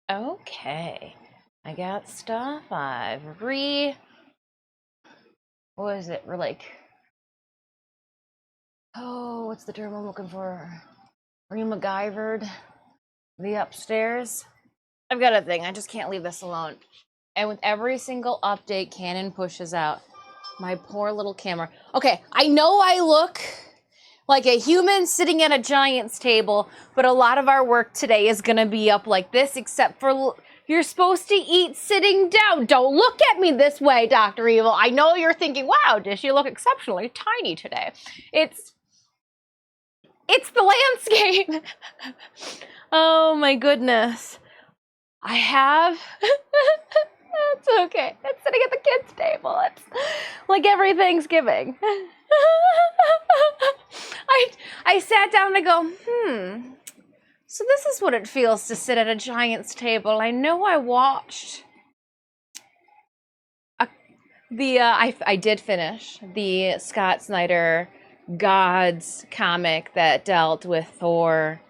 Okay. I got stuff. What is it? We're like, oh, what's the term I'm looking for? MacGyvered the upstairs. I've got a thing. I just can't leave this alone. And with every single update Canon pushes out, my poor little camera. Okay, I know I look like a human sitting at a giant's table, but a lot of our work today is gonna be up like this, except for you're supposed to eat sitting down. Don't look at me this way, Dr. Evil. I know you're thinking, wow, does she look exceptionally tiny today? It's the landscape. Oh my goodness. I have, it's okay. It's sitting at the kids' table. It's like every Thanksgiving. I sat down and I go, so this is what it feels to sit at a giant's table. I know I watched I did finish the Scott Snyder Gods comic that dealt with Thor,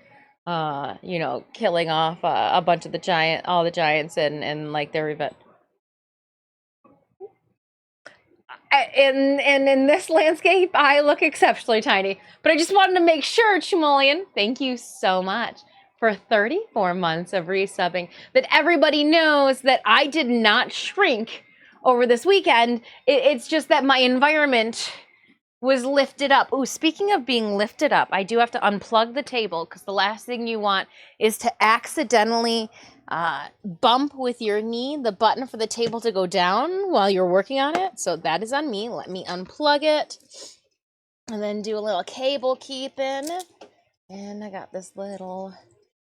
killing off a bunch of all the giants and like their event. In this landscape, I look exceptionally tiny. But I just wanted to make sure, Chimolian, thank you so much for 34 months of resubbing, that everybody knows that I did not shrink over this weekend. It's just that my environment was lifted up. Ooh, speaking of being lifted up, I do have to unplug the table because the last thing you want is to accidentally bump with your knee the button for the table to go down while you're working on it. So that is on me. Let me unplug it and then do a little cable keeping. And I got this little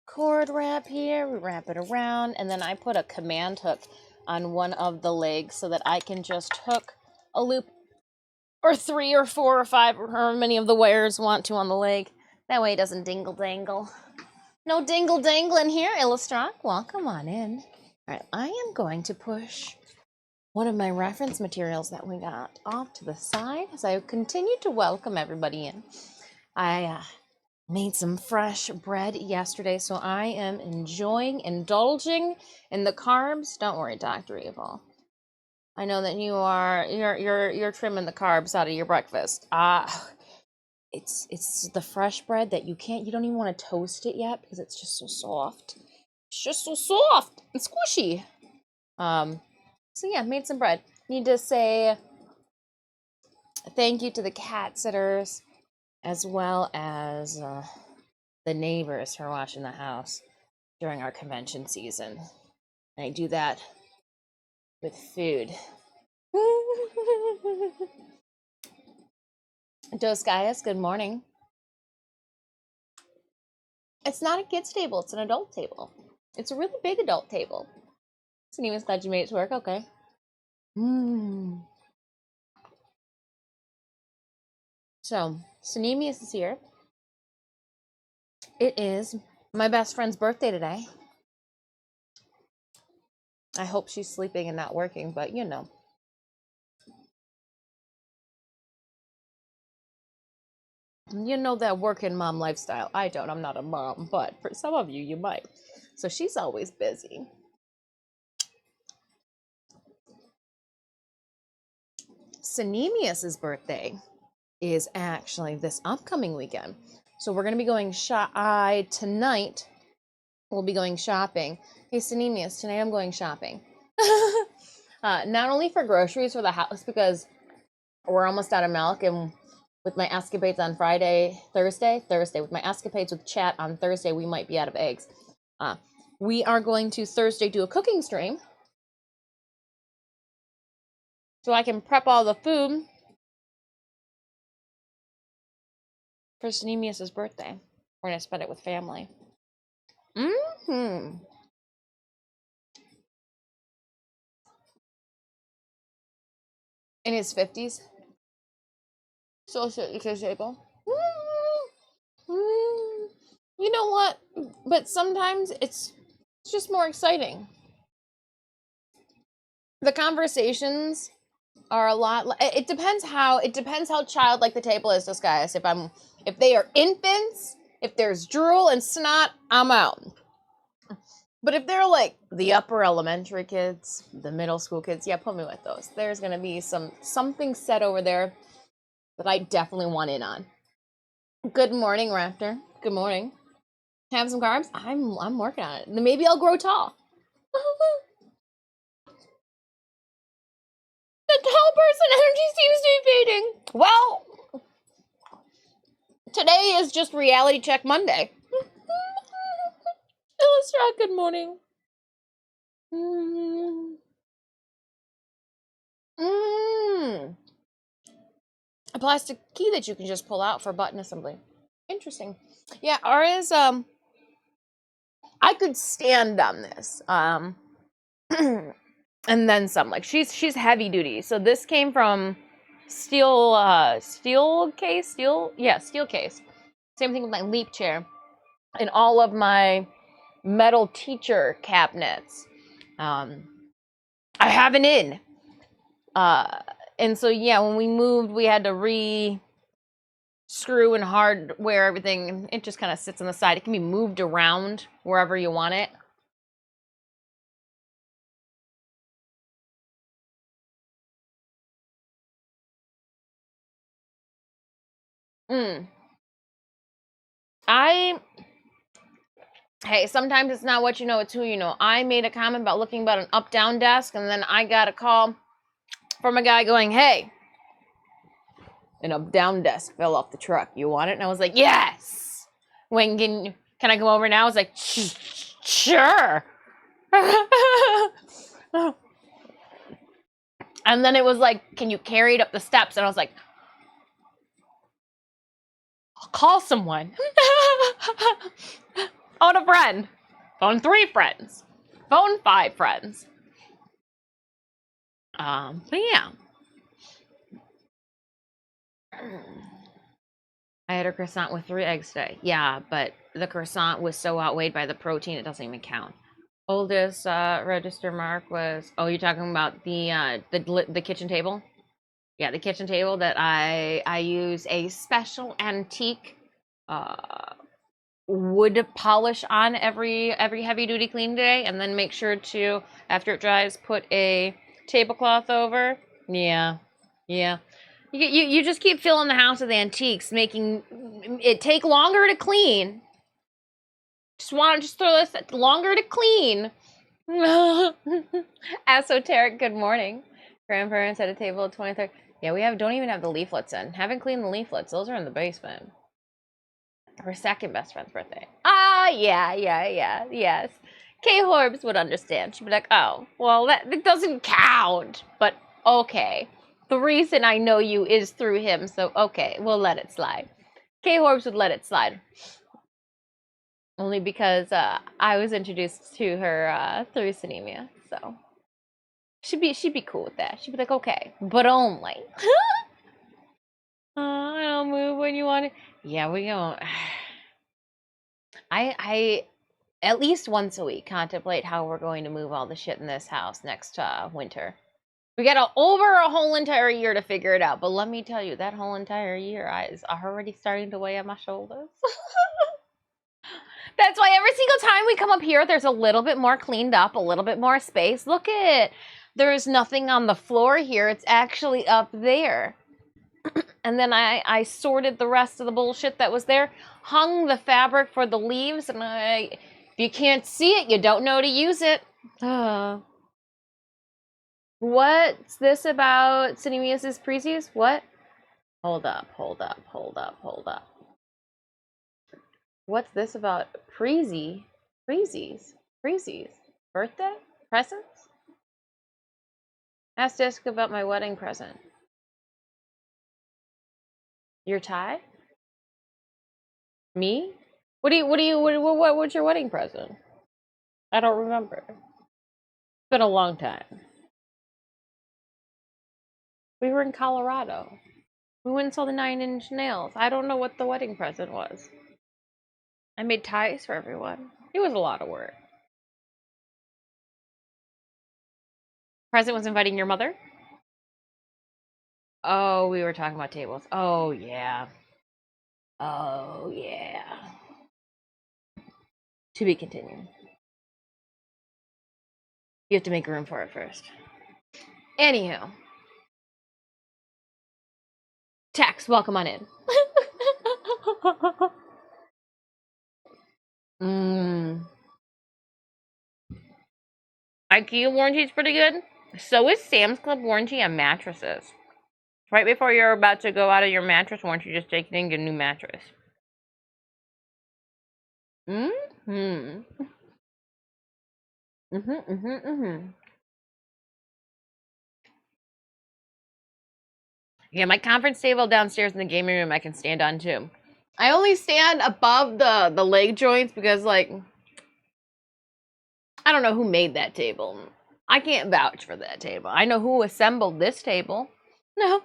cord wrap here. We wrap it around, and then I put a command hook on one of the legs so that I can just hook a loop or 3 or 4 or 5 or however many of the wires want to on the leg. That way it doesn't dingle dangle. No dingle dangling here, Illustron. Welcome on in. All right, I am going to push one of my reference materials that we got off to the side as I continue to welcome everybody in. I made some fresh bread yesterday, so I am indulging in the carbs. Don't worry, Dr. Evil. I know that you're trimming the carbs out of your breakfast. It's the fresh bread that you don't even want to toast it yet because it's just so soft. It's just so soft and squishy. So yeah, made some bread. Need to say thank you to the cat sitters as well as the neighbors for watching the house during our convention season. And I do that with food. Dos Gaius, good morning. It's not a kid's table, it's an adult table. It's a really big adult table. Sanima's glad you made it to work, okay. So, Sanemius is here. It is my best friend's birthday today. I hope she's sleeping and not working, but you know. You know that working mom lifestyle. I don't, I'm not a mom, but for some of you, you might. So she's always busy. Sanemius's birthday is actually this upcoming weekend. So we're going to be going tonight. We'll be going shopping. Hey, Sanemius, tonight I'm going shopping. Not only for groceries for the house, because we're almost out of milk, and with my escapades on Thursday, with my escapades with chat on Thursday, we might be out of eggs. We are going to Thursday do a cooking stream so I can prep all the food for Sanemius's birthday. We're going to spend it with family. In his 50s. Social table. You know what? But sometimes it's just more exciting. The conversations are a lot. It depends how childlike the table is, just guys. If they are infants, if there's drool and snot, I'm out. But if they're like the upper elementary kids, the middle school kids, yeah, put me with those. There's gonna be something said over there that I definitely want in on. Good morning, Raptor. Good morning. Have some carbs? I'm working on it. Maybe I'll grow tall. The tall person energy seems to be fading. Well, today is just reality check Monday. Illustrate, good morning. A plastic key that you can just pull out for button assembly. Interesting. Yeah, ours, I could stand on this. And then some. Like she's heavy duty. So this came from steel case. Same thing with my leap chair. And all of my metal teacher cabinets. I have an in. And so yeah, when we moved, we had to screw and hardware everything. It just kind of sits on the side. It can be moved around wherever you want it. Hey, sometimes it's not what you know, it's who you know. I made a comment about looking about an up-down desk, and then I got a call from a guy going, hey, an up-down desk fell off the truck. You want it? And I was like, yes. When can I come over now? I was like, sure. And then it was like, can you carry it up the steps? And I was like, I'll call someone. Phone a friend. Phone 3 friends. Phone 5 friends. But yeah. I had a croissant with 3 eggs today. Yeah, but the croissant was so outweighed by the protein, it doesn't even count. Oldest register mark was, oh, you're talking about the kitchen table? Yeah, the kitchen table that I use a special antique wood polish on every heavy duty clean day, and then make sure to, after it dries, put a tablecloth over. Yeah. You just keep filling the house with antiques, making it take longer to clean. Just throw this longer to clean. Esoteric, good morning. Grandparents at a table at 23rd. Yeah, don't even have the leaflets in. Haven't cleaned the leaflets. Those are in the basement. Her second best friend's birthday. Yes. Kay Horbs would understand. She'd be like, oh, well, that doesn't count. But okay. The reason I know you is through him, so okay, we'll let it slide. Kay Horbs would let it slide. Only because I was introduced to her through Cinemia, so she'd be cool with that. She'd be like, okay, but only. I'll move when you want it. Yeah, we don't. I at least once a week contemplate how we're going to move all the shit in this house next winter. We got over a whole entire year to figure it out, but let me tell you, that whole entire year is already starting to weigh on my shoulders. That's why every single time we come up here, there's a little bit more cleaned up, a little bit more space. Look at it. There's nothing on the floor here. It's actually up there. And then I sorted the rest of the bullshit that was there, hung the fabric for the leaves, and if you can't see it, you don't know to use it. What's this about Cinemius' Prezies? What? Hold up. What's this about Prezies? Birthday? Presents? Ask Jessica about my wedding present. Your tie? Me? What's your wedding present? I don't remember. It's been a long time. We were in Colorado. We went and saw the 9-inch nails. I don't know what the wedding present was. I made ties for everyone. It was a lot of work. Present was inviting your mother? Oh, we were talking about tables. Oh, yeah. To be continued. You have to make room for it first. Anywho. Tax, welcome on in. IKEA warranty is pretty good. So is Sam's Club warranty on mattresses. Right before you're about to go out of your mattress warranty, just take it and get a new mattress. Yeah, my conference table downstairs in the gaming room I can stand on too. I only stand above the leg joints because, like, I don't know who made that table. I can't vouch for that table. I know who assembled this table. No.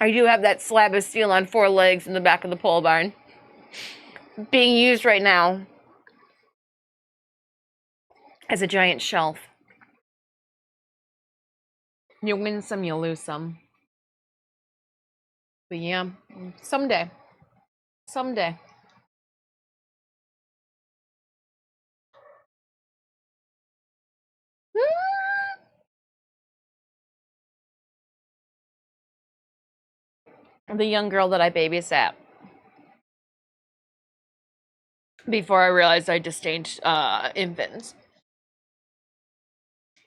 I do have that slab of steel on 4 legs in the back of the pole barn. Being used right now as a giant shelf. You win some, you lose some. But yeah, someday. Someday. The young girl that I babysat. Before I realized I disdained infants.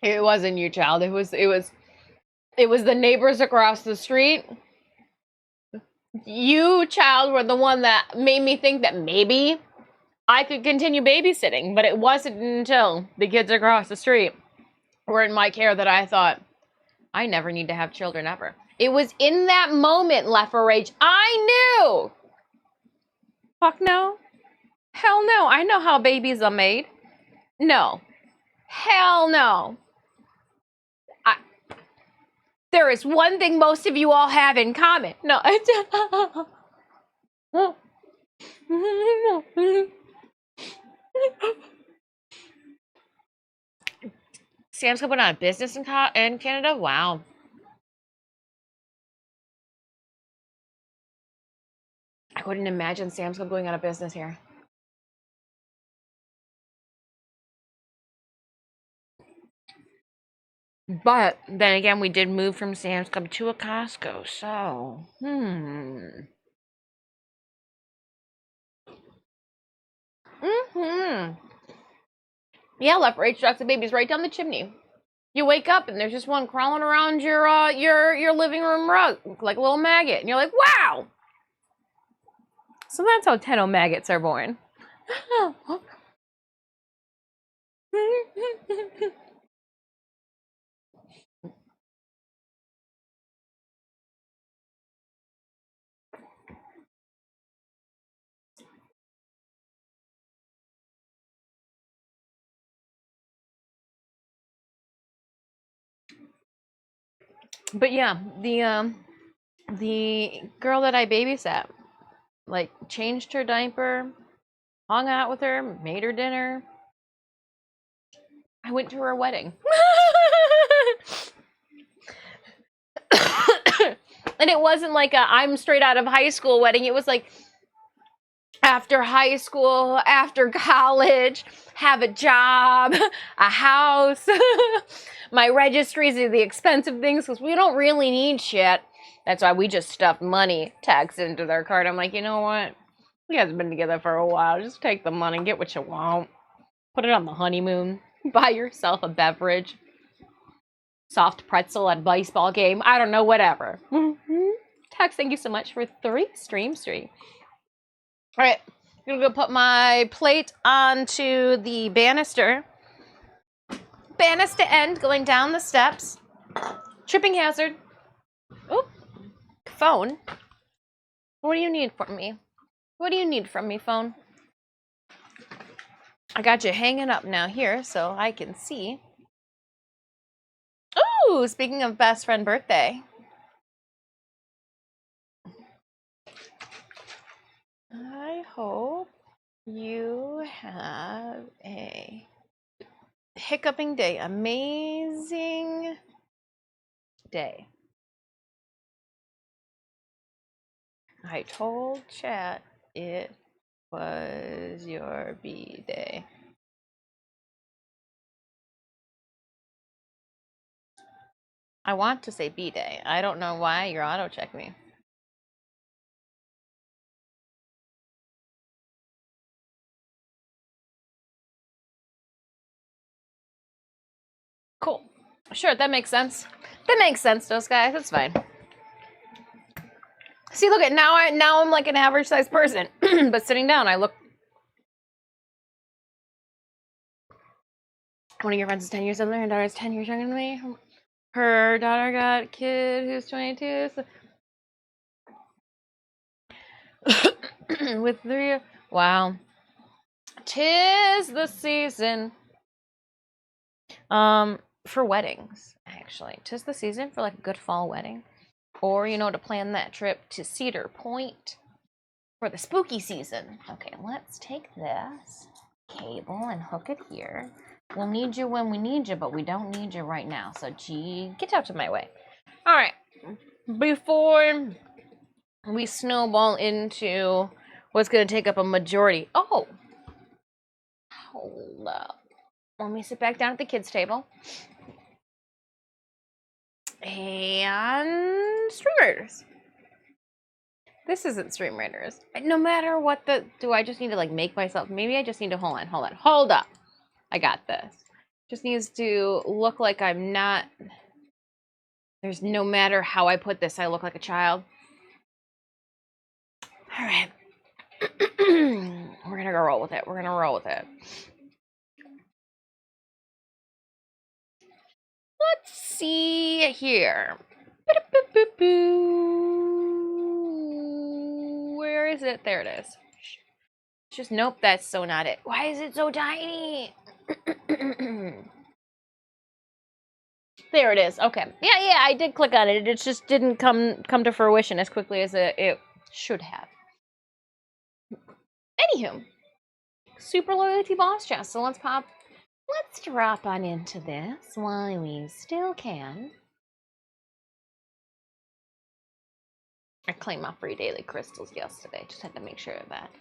It wasn't you, child. It was the neighbors across the street. You, child, were the one that made me think that maybe I could continue babysitting, but it wasn't until the kids across the street were in my care that I thought, I never need to have children ever. It was in that moment, Left for Rage, I knew! Fuck no. Hell no. I know how babies are made. No. Hell no. There is one thing most of you all have in common. No. Sam's Club went out of business in Canada? Wow. I couldn't imagine Sam's Club going out of business here. But then again, we did move from Sam's Club to a Costco, so Yeah, Left Rage trucks the babies right down the chimney. You wake up and there's just one crawling around your living room rug like a little maggot, and you're like, wow. So that's how Tenno maggots are born. But yeah, the girl that I babysat, like, changed her diaper, hung out with her, made her dinner. I went to her wedding. And it wasn't like a I'm straight out of high school wedding. It was like after high school, after college, have a job, a house. My registries are the expensive things because we don't really need shit. That's why we just stuffed money tax into their card. I'm like, you know what? You guys have been together for a while. Just take the money, get what you want. Put it on the honeymoon. Buy yourself a beverage. Soft pretzel at baseball game. I don't know, whatever. Tex, thank you so much for 3 streams. All right, I'm gonna go put my plate onto the banister. Banister end, going down the steps. Tripping hazard. Oop. Phone. What do you need from me? What do you need from me, phone? I got you hanging up now here so I can see. Ooh, speaking of best friend birthday. I hope you have a hiccuping day. Amazing day. I told chat it was your B-day. I want to say B-day. I don't know why you're auto-checking me. Cool. Sure, that makes sense. That makes sense, those guys. That's fine. See, look at now. I'm like an average-sized person, but sitting down, I look. One of your friends is 10 years older. Her daughter is 10 years younger than me. Her daughter got a kid who's 22. So with 3. Wow. 'Tis the season. For weddings, actually. 'Tis the season for like a good fall wedding. Or, you know, to plan that trip to Cedar Point for the spooky season. Okay, let's take this cable and hook it here. We'll need you when we need you, but we don't need you right now. So, gee, get out of my way. All right. Before we snowball into what's going to take up a majority. Oh, hold up. Let me sit back down at the kids' table. And Stream Raiders. This isn't Stream Raiders. No matter what the... Do I just need to, like, make myself... Maybe I just need to... Hold on. Hold up. I got this. Just needs to look like I'm not... There's no matter how I put this, I look like a child. All right. We're gonna go roll with it. We're gonna roll with it. Let's see here. Where is it? There it is. Just, nope, that's so not it. Why is it so tiny? There it is. Okay. Yeah, I did click on it. It just didn't come to fruition as quickly as it should have. Anywho, super loyalty boss chest. So let's drop on into this while we still can. I claimed my free daily crystals yesterday. Just had to make sure of that.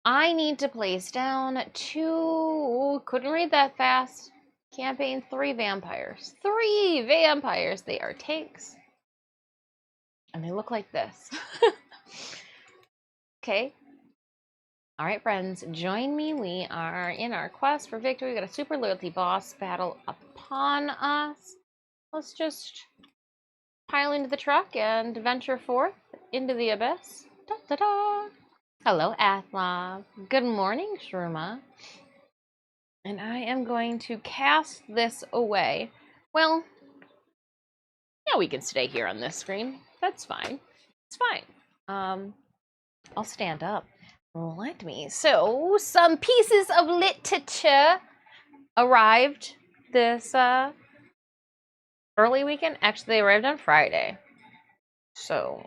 I need to place down 2. Couldn't read that fast. Campaign 3 vampires. 3 vampires. They are tanks. And they look like this. Okay. All right, friends. Join me. We are in our quest for victory. We got a super loyalty boss battle upon us. Let's just pile into the truck and venture forth into the abyss. Da-da-da. Hello, Athlov. Good morning, Shruma. And I am going to cast this away. Well, yeah, we can stay here on this screen. That's fine. It's fine. I'll stand up. Let me. So, some pieces of literature arrived this early weekend. Actually, they arrived on Friday. So,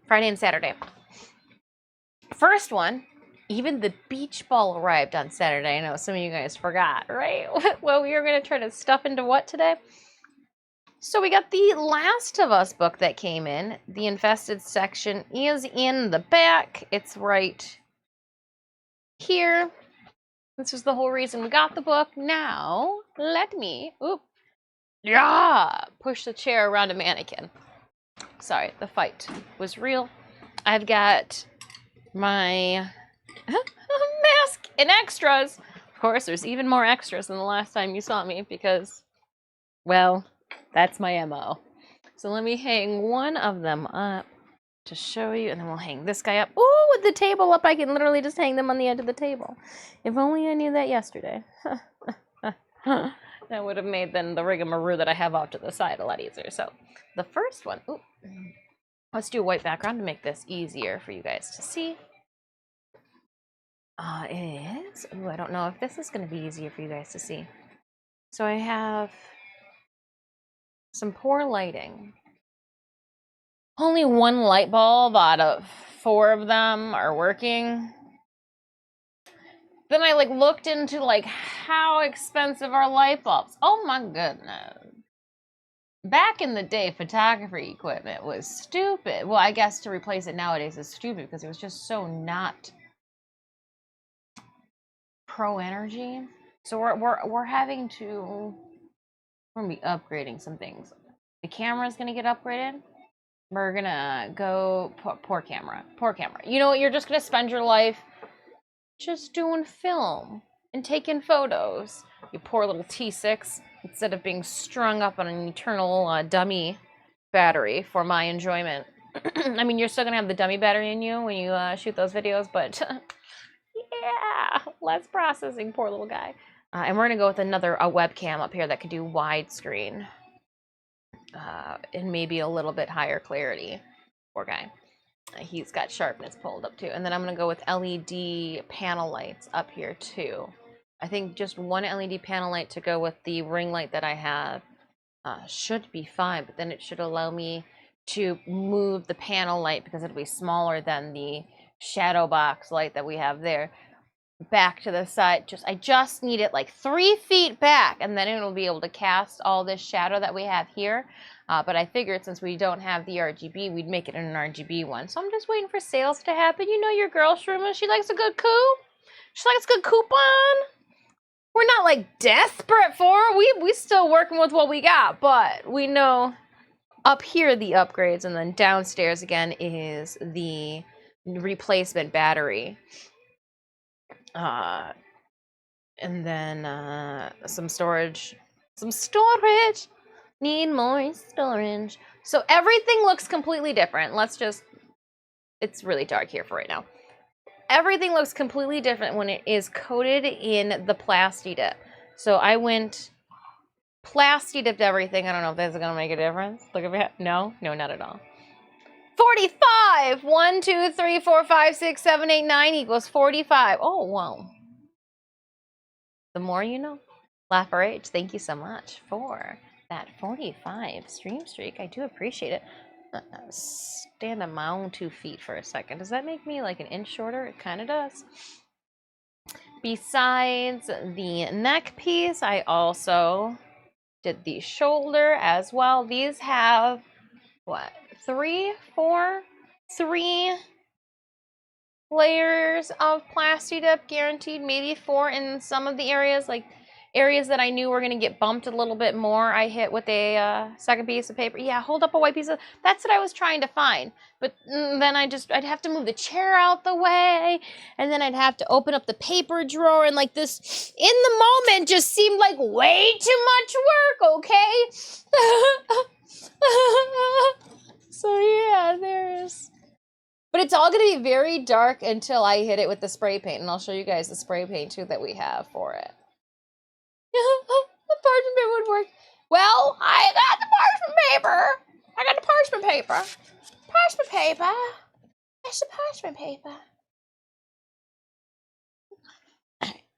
Friday and Saturday. First one, even the beach ball arrived on Saturday. I know some of you guys forgot, right? Well, we were going to try to stuff into what today? So we got the Last of Us book that came in. The Infested section is in the back. It's right here. This is the whole reason we got the book. Now, let me, push the chair around a mannequin. Sorry, the fight was real. I've got my mask and extras. Of course, there's even more extras than the last time you saw me because, well, that's my MO. So let me hang one of them up to show you, and then we'll hang this guy up. Ooh, with the table up, I can literally just hang them on the edge of the table. If only I knew that yesterday. That would have made then the rigmarole that I have off to the side a lot easier. So the first one, let's do a white background to make this easier for you guys to see. It is. Ooh, I don't know if this is going to be easier for you guys to see. So I have some poor lighting. Only one light bulb out of 4 of them are working. Then I like looked into like how expensive are light bulbs. Oh my goodness. Back in the day, photography equipment was stupid. Well, I guess to replace it nowadays is stupid because it was just so not pro energy. So we're having to, we're gonna be upgrading some things. The camera's gonna get upgraded. We're gonna go poor camera. You know what? You're just gonna spend your life just doing film and taking photos. You poor little T6, instead of being strung up on an eternal dummy battery for my enjoyment. I mean, you're still gonna have the dummy battery in you when you shoot those videos, but yeah, less processing, poor little guy. And we're gonna go with a webcam up here that could do widescreen and maybe a little bit higher clarity. Poor guy. He's got sharpness pulled up too. And then I'm gonna go with LED panel lights up here too. I think just one LED panel light to go with the ring light that I have should be fine, but then it should allow me to move the panel light because it'll be smaller than the shadow box light that we have there back to the side. I just need it like 3 feet back, and then it'll be able to cast all this shadow that we have here. But I figured since we don't have the RGB, we'd make it in an RGB one. So I'm just waiting for sales to happen. You know your girl, Shruma, she likes a good coup. She likes a good coupon. We're not like desperate for it. We still working with what we got, but we know up here the upgrades, and then downstairs again is the replacement battery. And then some storage. Need more storage. So everything looks completely different. It's really dark here for right now. Everything looks completely different when it is coated in the Plasti Dip. So I went Plasti Dipped everything. I don't know if that's gonna make a difference. Look at me. No, not at all. 45! 1, 2, 3, 4, 5, 6, 7, 8, 9 equals 45. Oh, wow. The more you know. Laugher H, thank you so much for that 45 stream streak. I do appreciate it. Stand on my own 2 feet for a second. Does that make me like an inch shorter? It kind of does. Besides the neck piece, I also did the shoulder as well. These have, what, 3 layers of Plasti Dip guaranteed, maybe 4 in some of the areas, like areas that I knew were going to get bumped a little bit more. I hit with a second piece of paper. Yeah, hold up a white piece of, that's what I was trying to find. But then I'd have to move the chair out the way, and then I'd have to open up the paper drawer, and like this in the moment just seemed like way too much work, okay? So yeah, but it's all going to be very dark until I hit it with the spray paint, and I'll show you guys the spray paint too that we have for it. The parchment paper would work. Well, I got the parchment paper. Parchment paper. That's the parchment paper.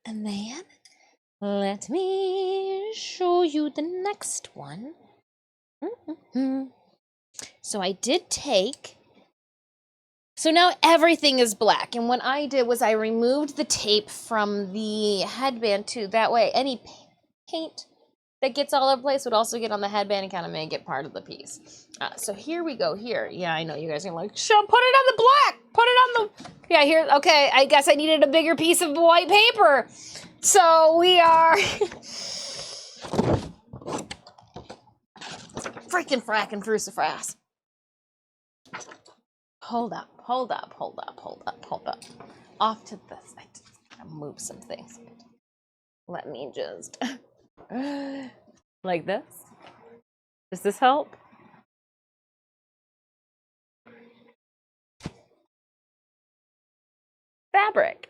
And then let me show you the next one. So I did take. So now everything is black, and what I did was I removed the tape from the headband too. That way any paint that gets all over the place would also get on the headband and kind of make it part of the piece. So here we go here. Yeah, I know you guys are like, put it on the black. Put it on the, yeah, here. Okay, I guess I needed a bigger piece of white paper. So we are freaking fracking crucifrass. Hold up. Off to this. I just gotta move some things. Let me just like this. Does this help? Fabric.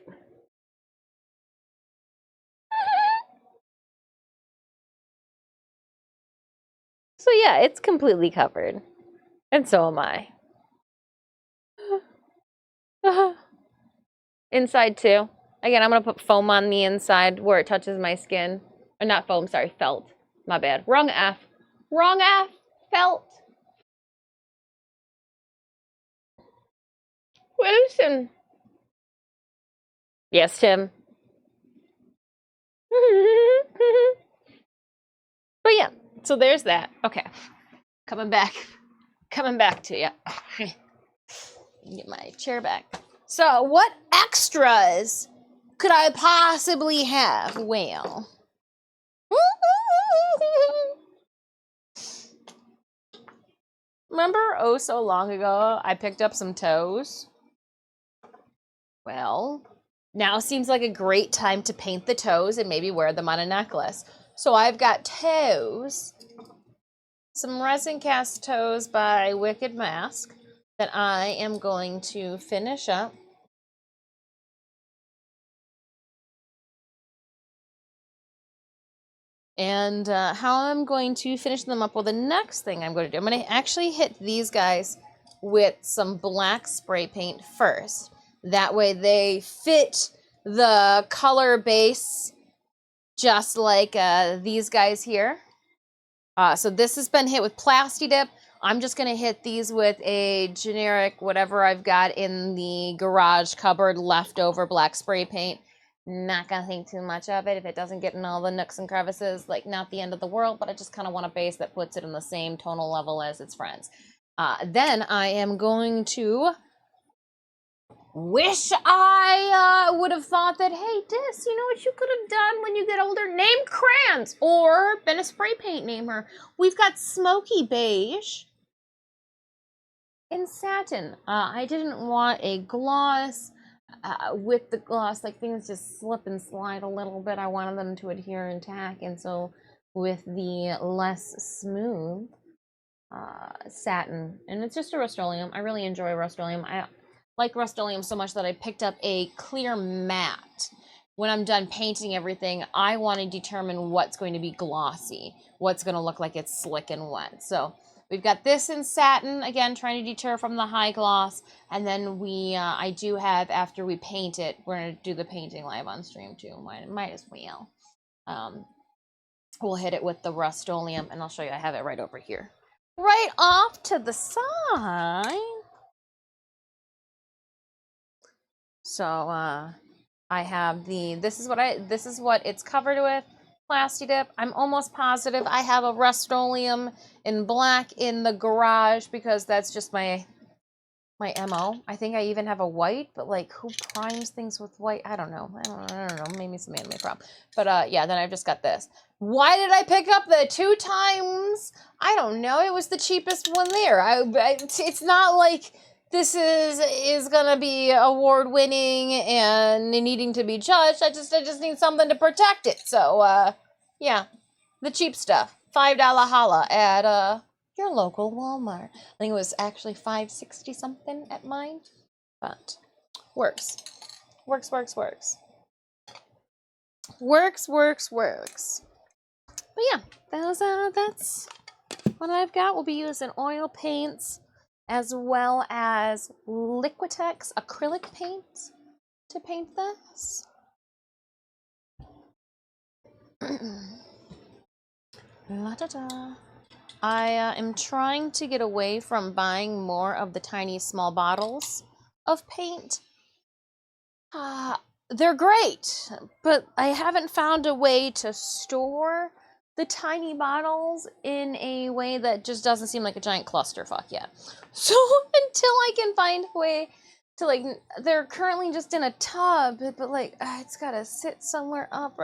So yeah, it's completely covered. And so am I. Inside too. Again, I'm gonna put foam on the inside where it touches my skin. Or not foam, sorry, felt. My bad. Wrong F. Felt. Wilson. Yes, Tim. But yeah, so there's that. Okay, coming back to you. Get my chair back. So, what extras could I possibly have? Well, remember oh so long ago I picked up some toes? Well, now seems like a great time to paint the toes and maybe wear them on a necklace. So I've got toes, some resin cast toes by Wicked Mask that I am going to finish up. And how I'm going to finish them up, well, the next thing I'm going to do, I'm going to actually hit these guys with some black spray paint first. That way they fit the color base just like these guys here. So this has been hit with Plasti Dip. I'm just going to hit these with a generic whatever I've got in the garage cupboard leftover black spray paint. Not going to think too much of it if it doesn't get in all the nooks and crevices. Like, not the end of the world, but I just kind of want a base that puts it in the same tonal level as its friends. Then I am going to wish I would have thought that, hey, Dis, you know what you could have done when you get older? Name crayons or been a spray paint namer. We've got smoky beige and satin. I didn't want a gloss with the gloss, like things just slip and slide a little bit. I wanted them to adhere and tack, and so with the less smooth satin, and it's just a Rust-Oleum. I really enjoy Rust-Oleum. I like Rust-Oleum so much that I picked up a clear matte. When I'm done painting everything, I want to determine what's going to be glossy, what's going to look like it's slick and wet. So we've got this in satin, again, trying to deter from the high gloss. And then I do have, after we paint it, we're going to do the painting live on stream too. Might as well. We'll hit it with the Rust-Oleum, and I'll show you. I have it right over here. Right off to the side. So I have this is what it's covered with, Plasti Dip. I'm almost positive I have a Rust-Oleum in black in the garage because that's just my MO. I think I even have a white, but like, who primes things with white? I don't know. I don't know. Maybe some anime prop. But yeah, then I've just got this. Why did I pick up the 2 times? I don't know. It was the cheapest one there. It's not like this is gonna be award winning and needing to be judged. I just need something to protect it. So yeah, the cheap stuff. $5 holla at your local Walmart. I think it was actually $5.60 something at mine, but works. Works. But yeah, that's what I've got. We'll be using oil paints as well as Liquitex acrylic paint to paint this. La-da-da. I am trying to get away from buying more of the tiny small bottles of paint. They're great, but I haven't found a way to store the tiny bottles in a way that just doesn't seem like a giant clusterfuck yet. So until I can find a way to, like, they're currently just in a tub, but like, it's gotta sit somewhere up.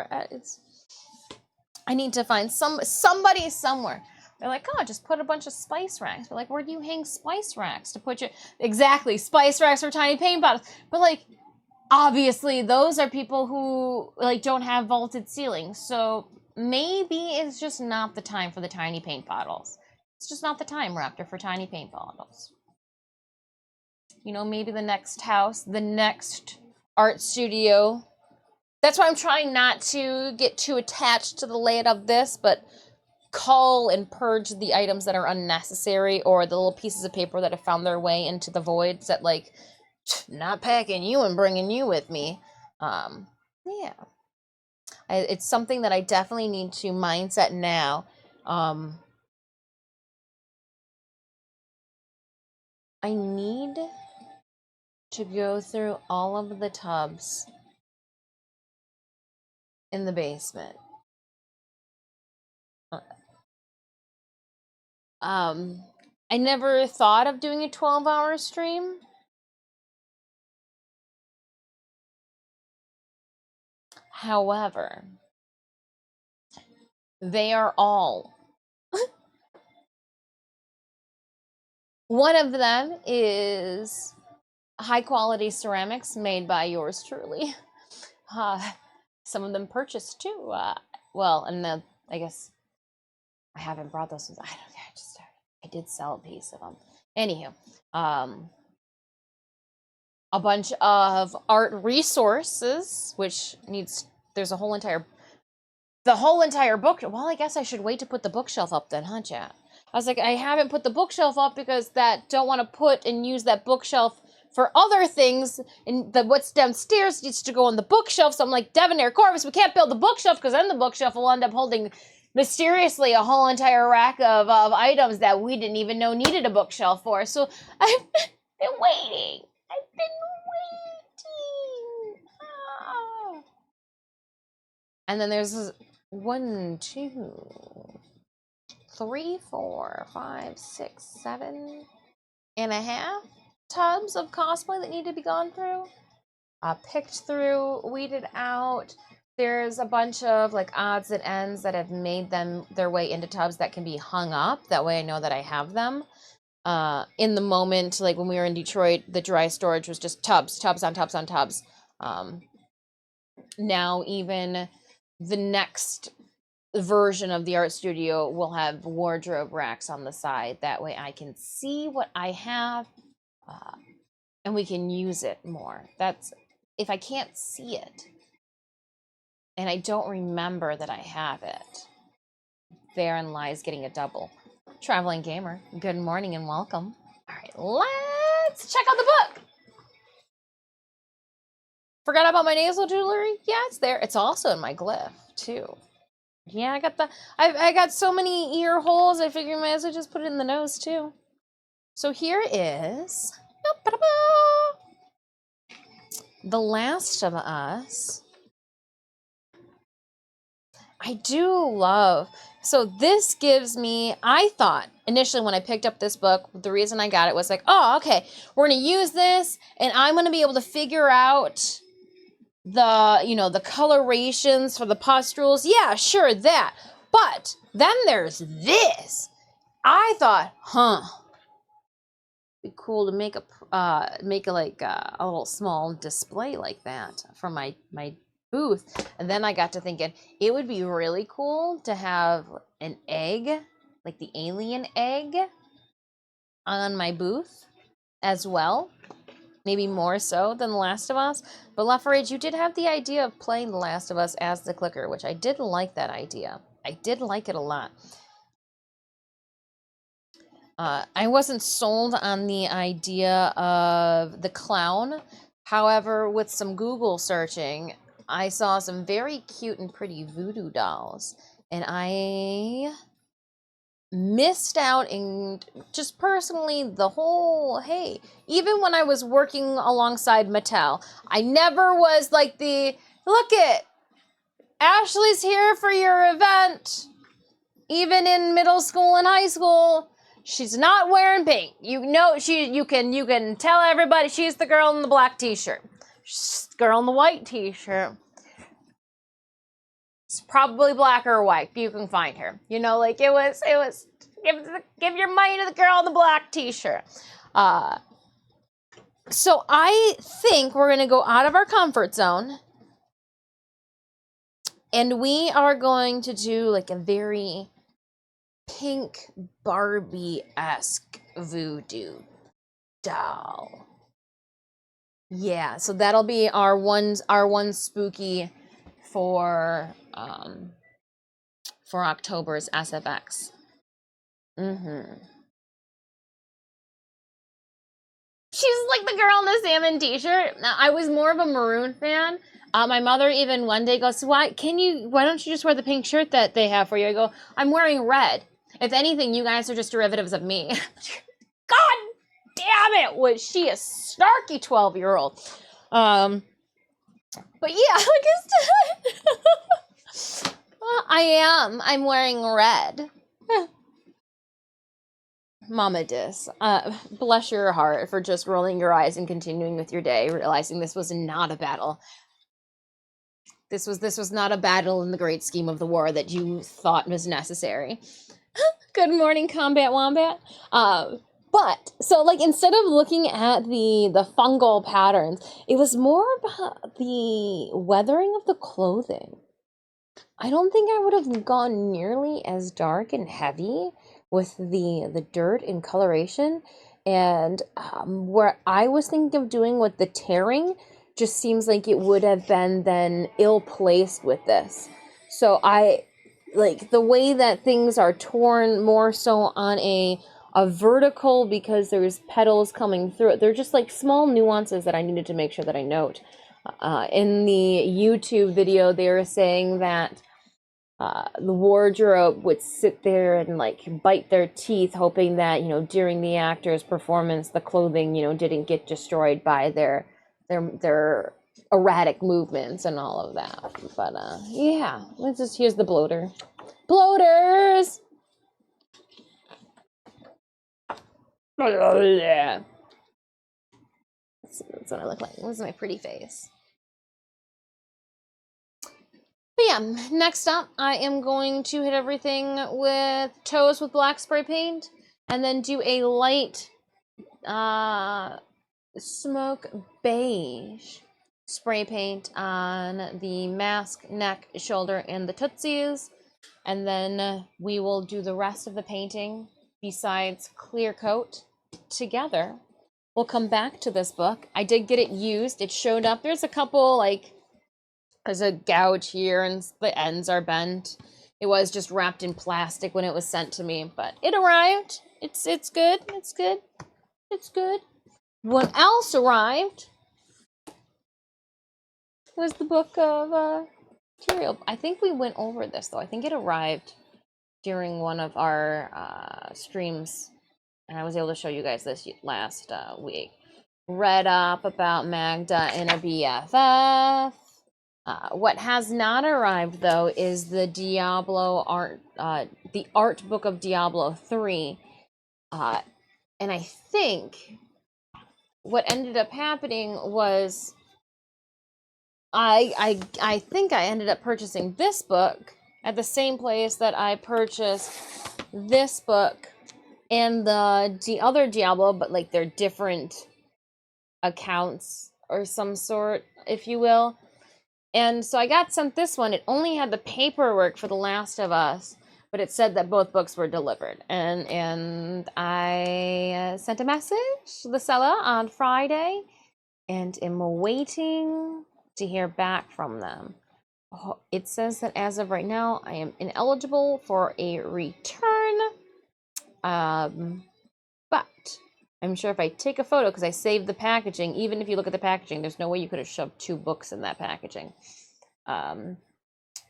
I need to find somebody somewhere. They're like, oh, just put a bunch of spice racks. But like, where do you hang spice racks to put your... Exactly, spice racks for tiny paint bottles. But like, obviously, those are people who like don't have vaulted ceilings. So maybe it's just not the time for the tiny paint bottles. It's just not the time, Raptor, for tiny paint bottles. You know, maybe the next house, the next art studio. That's why I'm trying not to get too attached to the layout of this, but cull and purge the items that are unnecessary, or the little pieces of paper that have found their way into the voids that, like, not packing you and bringing you with me. Yeah. It's something that I definitely need to mindset now. I need to go through all of the tubs in the basement. I never thought of doing a 12-hour stream. However, they are all. One of them is high quality ceramics made by yours truly. Some of them purchased too. Well, and then I guess I haven't brought those. I did sell a piece of them. Anywho, a bunch of art resources, which needs, there's the whole entire book. Well, I guess I should wait to put the bookshelf up then, huh, chat? I was like, I haven't put the bookshelf up because that don't want to put and use that bookshelf for other things, and what's downstairs needs to go on the bookshelf. So I'm like, Debonair Corvus, we can't build the bookshelf because then the bookshelf will end up holding mysteriously a whole entire rack of items that we didn't even know needed a bookshelf for. So I've been waiting. I've been waiting. Oh. And then there's 1, 2, 3, 4, 5, 6, 7 and a half tubs of cosplay that need to be gone through. Picked through, weeded out. There's a bunch of like odds and ends that have made their way into tubs that can be hung up. That way I know that I have them. In the moment, like when we were in Detroit, the dry storage was just tubs on tubs on tubs. Now even the next version of the art studio will have wardrobe racks on the side. That way I can see what I have, and we can use it more. That's if I can't see it and I don't remember that I have it. Therein lies getting a double. Traveling Gamer, good morning and welcome. All right, let's check out the book. Forgot about my nasal jewelry? Yeah, it's there. It's also in my glyph too. Yeah, I got so many ear holes, I figured I might as well just put it in the nose too. So here is The Last of Us. I do love, so this gives me, I thought initially when I picked up this book, the reason I got it was like, oh, okay, we're gonna use this and I'm gonna be able to figure out the colorations for the pustules. Yeah, sure, that. But then there's this. I thought, be cool to make a little small display like that for my booth. And then I got to thinking it would be really cool to have an egg, like the alien egg, on my booth as well. Maybe more so than The Last of Us. But LaForage, you did have the idea of playing The Last of Us as the clicker, which I did like that idea. I did like it a lot. I wasn't sold on the idea of the clown. However, with some Google searching, I saw some very cute and pretty voodoo dolls. And I missed out in just personally the whole, hey, even when I was working alongside Mattel, I never was like look it, Ashley's here for your event. Even in middle school and high school, she's not wearing pink. You know, you can tell everybody she's the girl in the black t-shirt. She's the girl in the white t-shirt. It's probably black or white. You can find her. You know, like it was give your money to the girl in the black t-shirt. So I think we're gonna go out of our comfort zone. And we are going to do like a very pink Barbie-esque voodoo doll. Yeah, so that'll be our one spooky for October's SFX. She's like the girl in the salmon t-shirt. Now, I was more of a maroon fan. My mother even one day goes, why don't you just wear the pink shirt that they have for you? I go, I'm wearing red. If anything, you guys are just derivatives of me. God damn it, was she a snarky 12-year-old. But yeah, like I'm wearing red. Mama Dis, bless your heart for just rolling your eyes and continuing with your day, realizing this was not a battle. This was not a battle in the great scheme of the war that you thought was necessary. Good morning, Combat Wombat. But so like instead of looking at the fungal patterns, it was more about the weathering of the clothing. I don't think I would have gone nearly as dark and heavy with the dirt and coloration, and where I was thinking of doing with the tearing just seems like it would have been then ill-placed with this. So I like the way that things are torn more so on a vertical because there's petals coming through it. They're just like small nuances that I needed to make sure that I note. In the YouTube video, they were saying that the wardrobe would sit there and like bite their teeth, hoping that, you know, during the actor's performance, the clothing, you know, didn't get destroyed by their erratic movements and all of that. But yeah, here's the bloater. Bloaters! Yeah. That's what I look like. This is my pretty face. But yeah, next up, I am going to hit everything with toes with black spray paint, and then do a light smoke beige spray paint on the mask, neck, shoulder, and the tootsies. And then we will do the rest of the painting besides clear coat together. We'll come back to this book. I did get it used. It showed up. There's a couple, like, there's a gouge here and the ends are bent. It was just wrapped in plastic when it was sent to me, but it arrived. It's good. It's good. It's good. What else arrived was the book of material. I think we went over this, though. I think it arrived during one of our streams, and I was able to show you guys this last week. Read up about Magda and a BFF. What has not arrived, though, is the Diablo art, the art book of Diablo 3. And I think what ended up happening was I think I ended up purchasing this book at the same place that I purchased this book and the other Diablo, but like they're different accounts or some sort, if you will. And so I got sent this one. It only had the paperwork for The Last of Us, but it said that both books were delivered. And I sent a message to the seller on Friday and am waiting to hear back from them. It says that as of right now, I am ineligible for a return. But I'm sure if I take a photo, because I saved the packaging, even if you look at the packaging, there's no way you could have shoved 2 books in that packaging. And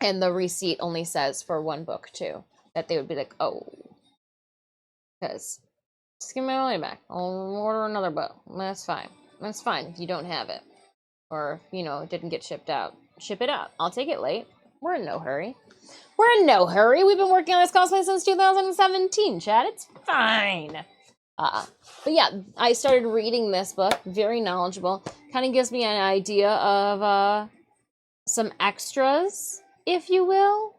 the receipt only says for 1 book too, that they would be like, oh, because just give me my money back. I'll order another book. That's fine. That's fine if you don't have it. Or, you know, it didn't get shipped out. Ship it out. I'll take it late. We're in no hurry. We're in no hurry. We've been working on this cosplay since 2017, Chad. It's fine. But yeah, I started reading this book. Very knowledgeable. Kind of gives me an idea of some extras, if you will.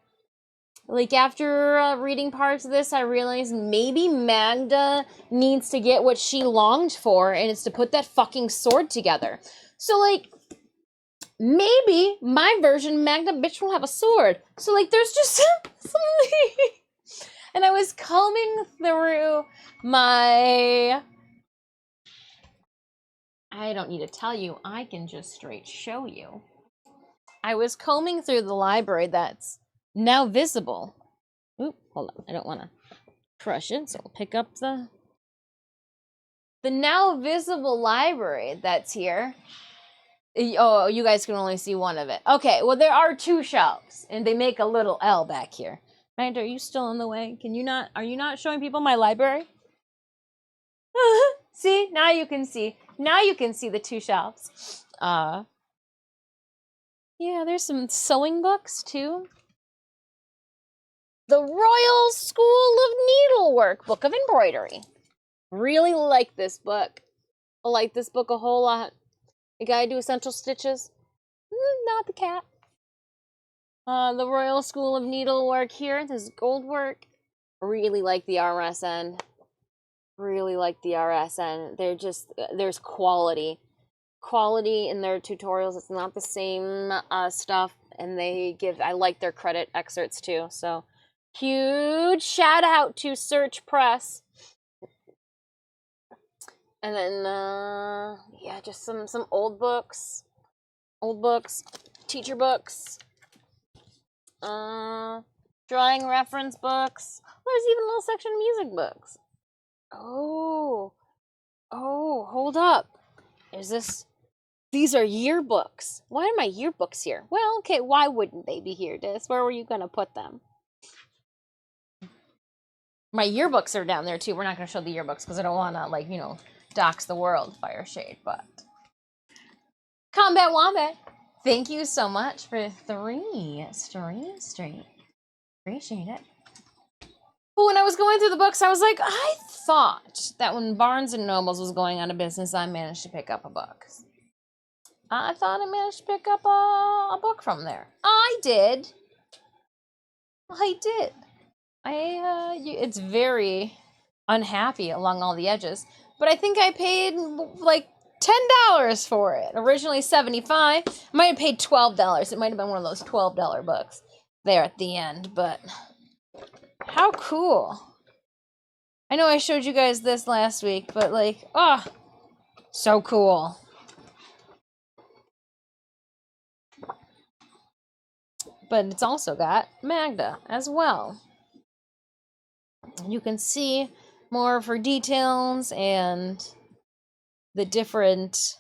Like, after reading parts of this, I realized maybe Magda needs to get what she longed for, and it's to put that fucking sword together. So, like, maybe my version, Magda bitch, will have a sword. So, like, there's just something. And I was combing through my... I don't need to tell you. I can just straight show you. I was combing through the library that's now visible. Oop, hold on. I don't want to crush it, so I'll pick up the now visible library that's here. Oh, you guys can only see one of it. Okay, well, there are 2 shelves, and they make a little L back here. Magda, are you still in the way? Are you not showing people my library? See, now you can see. Now you can see the two shelves. Yeah, there's some sewing books too. The Royal School of Needlework Book of Embroidery. Really like this book. I like this book a whole lot. The guy do essential stitches. Not the cat. The Royal School of Needlework here. This is gold work. Really like the RSN. Really like the RSN. They're just, there's quality. Quality in their tutorials. It's not the same stuff. And they give, I like their credit excerpts too. So, huge shout out to Search Press. And then, yeah, just some old books, teacher books, drawing reference books. There's even a little section of music books. Oh, hold up. These are yearbooks. Why are my yearbooks here? Well, okay, why wouldn't they be here, Dis? Where were you going to put them? My yearbooks are down there, too. We're not going to show the yearbooks because I don't want to, like, you know, dox the world, Fire Shade, but... Combat Wombat, thank you so much for 3 streams straight. Appreciate it. But when I was going through the books, I was like, I thought that when Barnes & Nobles was going out of business, I managed to pick up a book. I thought I managed to pick up a book from there. I did. It's very unhappy along all the edges. But I think I paid like $10 for it. Originally $75. I might have paid $12. It might have been one of those $12 books there at the end. But how cool. I know I showed you guys this last week, but like, oh, so cool. But it's also got Magda as well. You can see more of her details and the different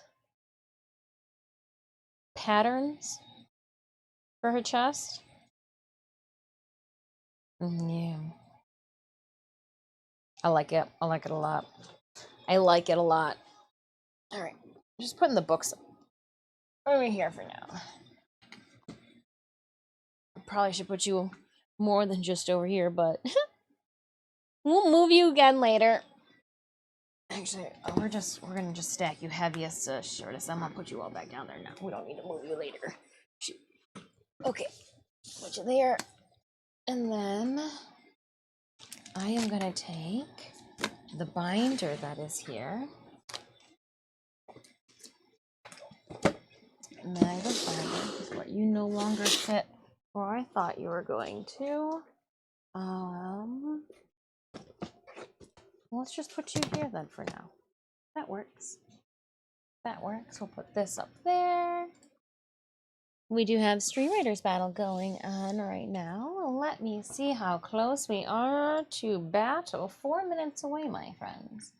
patterns for her chest. Yeah. I like it. I like it a lot. All right. I'm just putting the books over here for now. Probably should put you more than just over here, but we'll move you again later. Actually, we're gonna just stack you heaviest to shortest. I'm gonna put you all back down there now. We don't need to move you later. Shoot. Okay, put you there, and then I am gonna take the binder that is here. Magda binder is what you no longer fit. Or I thought you were going to. Let's just put you here then for now. That works. We'll put this up there. We do have Stream Raiders battle going on right now. Let me see how close we are to battle. 4 minutes away, my friends.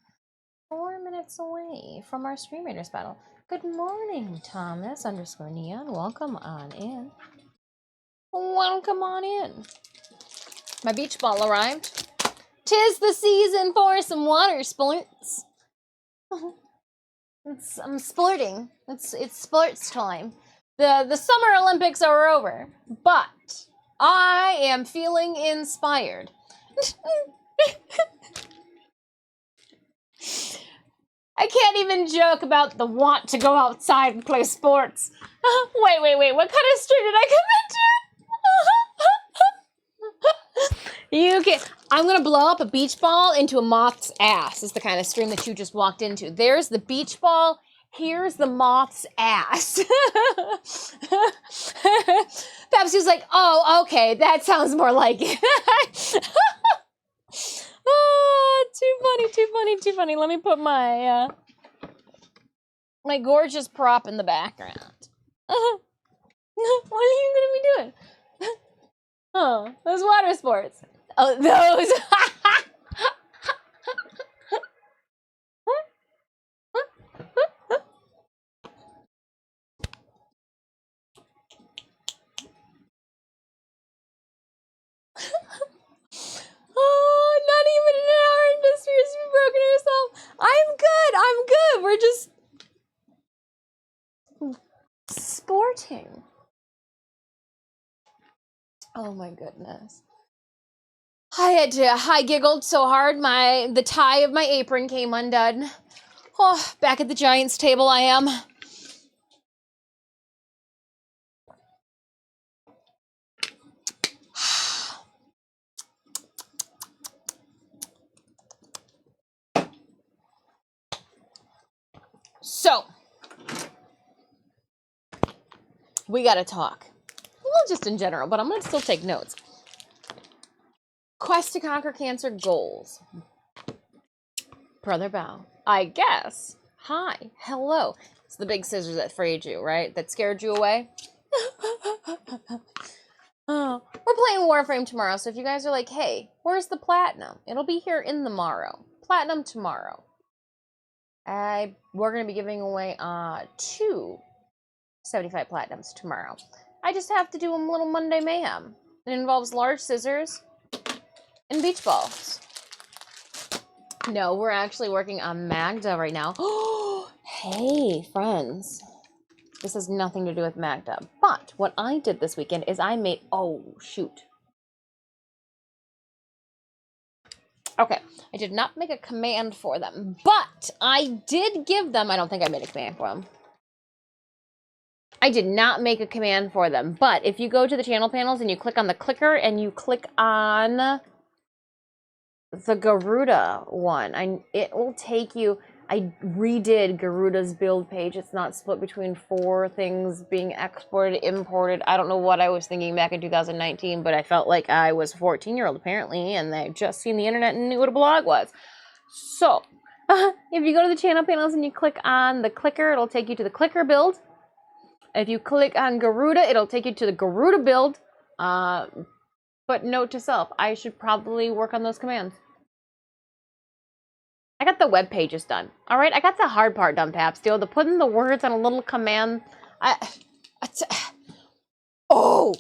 4 minutes away from our Stream Raiders battle. Good morning, Thomas_Neon. Welcome on in. Welcome on in. My beach ball arrived. 'Tis the season for some water sports. I'm sporting. It's sports time. The Summer Olympics are over, but I am feeling inspired. I can't even joke about the want to go outside and play sports. Wait, what kind of stream did I come into? I'm gonna blow up a beach ball into a moth's ass is the kind of stream that you just walked into. There's the beach ball, here's the moth's ass. Perhaps he was like, oh, okay, that sounds more like it. Oh, too funny. Let me put my my gorgeous prop in the background. What are you gonna be doing? Oh, those water sports. Oh, those. Oh, not even an hour into Spears broken herself. I'm good. Oh my goodness. I giggled so hard the tie of my apron came undone. Oh, back at the Giants table I am. So, we gotta talk. Well, just in general, but I'm gonna still take notes. Quest to conquer cancer goals. Brother Bow. I guess. Hi. Hello. It's the big scissors that frayed you, right? That scared you away? Oh, we're playing Warframe tomorrow, so if you guys are like, hey, where's the platinum? It'll be here in the morrow. Platinum tomorrow. We're going to be giving away 2 75 platinums tomorrow. I just have to do a little Monday mayhem. It involves large scissors and beach balls. No, we're actually working on Magda right now. Oh, hey, friends. This has nothing to do with Magda. But what I did this weekend is I made... Oh, shoot. Okay, I did not make a command for them, but I did give them... I don't think I made a command for them. I did not make a command for them, but if you go to the channel panels and you click on the clicker and you click on the Garuda one, it will take you... I redid Garuda's build page. It's not split between 4 things being exported, imported. I don't know what I was thinking back in 2019, but I felt like I was a 14-year-old apparently, and I just seen the internet and knew what a blog was. So, if you go to the channel panels and you click on the clicker, it'll take you to the clicker build. If you click on Garuda, it'll take you to the Garuda build. But note to self, I should probably work on those commands. I got the web pages done. All right, I got the hard part done, Paps. The putting the words on a little command. Oh!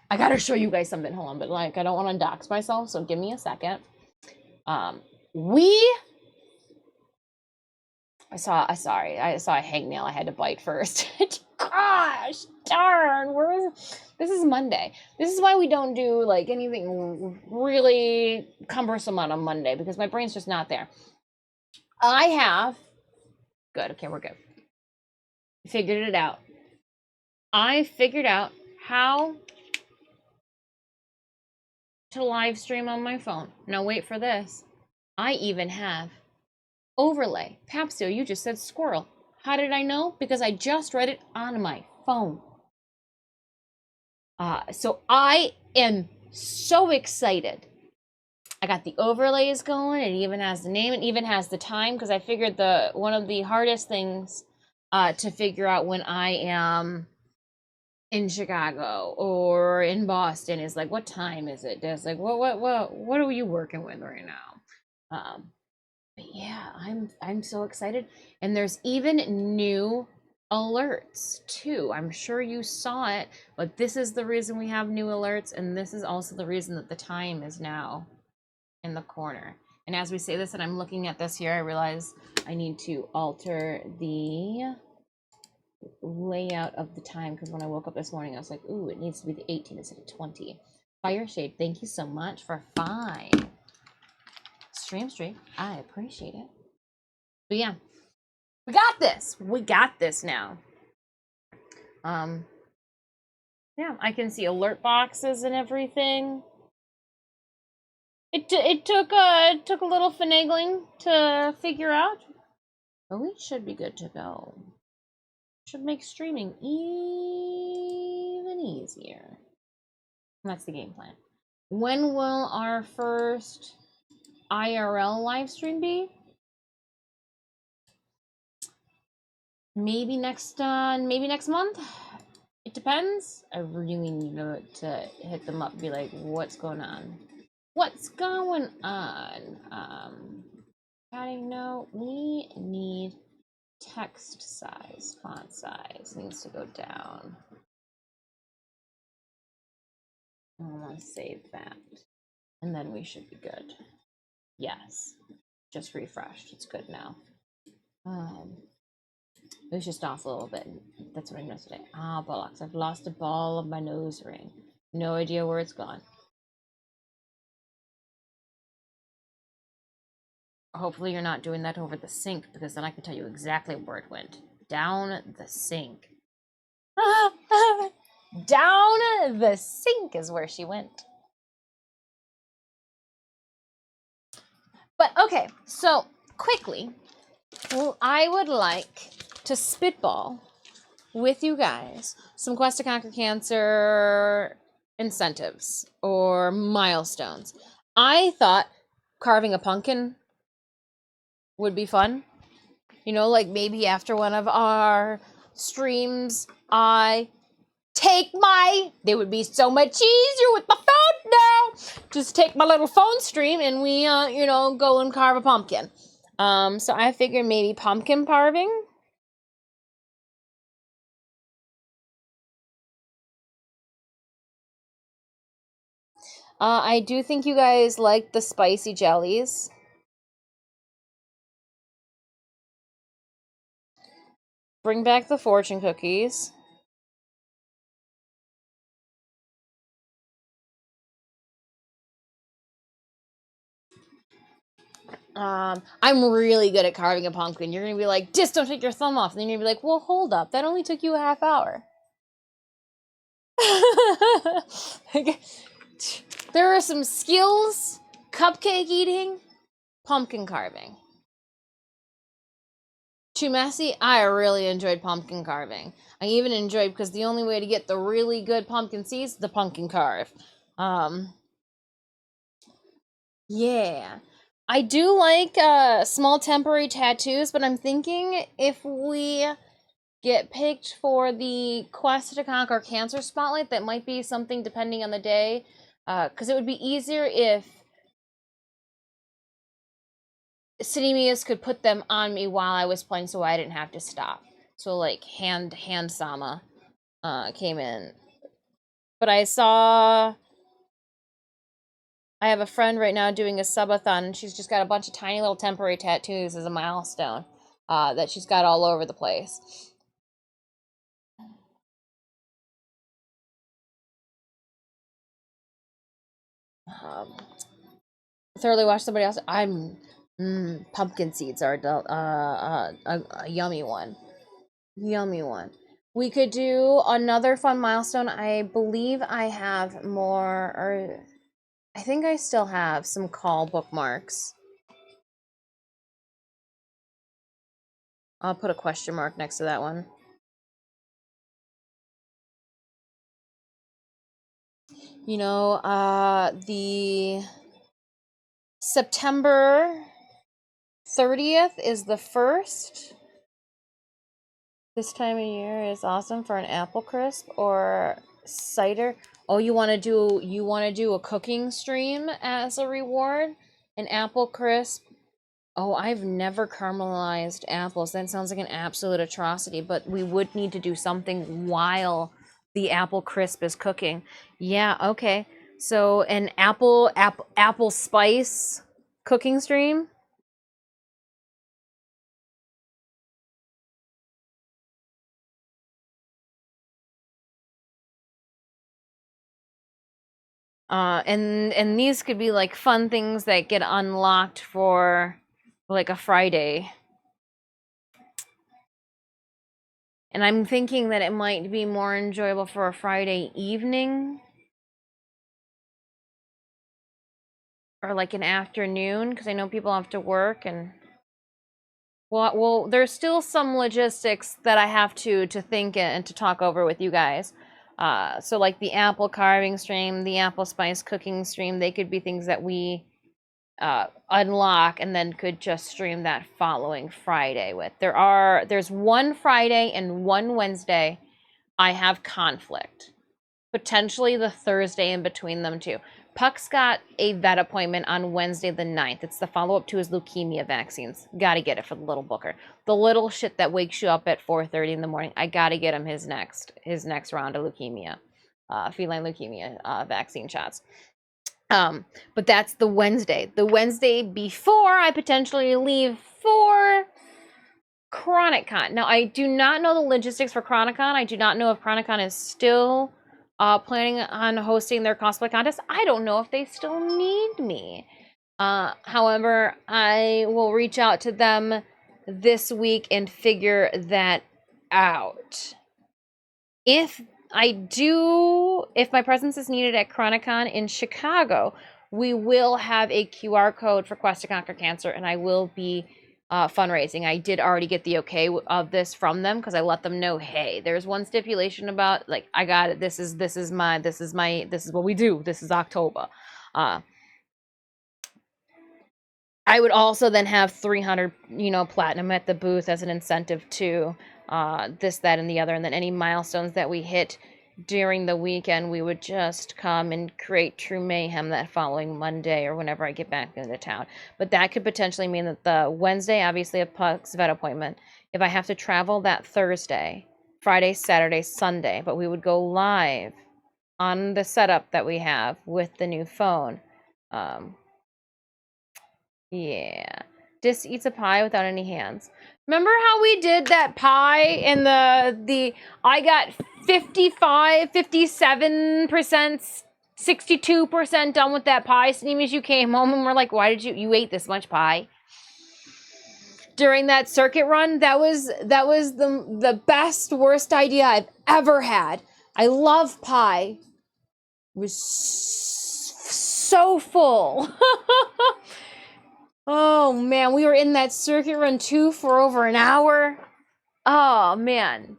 I gotta show you guys something. Hold on, but like I don't want to dox myself, so give me a second. I saw a hangnail I had to bite first. Gosh, darn, this is Monday. This is why we don't do like anything really cumbersome on a Monday, because my brain's just not there. Good, okay, we're good. Figured it out. I figured out how to live stream on my phone. Now wait for this. I even have overlay. Papsio, you just said squirrel. How did I know? Because I just read it on my phone. So I am so excited. I got the overlays going. It even has the name. It even has the time, because I figured one of the hardest things to figure out when I am in Chicago or in Boston is like, what time is it? It's like, what are you working with right now? But yeah, I'm so excited. And there's even new alerts too. I'm sure you saw it, but this is the reason we have new alerts, and this is also the reason that the time is now in the corner. And as we say this, and I'm looking at this here, I realize I need to alter the layout of the time, because when I woke up this morning I was like, ooh, it needs to be the 18 instead of 20. Fireshade, thank you so much for 5 stream. I appreciate it. But yeah, we got this now. Yeah, I can see alert boxes and everything. It took a little finagling to figure out, but we should be good to go. Should make streaming even easier. That's the game plan. When will our first IRL live stream be? Maybe next month. It depends. I really need to hit them up and be like, what's going on? What's going on? Adding note, we need text size, font size needs to go down. I want to save that, and then we should be good. Yes, just refreshed. It's good now. It was just off a little bit. That's what I noticed today. Ah, bollocks. I've lost a ball of my nose ring. No idea where it's gone. Hopefully you're not doing that over the sink, because then I can tell you exactly where it went. Down the sink. Down the sink is where she went. But okay, so quickly, I would like to spitball with you guys some Quest to Conquer Cancer incentives or milestones. I thought carving a pumpkin would be fun. You know, like maybe after one of our streams, they would be so much easier with my phone now. Just take my little phone stream and we, go and carve a pumpkin. So I figured maybe pumpkin carving. I do think you guys like the spicy jellies. Bring back the fortune cookies. I'm really good at carving a pumpkin. You're gonna be like, just don't take your thumb off. And then you're gonna be like, well, hold up. That only took you a half hour. There are some skills: cupcake eating, pumpkin carving. Too messy? I really enjoyed pumpkin carving. I even enjoyed, because the only way to get the really good pumpkin seeds is the pumpkin carve. Yeah. I do like small temporary tattoos, but I'm thinking if we get picked for the Quest to Conquer Cancer Spotlight, that might be something depending on the day. Because it would be easier if Cinemius could put them on me while I was playing, so I didn't have to stop. So like hand Sama came in. But I have a friend right now doing a subathon, and she's just got a bunch of tiny little temporary tattoos as a milestone that she's got all over the place. Thoroughly watch somebody else. Pumpkin seeds are a yummy one. Yummy one. We could do another fun milestone. I believe I have more, or I think I still have some call bookmarks. I'll put a question mark next to that one. You know, the September 30th is the first. This time of year is awesome for an apple crisp or cider. Oh, you want to do a cooking stream as a reward? An apple crisp. Oh, I've never caramelized apples. That sounds like an absolute atrocity, but we would need to do something while the apple crisp is cooking. Yeah, okay. So an apple spice cooking stream. And these could be like fun things that get unlocked for like a Friday. And I'm thinking that it might be more enjoyable for a Friday evening or like an afternoon, because I know people have to work. And well, there's still some logistics that I have to think and to talk over with you guys. So like the apple carving stream, the apple spice cooking stream, they could be things that we unlock and then could just stream that following Friday with. There's one Friday and one Wednesday I have conflict. Potentially the Thursday in between them too. Puck's got a vet appointment on Wednesday the 9th. It's the follow-up to his leukemia vaccines. Gotta get it for the little booker. The little shit that wakes you up at 4:30 in the morning. I gotta get him his next round of leukemia, feline leukemia vaccine shots. But that's the Wednesday. The Wednesday before I potentially leave for ChronicCon. Now, I do not know the logistics for ChronicCon. I do not know if ChronicCon is still planning on hosting their cosplay contest. I don't know if they still need me. However, I will reach out to them this week and figure that out. If my presence is needed at ChronicCon in Chicago, we will have a QR code for Quest to Conquer Cancer, and I will be fundraising. I did already get the okay of this from them because I let them know, hey, there's one stipulation about, like, I got it. This is what we do. This is October. I would also then have 300, platinum at the booth as an incentive to this, that, and the other. And then any milestones that we hit during the weekend, we would just come and create true mayhem that following Monday or whenever I get back into town. But that could potentially mean that the Wednesday, obviously a Puck's vet appointment. If I have to travel that Thursday, Friday, Saturday, Sunday, but we would go live on the setup that we have with the new phone. Yeah. Dis eats a pie without any hands. Remember how we did that pie and I got 55, 57%, 62% done with that pie. Sneemies, you came home and we're like, why did you ate this much pie? During that circuit run, that was the best, worst idea I've ever had. I love pie. It was so full. Oh, man, we were in that circuit run, too, for over an hour. Oh, man.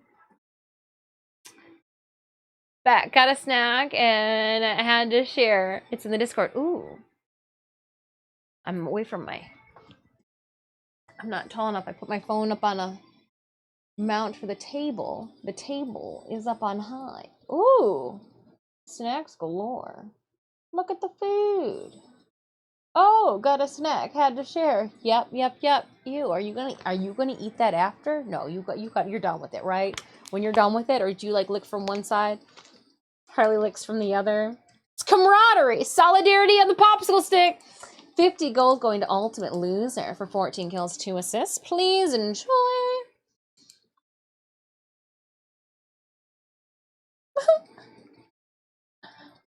Back, got a snack, and I had to share. It's in the Discord. Ooh. I'm away from I'm not tall enough. I put my phone up on a mount for the table. The table is up on high. Ooh. Snacks galore. Look at the food. Oh, got a snack. Had to share. Yep. You are you gonna eat that after? No, you're done with it, right? When you're done with it, or do you like lick from one side? Harley licks from the other. It's camaraderie, solidarity on the popsicle stick. 50 gold going to Ultimate Loser for 14 kills, 2 assists. Please enjoy.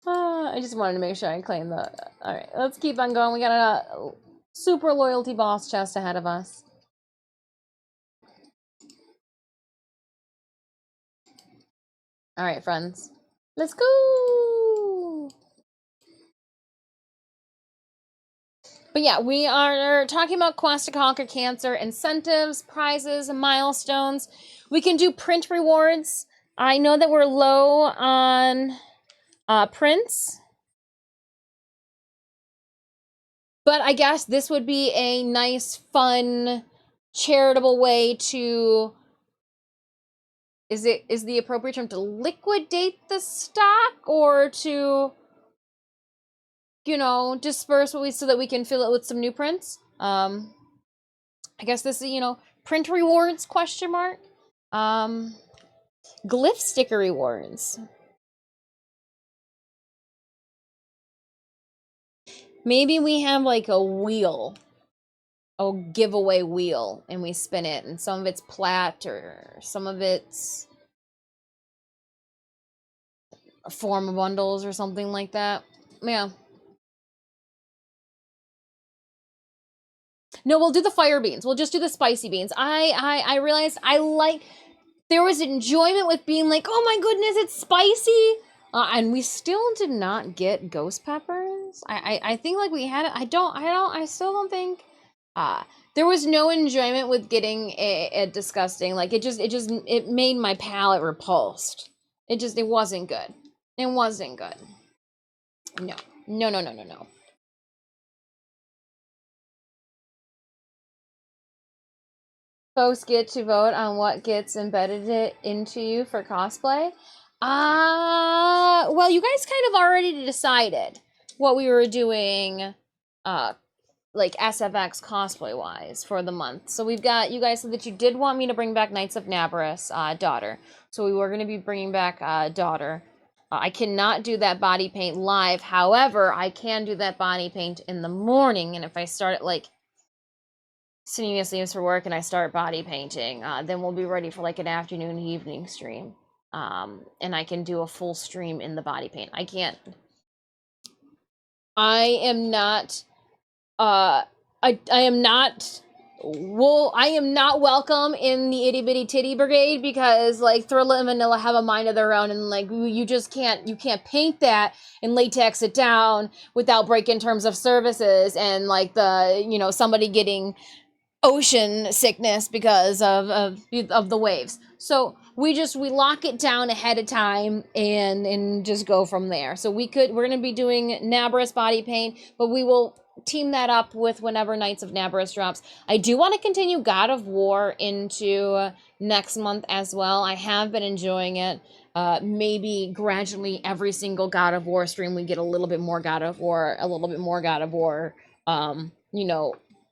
I just wanted to make sure I claim the... Alright, let's keep on going. We got a super loyalty boss chest ahead of us. Alright, friends. Let's go! But yeah, we are talking about Quest to Conquer Cancer, incentives, prizes, milestones. We can do print rewards. I know that we're low on prints. But I guess this would be a nice, fun, charitable way to... Is the appropriate term to liquidate the stock, or to, disperse what so that we can fill it with some new prints? I guess this is, print rewards, question mark. Glyph sticker rewards. Maybe we have like a wheel, a giveaway wheel, and we spin it, and some of it's plat, or some of it's a form of bundles or something like that. Yeah. No, we'll do the fire beans. We'll just do the spicy beans. I realized there was enjoyment with being like, oh my goodness, it's spicy. And we still did not get ghost peppers. I think like we had it. I still don't think, there was no enjoyment with getting a disgusting, like it made my palate repulsed. It wasn't good. It wasn't good. No. Folks get to vote on what gets embedded into you for cosplay. Well, you guys kind of already decided what we were doing, like SFX cosplay wise for the month. So we've got, you guys said that you did want me to bring back Knights of Navarus, daughter. So we were going to be bringing back daughter. I cannot do that body paint live. However, I can do that body paint in the morning. And if I start at like Senius leaves for work and I start body painting, then we'll be ready for like an afternoon, evening stream. And I can do a full stream in the body paint. I am not, I am not, I am not welcome in the itty bitty titty brigade because like Thrilla and Vanilla have a mind of their own and like you can't paint that and latex it down without breaking terms of services and like somebody getting ocean sickness because of the waves. So we lock it down ahead of time and just go from there. So we're going to be doing Nabrus body paint, but we will team that up with whenever Knights of Nabrus drops. I do want to continue God of War into next month as well. I have been enjoying it. Maybe gradually every single God of War stream we get a little bit more God of War,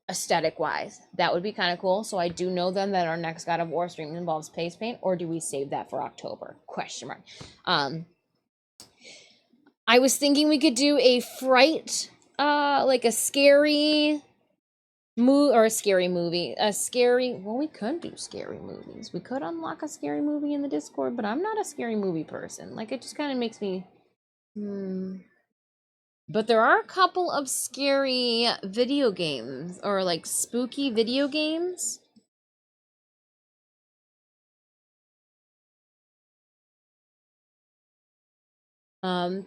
aesthetic wise. That would be kind of cool. So I do know then that our next God of War stream involves face paint, or do we save that for October? Question mark. I was thinking we could do a fright, like a scary well, we could do scary movies. We could unlock a scary movie in the Discord, but I'm not a scary movie person. Like, it just kind of makes me, But there are a couple of scary video games, or like spooky video games. That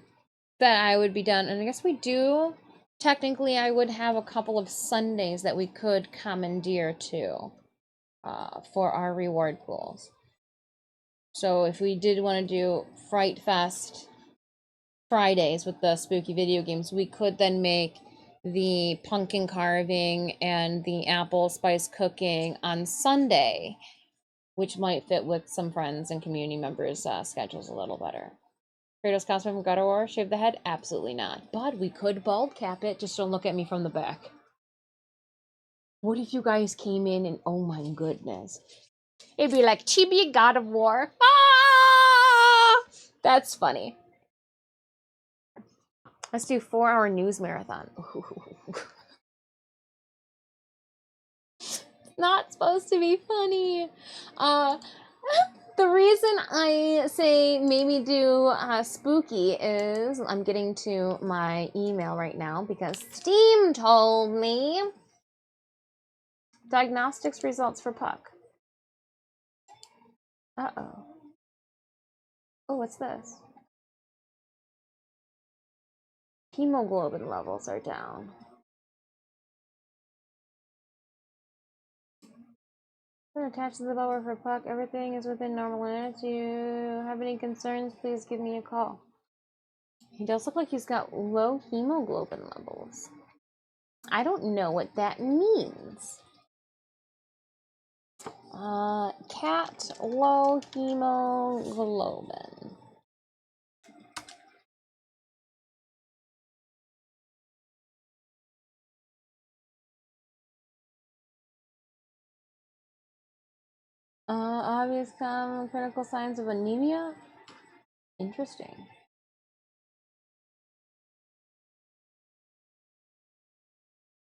I would be done. And I guess we do. Technically, I would have a couple of Sundays that we could commandeer to for our reward pools. So if we did want to do Fright Fest Fridays with the spooky video games, we could then make the pumpkin carving and the apple spice cooking on Sunday, which might fit with some friends and community members' schedules a little better. Kratos costume from God of War, shave the head? Absolutely not. But we could bald cap it, just don't look at me from the back. What if you guys came in and, oh my goodness. It'd be like, Chibi God of War. Ah! That's funny. Let's do 4-hour news marathon. Not supposed to be funny. The reason I say maybe do spooky is I'm getting to my email right now because Steam told me diagnostics results for Puck. Uh-oh. Oh, what's this? Hemoglobin levels are down. Attached to the bubble for Puck. Everything is within normal limits. You have any concerns, please give me a call. He does look like he's got low hemoglobin levels. I don't know what that means. Cat low hemoglobin. Obvious common clinical signs of anemia. Interesting.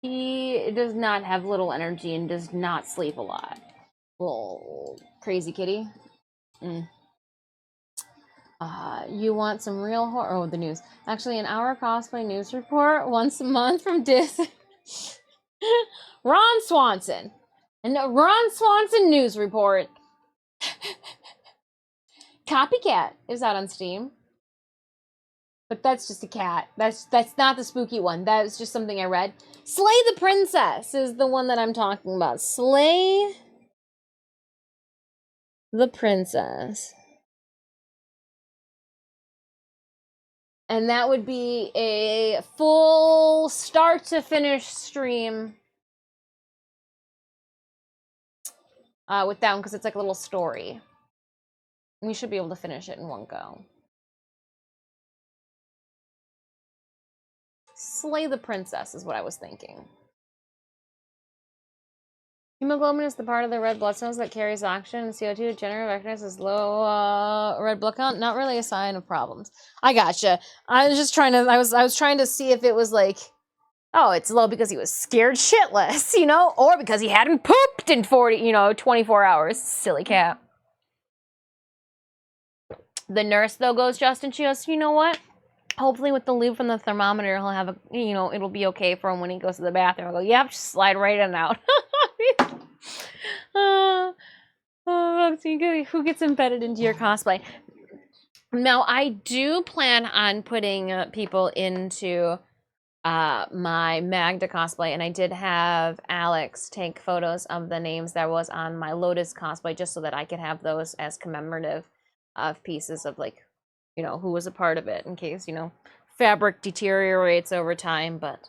He does not have little energy and does not sleep a lot. Little crazy kitty. You want some real horror? Oh, the news. Actually, an hour cosplay news report once a month from Ron Swanson. And a Ron Swanson news report. Copycat is out on Steam. But that's just a cat. That's not the spooky one. That was just something I read. Slay the Princess is the one that I'm talking about. Slay the Princess. And that would be a full start to finish stream with that one because it's like a little story. We should be able to finish it in one go. Slay the Princess is what I was thinking. Hemoglobin is the part of the red blood cells that carries oxygen and CO2. Generally recognized as low red blood count. Not really a sign of problems. I gotcha. I was just trying to. I was trying to see if it was like Oh, it's low because he was scared shitless, you know, or because he hadn't pooped in 24 hours. Silly cat. The nurse, though, goes, Justin, she goes, you know what? Hopefully with the lube from the thermometer, he'll have it'll be okay for him when he goes to the bathroom. I go, yep, just slide right in and out. Who gets embedded into your cosplay? Now, I do plan on putting people into my Magda cosplay, and I did have Alex take photos of the names that was on my Lotus cosplay, just so that I could have those as commemorative of pieces of, like, who was a part of it, in case, fabric deteriorates over time, but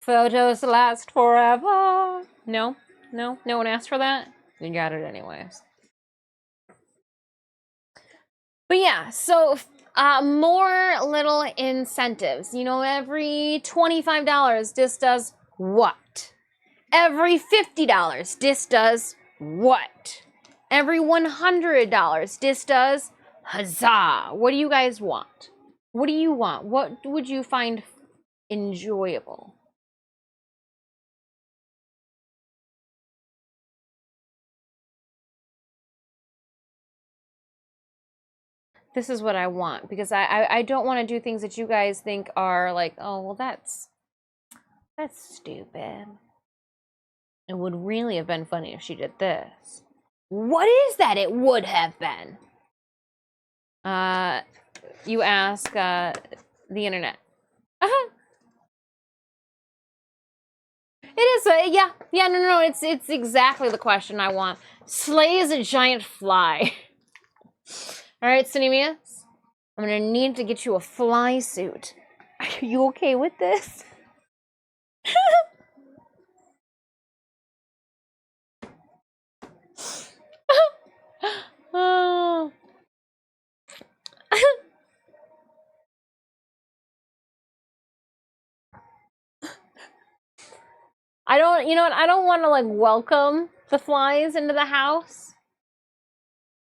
photos last forever. No one asked for that. You got it anyways. But yeah, so more little incentives. Every $25, this does what? Every $50, this does what? Every $100, this does huzzah. What do you guys want? What do you want? What would you find enjoyable? This is what I want, because I don't want to do things that you guys think are like, oh, well, that's stupid. It would really have been funny if she did this. What is that? It would have been. You ask the internet. It is no, it's exactly the question I want. Slay is a giant fly. All right, Cinemius, I'm gonna need to get you a fly suit. Are you okay with this? Oh. I don't want to like welcome the flies into the house.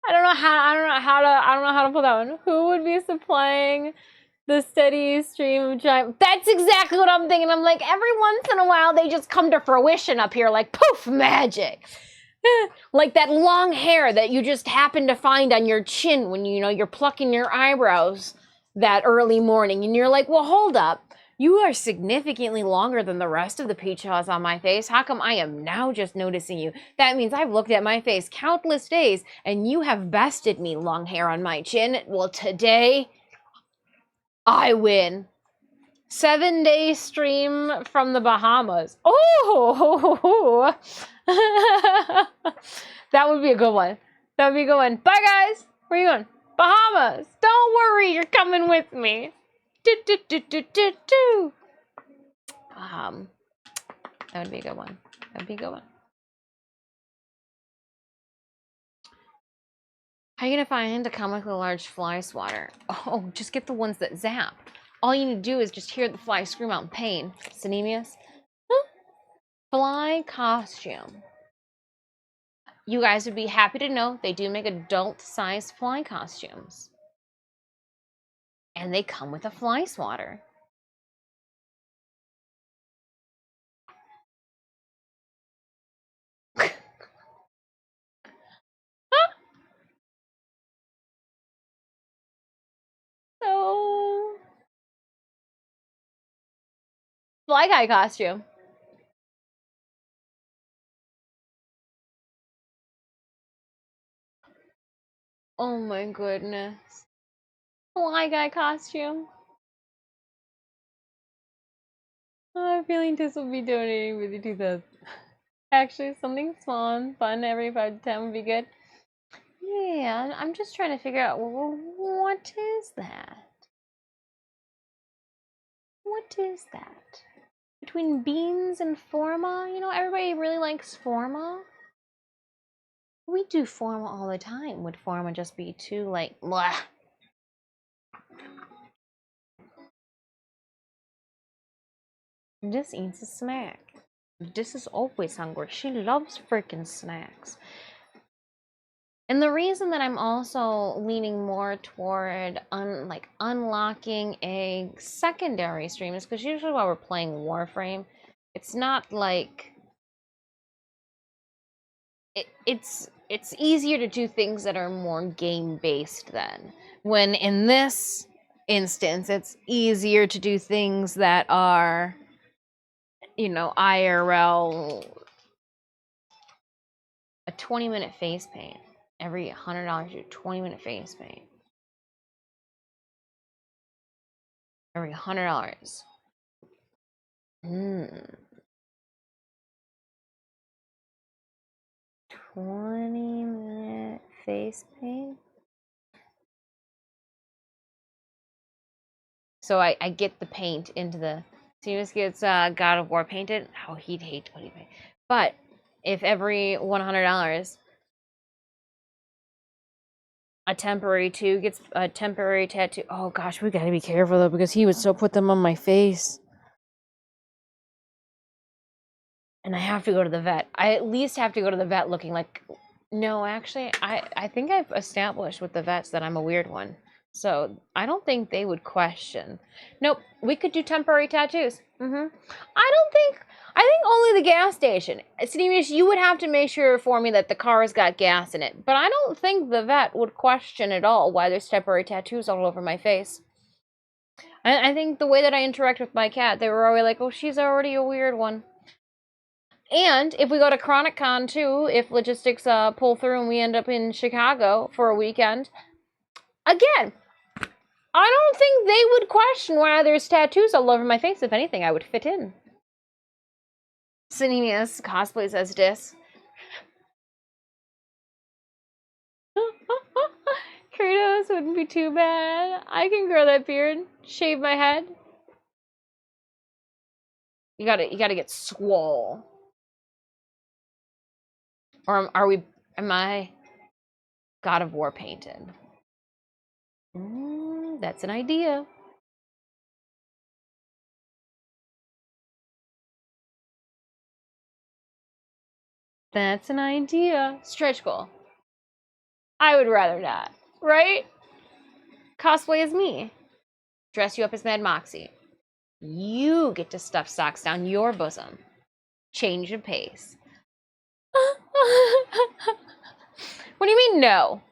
I don't know how to put that one. Who would be supplying the steady stream of giant? That's exactly what I'm thinking. I'm like, every once in a while they just come to fruition up here, like poof, magic. Like that long hair that you just happen to find on your chin when you're plucking your eyebrows that early morning, and you're like, well, hold up. You are significantly longer than the rest of the peach fuzz on my face. How come I am now just noticing you? That means I've looked at my face countless days, and you have bested me, long hair on my chin. Well, today, I win. 7-day stream from the Bahamas. Oh! That would be a good one. That would be a good one. Bye, guys. Where are you going? Bahamas. Don't worry, you're coming with me. That would be a good one. That'd be a good one. How are you gonna find a comically large fly swatter? Oh, just get the ones that zap. All you need to do is just hear the fly scream out in pain. Synemius? Fly costume. You guys would be happy to know they do make adult-sized fly costumes. And they come with a fly swatter. So, Fly Guy costume. Oh my goodness. Fly Guy costume. Oh, I'm feeling this will be donating with the 2000. Actually, something small and fun every 5 to 10 would be good. Yeah, I'm just trying to figure out, well, what is that? What is that? Between beans and Forma? Everybody really likes Forma. We do Forma all the time. Would Forma just be too, like, blah? This eats a snack. This is always hungry. She loves freaking snacks. And the reason that I'm also leaning more toward unlocking a secondary stream is because usually while we're playing Warframe, it's not like it's easier to do things that are more game based then. When in this instance, it's easier to do things that are, you know, IRL. A 20-minute face paint. Every $100 you do 20-minute face paint. Every $100. 20-minute face paint. So I get the paint into the. Seamus gets God of War painted. Oh, he'd hate what he paint. But if every $100 a temporary two gets a temporary tattoo. Oh gosh, we gotta be careful though because he would still put them on my face. And I have to go to the vet. I at least have to go to the vet looking like. No, actually, I think I've established with the vets that I'm a weird one. So I don't think they would question. Nope, we could do temporary tattoos. I think only the gas station. Sneemish, you would have to make sure for me that the car's got gas in it. But I don't think the vet would question at all why there's temporary tattoos all over my face. I think the way that I interact with my cat, they were always like, oh, she's already a weird one. And if we go to Chronic Con too, if logistics pull through and we end up in Chicago for a weekend, again, I don't think they would question why there's tattoos all over my face. If anything, I would fit in. Sinemius cosplays as Dis. Kratos wouldn't be too bad. I can grow that beard, shave my head. You gotta get swole. Or am I God of War painted? That's an idea. That's an idea. Stretch goal. I would rather not, right? Cosplay as me. Dress you up as Mad Moxie. You get to stuff socks down your bosom. Change of pace. What do you mean no?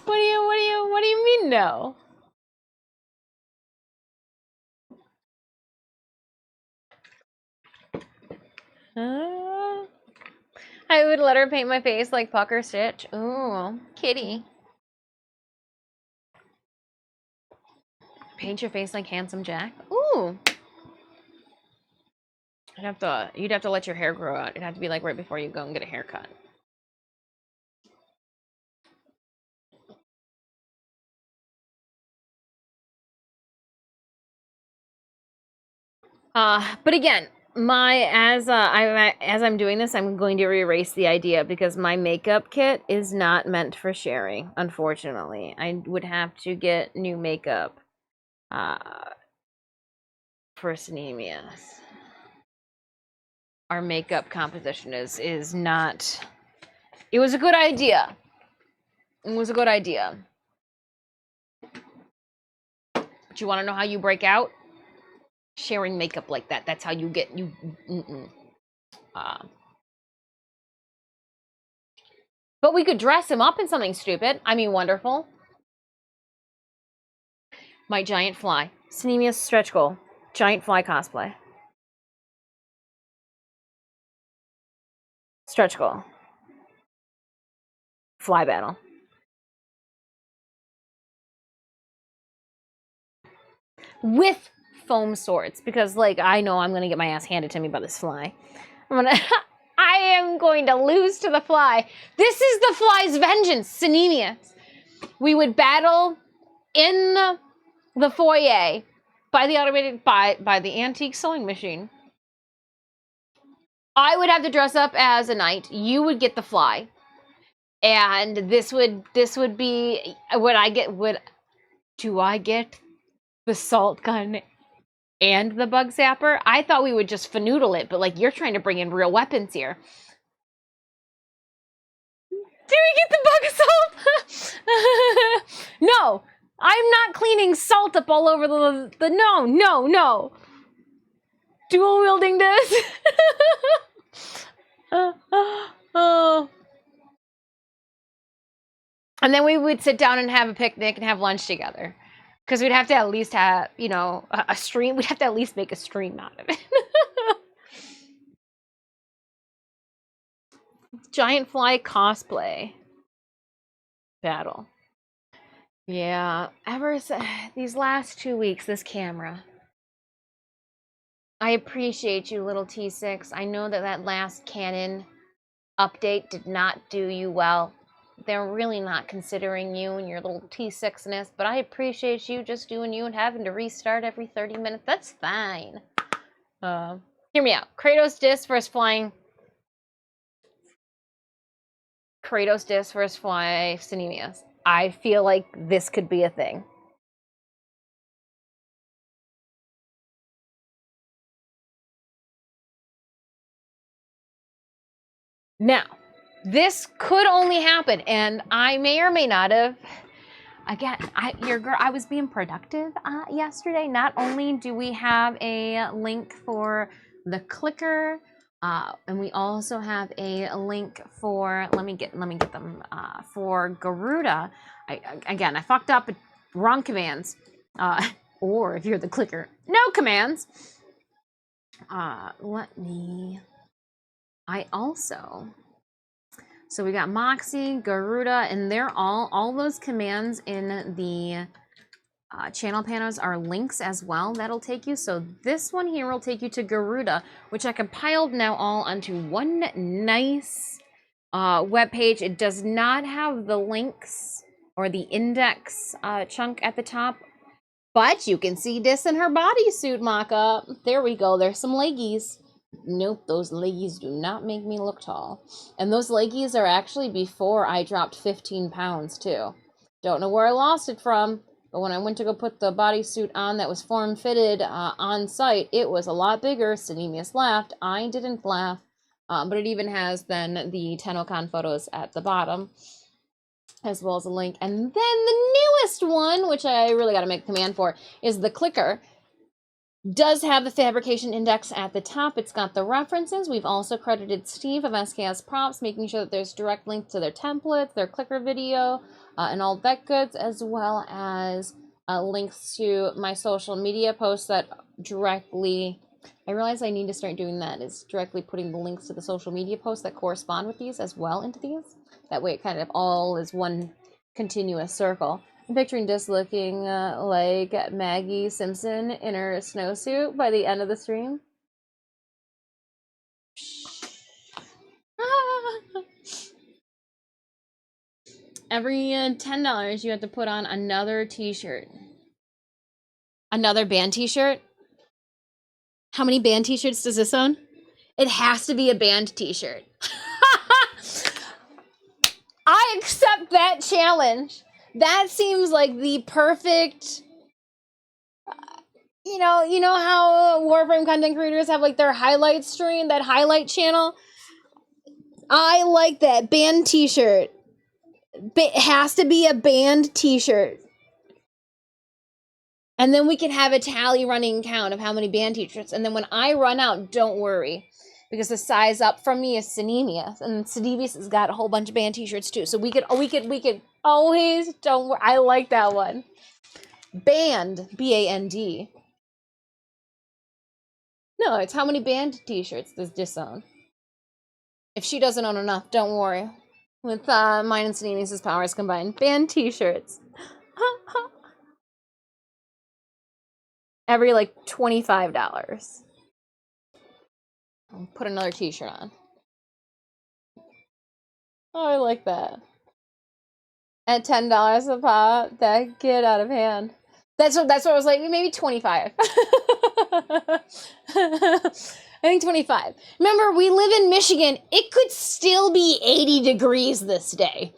What do you mean no? I would let her paint my face like Pucker Stitch. Ooh, kitty. Paint your face like Handsome Jack. Ooh. You'd have to let your hair grow out. It'd have to be like right before you go and get a haircut. But again, as I'm doing this, I'm going to erase the idea because my makeup kit is not meant for sharing. Unfortunately, I would have to get new makeup for Sinemius. Our makeup composition is not. It was a good idea. It was a good idea. But you want to know how you break out? Sharing makeup like that. That's how you get you. But we could dress him up in something stupid. I mean, wonderful. My giant fly. Sinemius stretch goal. Giant fly cosplay. Stretch goal. Fly battle. With foam swords, because like I know I'm gonna get my ass handed to me by this fly. I am going to lose to the fly. This is the fly's vengeance, Sinemius. We would battle in the foyer by the automated by the antique sewing machine. I would have to dress up as a knight. You would get the fly, and this would be what I get. Do I get the salt gun and the bug zapper? I thought we would just fanoodle it, but like you're trying to bring in real weapons here. Did we get the bug of salt? No, I'm not cleaning salt up all over the no. Dual wielding this. Oh. And then we would sit down and have a picnic and have lunch together. Because we'd have to at least have, you know, a stream. We'd have to at least make a stream out of it. Giant fly cosplay battle. Yeah, these last 2 weeks, this camera. I appreciate you, little T6. I know that last Canon update did not do you well. They're really not considering you and your little T6-ness, but I appreciate you just doing you and having to restart every 30 minutes. That's fine. Hear me out. Kratos disc versus flying. Kratos disc versus fly Synemius. I feel like this could be a thing. Now, this could only happen, and I may or may not have. Again, I was being productive yesterday. Not only do we have a link for the clicker, and we also have a link for let me get them for Garuda. I fucked up wrong commands. Or if you're the clicker, no commands. So we got Moxie, Garuda, and they're all those commands in the channel panels are links as well. That'll take you. So this one here will take you to Garuda, which I compiled now all onto one nice web page. It does not have the links or the index chunk at the top, but you can see this in her bodysuit mock-up. There we go. There's some leggies. Nope, those leggies do not make me look tall. And those leggies are actually before I dropped 15 pounds, too. Don't know where I lost it from, but when I went to go put the bodysuit on that was form-fitted on site, it was a lot bigger. Synemius laughed. I didn't laugh. But it even has then the TennoCon photos at the bottom, as well as a link. And then the newest one, which I really got to make a command for, is the clicker. Does have the fabrication index at the top. It's got the references. We've also credited Steve of SKS Props, making sure that there's direct links to their templates, their clicker video, and all that goods, as well as links to my social media posts that directly, I realize I need to start doing that, is directly putting the links to the social media posts that correspond with these as well into these. That way it kind of all is one continuous circle. I'm picturing just looking like Maggie Simpson in her snowsuit by the end of the stream. Every $10 you have to put on another t-shirt. Another band t-shirt? How many band t-shirts does this own? It has to be a band t-shirt. I accept that challenge. That seems like the perfect, you know how Warframe content creators have like their highlight stream, that highlight channel? I like that band t-shirt. It has to be a band t-shirt. And then we can have a tally running count of how many band t-shirts. And then when I run out, don't worry. Because the size up from me is Synemius, and Synemius has got a whole bunch of band t-shirts too. So we could always, don't worry. I like that one. Band, B-A-N-D. No, it's how many band t-shirts does this own? If she doesn't own enough, don't worry. With mine and Synemius' powers combined. Band t-shirts. Every like $25. I'll put another t-shirt on. Oh, I like that. At $10 a pop, that get out of hand. That's what I was like, maybe 25. I think 25. Remember, we live in Michigan. It could still be 80 degrees this day.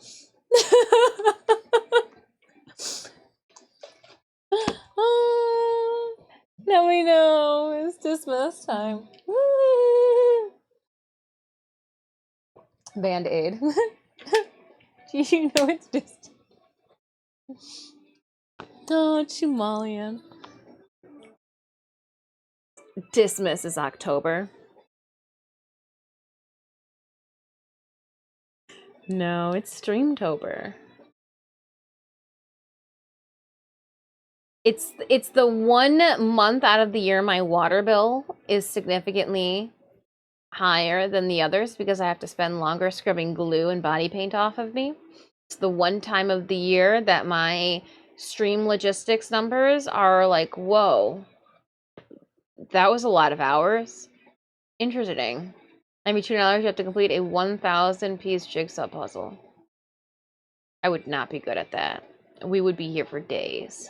Now we know it's Dismas time. Band-Aid. You know it's just... Oh, Chumalian. Dismiss is October. No, it's Streamtober. It's the 1 month out of the year my water bill is significantly higher than the others because I have to spend longer scrubbing glue and body paint off of me. It's the one time of the year that my stream logistics numbers are like, whoa, that was a lot of hours. Interesting. I mean, $2, you have to complete a 1,000 piece jigsaw puzzle. I would not be good at that. We would be here for days.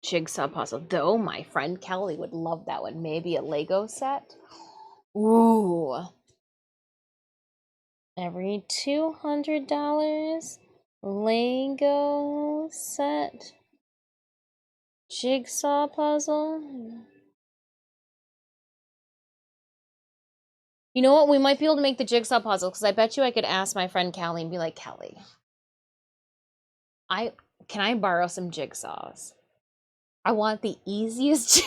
Jigsaw puzzle. Though my friend Kelly would love that one. Maybe a Lego set. Ooh. Every $200 Lego set. Jigsaw puzzle. You know what? We might be able to make the jigsaw puzzle because I bet you I could ask my friend Kelly and be like, Kelly, can I borrow some jigsaws? I want the easiest.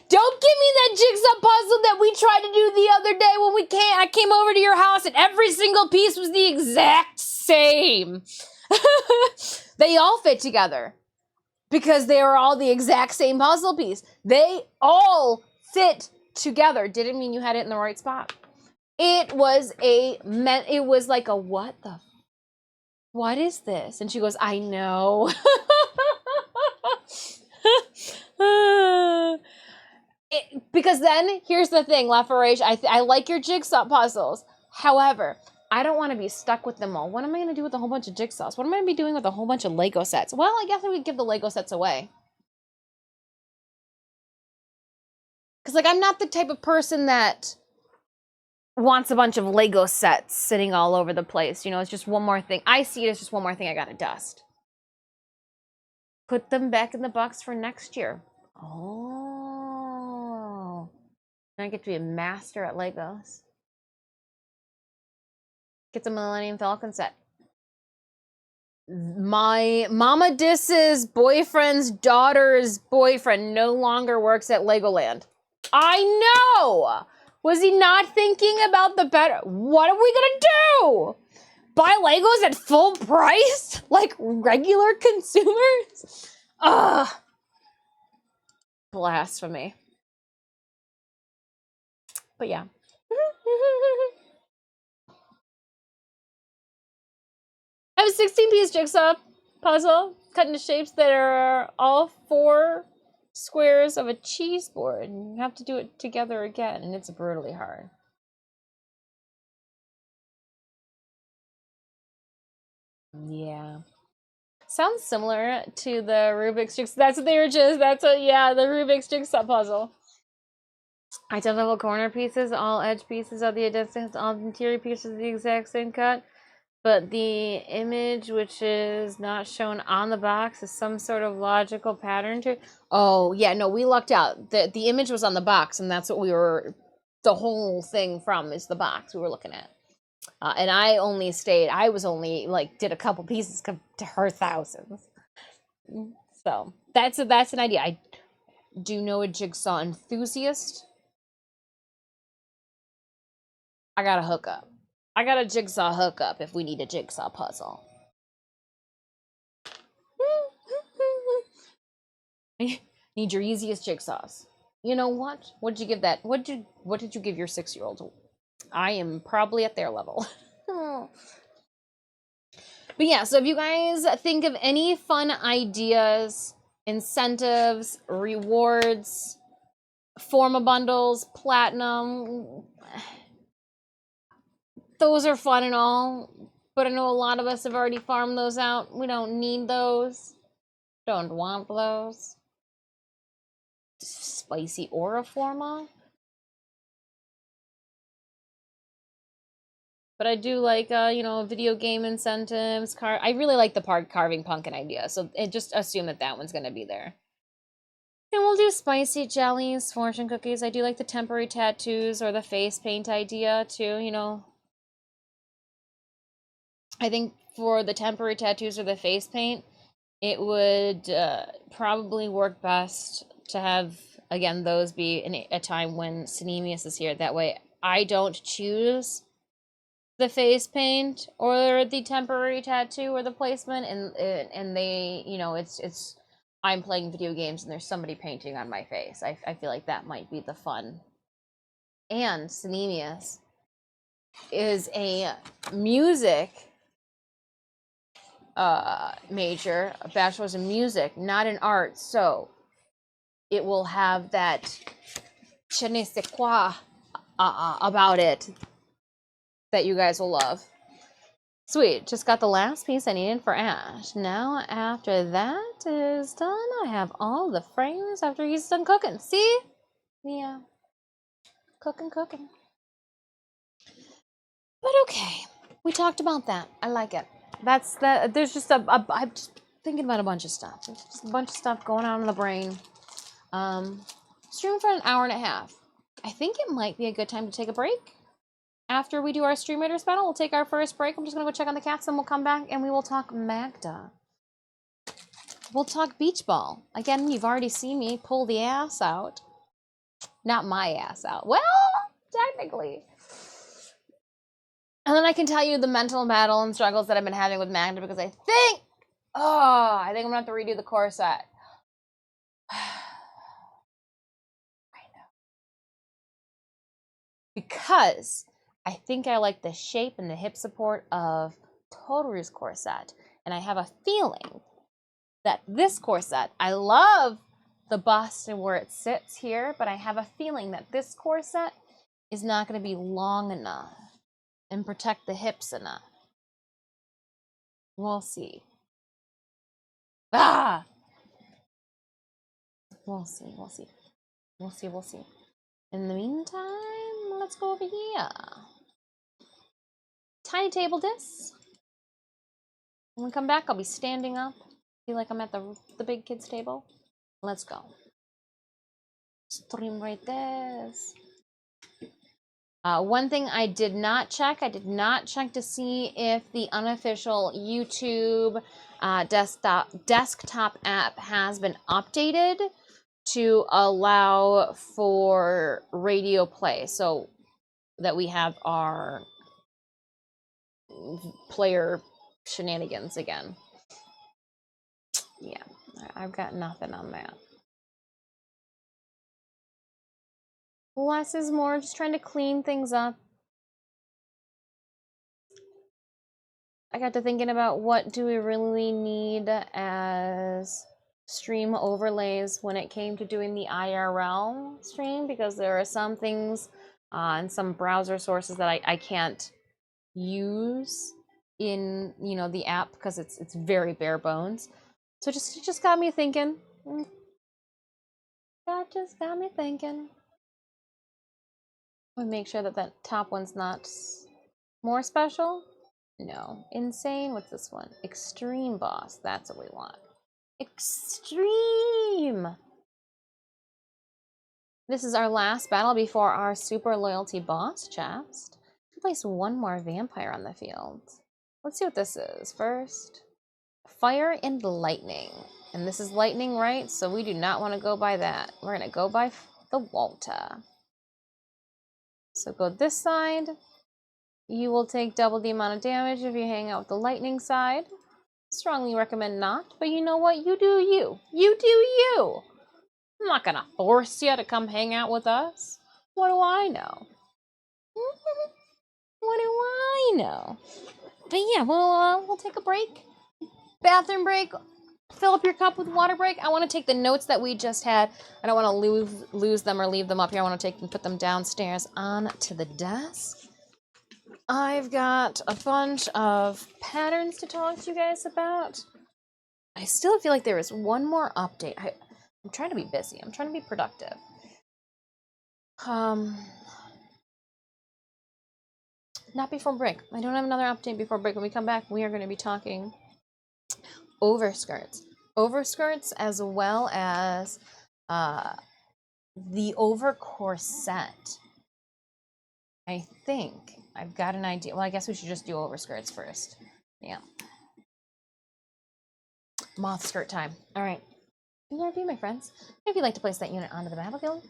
Don't give me that jigsaw puzzle that we tried to do the other day when I came over to your house and every single piece was the exact same. They all fit together because they are all the exact same puzzle piece. They all fit together. Didn't mean you had it in the right spot. It was like a what is this? And she goes, I know. Because then, here's the thing, LaForage, I like your jigsaw puzzles. However, I don't want to be stuck with them all. What am I going to do with a whole bunch of jigsaws? What am I going to be doing with a whole bunch of Lego sets? Well, I guess I would give the Lego sets away. Because, like, I'm not the type of person that wants a bunch of Lego sets sitting all over the place. You know, it's just one more thing. I see it as just one more thing I got to dust. Put them back in the box for next year. Oh. I get to be a master at Legos. Get the Millennium Falcon set. My Mama Diss's boyfriend's daughter's boyfriend no longer works at Legoland. I know! Was he not thinking about the better? What are we gonna do? Buy Legos at full price? Like regular consumers? Ugh. Blasphemy. But yeah. I have a 16-piece jigsaw puzzle cut into shapes that are all 4 squares of a cheese board. And you have to do it together again, and it's brutally hard. Yeah. Sounds similar to the Rubik's jigsaw. That's what they were just, yeah, the Rubik's jigsaw puzzle. Identical corner pieces, all edge pieces are the identical, all interior pieces are the exact same cut. But the image, which is not shown on the box, is some sort of logical pattern to... Oh, yeah, no, we lucked out. The image was on the box, and that's what we were... The whole thing from is the box we were looking at. And I only did a couple pieces to her thousands. So, that's an idea. I do know a jigsaw enthusiast. I got a hookup. I got a jigsaw hookup if we need a jigsaw puzzle. Need your easiest jigsaws. You know what? What did you give that? What did you give your 6-year-old? I am probably at their level. But yeah, so if you guys think of any fun ideas, incentives, rewards, Forma bundles, platinum, those are fun and all, but I know a lot of us have already farmed those out. We don't need those. Don't want those. Spicy aura Forma. But I do like, video game incentives. I really like the carving pumpkin idea, so just assume that one's going to be there. And we'll do spicy jellies, fortune cookies. I do like the temporary tattoos or the face paint idea too, you know. I think for the temporary tattoos or the face paint, it would probably work best to have, again, those be in a time when Synemius is here. That way I don't choose the face paint or the temporary tattoo or the placement, and they, you know, it's I'm playing video games and there's somebody painting on my face. I feel like that might be the fun. And Synemius is a music major, a bachelor's in music, not in art, so it will have that je ne sais quoi about it that you guys will love. Sweet, just got the last piece I needed for Ash. Now, after that is done, I have all the frames after he's done cooking. See? Yeah. Cooking. But okay, we talked about that. I like it. That's the, there's just I'm just thinking about a bunch of stuff. There's just a bunch of stuff going on in the brain. Stream for an hour and a half. I think it might be a good time to take a break. After we do our Stream Raiders battle, we'll take our first break. I'm just going to go check on the cats, and we'll come back, and we will talk Magda. We'll talk beach ball. Again, you've already seen me pull the ass out. Not my ass out. Well, technically. And then I can tell you the mental battle and struggles that I've been having with Magda, because I think I'm going to have to redo the core set. Because I think I like the shape and the hip support of Toru's corset. And I have a feeling that this corset, I love the bust and where it sits here, but I have a feeling that this corset is not going to be long enough and protect the hips enough. We'll see. We'll see. In the meantime, let's go over here. Tiny table discs. When we come back, I'll be standing up. Feel like I'm at the big kids table. Let's go. Stream right there. One thing I did not check to see if the unofficial YouTube desktop app has been updated to allow for radio play, so that we have our player shenanigans again. Yeah, I've got nothing on that. Less is more, just trying to clean things up. I got to thinking about what do we really need as stream overlays when it came to doing the IRL stream, because there are some things and some browser sources that I can't use in, you know, the app, because it's very bare bones. So it just got me thinking. That just got me thinking. I'll make sure that top one's not more special. No. Insane. What's this one? Extreme boss. That's what we want. Extreme! This is our last battle before our super loyalty boss chest. Place one more vampire on the field. Let's see what this is first. Fire and lightning. And this is lightning, right? So we do not want to go by that. We're going to go by the Walter. So go this side. You will take double the amount of damage if you hang out with the lightning side. Strongly recommend not, but you know what? You do you. You do you. I'm not gonna force you to come hang out with us. What do I know? What do I know? But yeah, we'll take a break. Bathroom break. Fill up your cup with water break. I want to take the notes that we just had. I don't want to lose them or leave them up here. I want to take and put them downstairs onto the desk. I've got a bunch of patterns to talk to you guys about. I still feel like there is one more update. I'm trying to be busy. I'm trying to be productive. Not before break. I don't have another update before break. When we come back, we are going to be talking overskirts. Overskirts, as well as The overcore set, I think I've got an idea. Well, I guess we should just do overskirts first. Yeah. Moth skirt time. All right. BRB, my friends. If you'd like to place that unit onto the battlefield,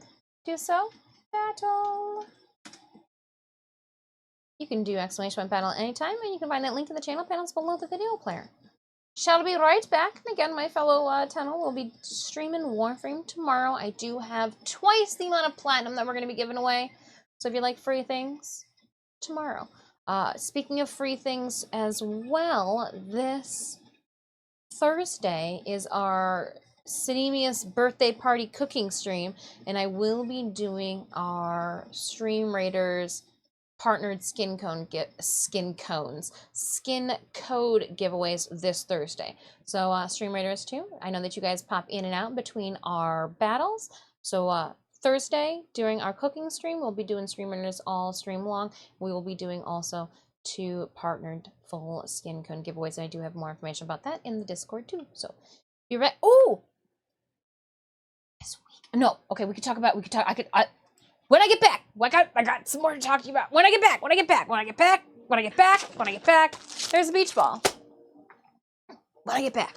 do so. Battle. You can do exclamation point battle at any time, and you can find that link in the channel panels below the video player. Shall be right back. And again, my fellow Tunnel will be streaming Warframe tomorrow. I do have twice the amount of platinum that we're going to be giving away. So if you like free things, tomorrow. Speaking of free things as well, this Thursday is our Cinemius birthday party cooking stream, and I will be doing our Stream Raiders partnered skin code giveaways this Thursday. So Stream Raiders too. I know that you guys pop in and out between our battles. So Thursday during our cooking stream, we'll be doing Stream Raiders all stream long. We will be doing also 2 partnered full skin cone giveaways, and I do have more information about that in the Discord too. So be ready. Oh, this week. No, okay. We could talk. When I get back, I got some more to talk to you about. When I get back. There's a beach ball. When I get back.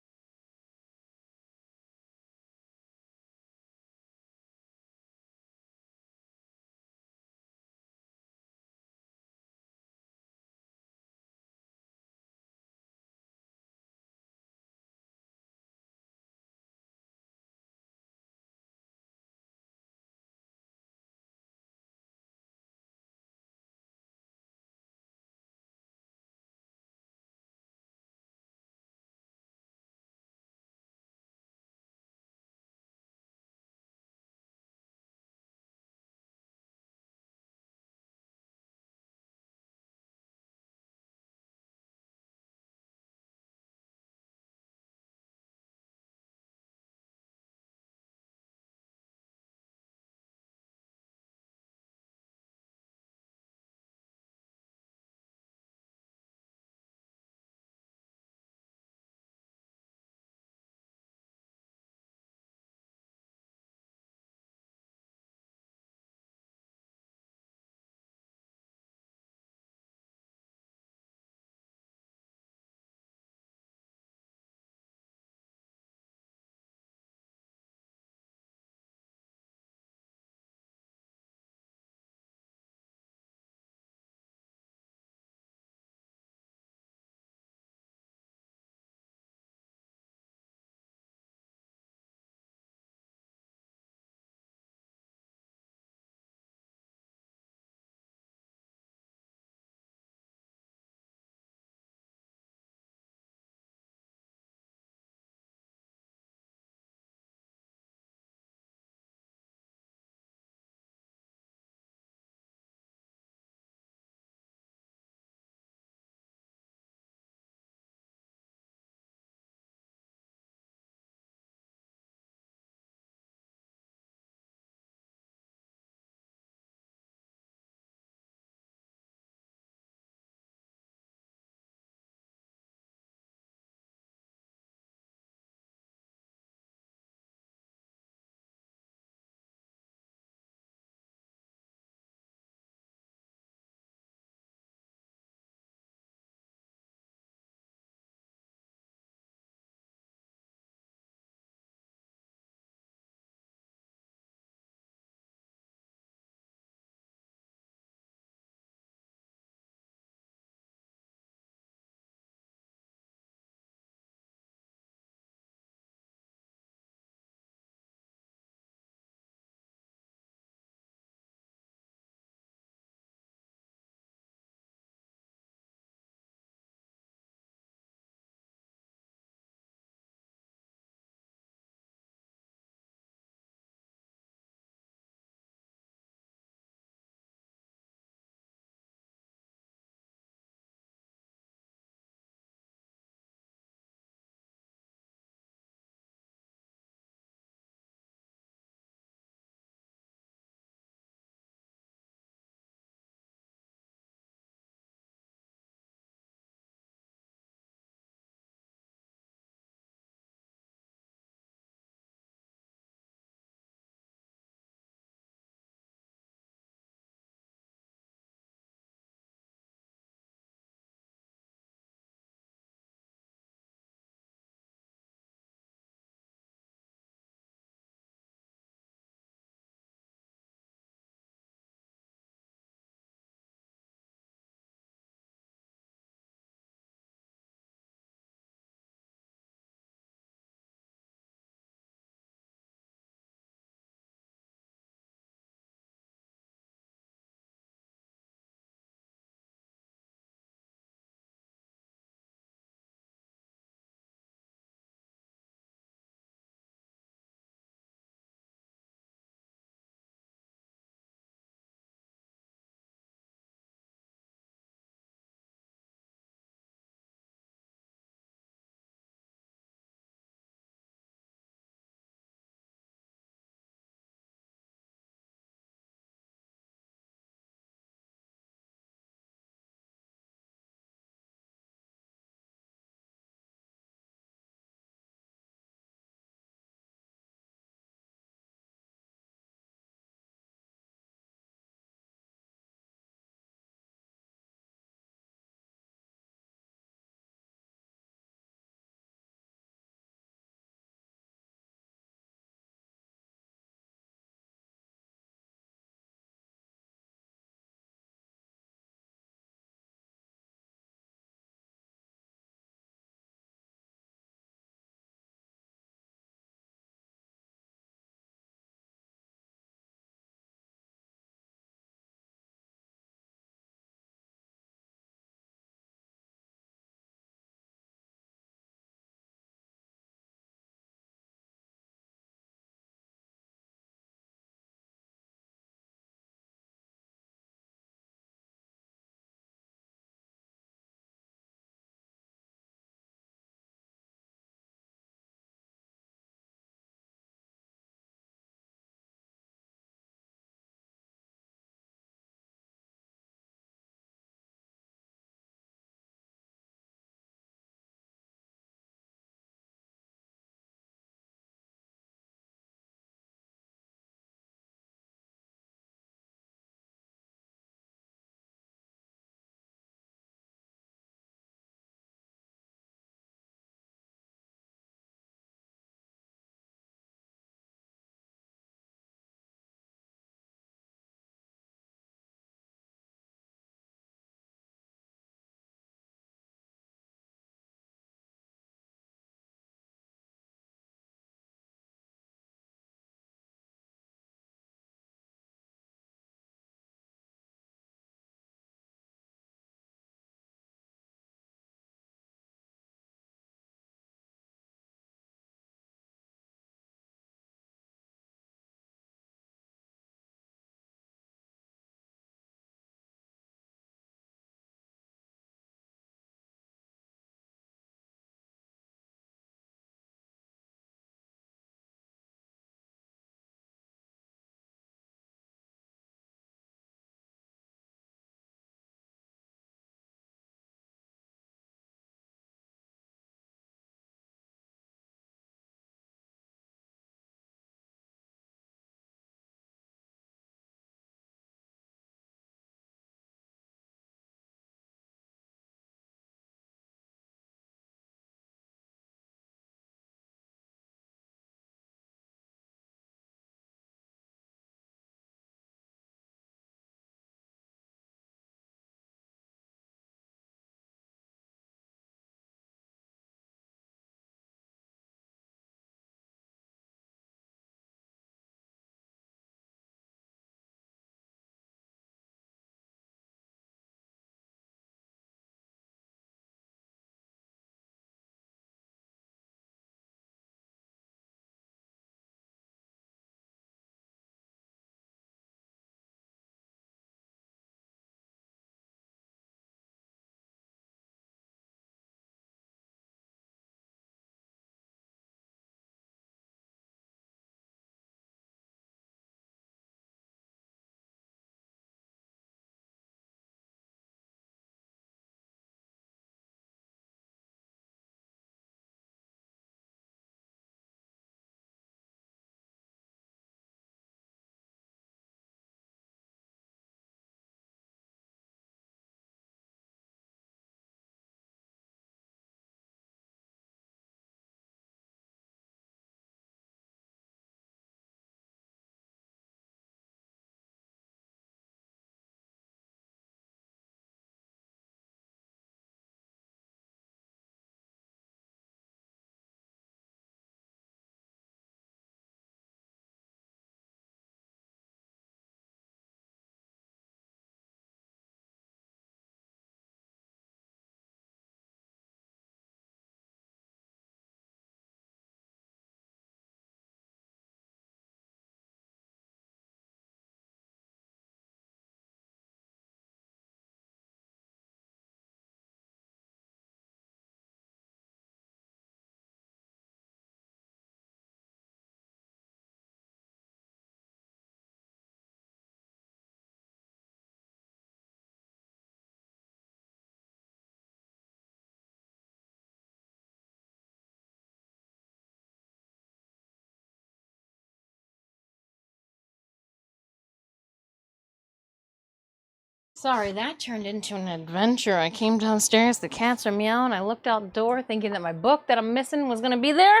Sorry, that turned into an adventure. I came downstairs, the cats are meowing, I looked out the door thinking that my book that I'm missing was gonna be there.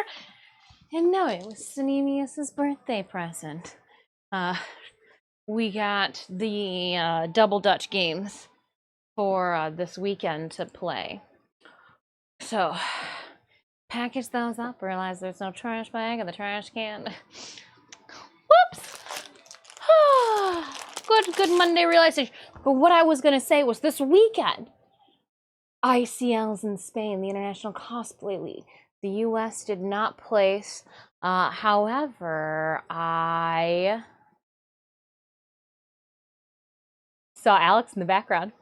And no, it was Synemius's birthday present. We got the double Dutch games for this weekend to play. So, package those up, realize there's no trash bag in the trash can. Whoops! Good Monday realization. But what I was gonna say was this weekend, ICL's in Spain, the International Cosplay League. The US did not place. However, I saw Alex in the background.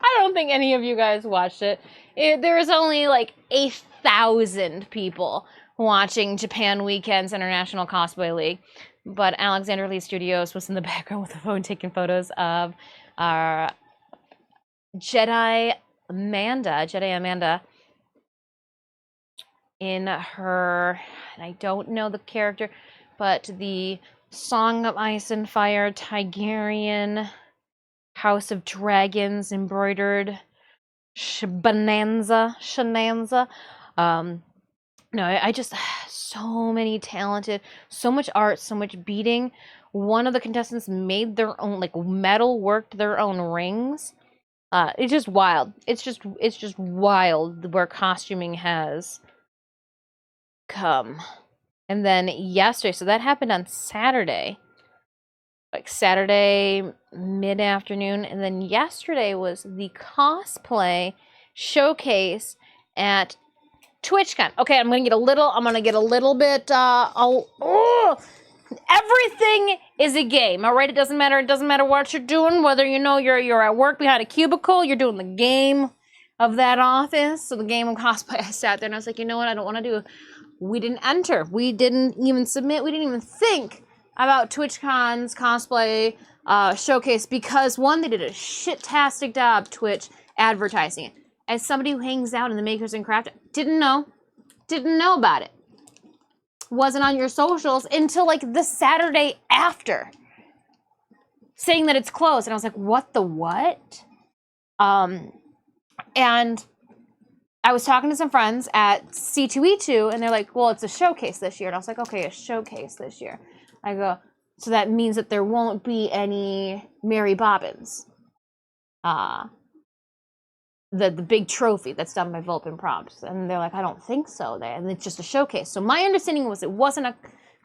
I don't think any of you guys watched it. There was only like 1,000 people watching Japan Weekend's International Cosplay League. But Alexander Lee Studios was in the background with a phone taking photos of our Jedi Amanda in her, and I don't know the character, but the Song of Ice and Fire Tigerian House of Dragons embroidered shenanza. No, I just, so many talented, so much art, so much beading. One of the contestants made their own, like, metal worked their own rings. It's just wild. It's just wild where costuming has come. And then yesterday, so that happened on Saturday. Like Saturday mid-afternoon, and then yesterday was the cosplay showcase at TwitchCon. Okay, I'm gonna get a little bit everything is a game, all right? It doesn't matter what you're doing, whether you're at work behind a cubicle, you're doing the game of that office. So the game of cosplay, I sat there and I was like, you know what, I don't want to do. We didn't enter. We didn't even submit. We didn't even think about TwitchCon's cosplay showcase because one, they did a shit-tastic job, Twitch, advertising it. As somebody who hangs out in the makers and craft, didn't know about it. Wasn't on your socials until like the Saturday after, saying that it's closed, and I was like, what the what? And I was talking to some friends at C2E2, and they're like, well, it's a showcase this year. And I was like, okay, a showcase this year. I go, so that means that there won't be any Mary Bobbins. The big trophy that's done by Vulpin Props. And they're like, I don't think so. And it's just a showcase. So my understanding was it wasn't a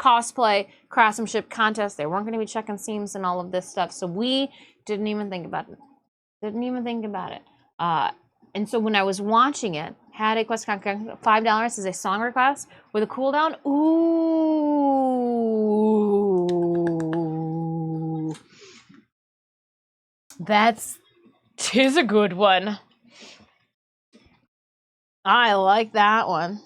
cosplay craftsmanship contest. They weren't going to be checking seams and all of this stuff. So we didn't even think about it. And so when I was watching it, had a quest $5 as a song request with a cooldown. Ooh. Tis a good one. I like that one.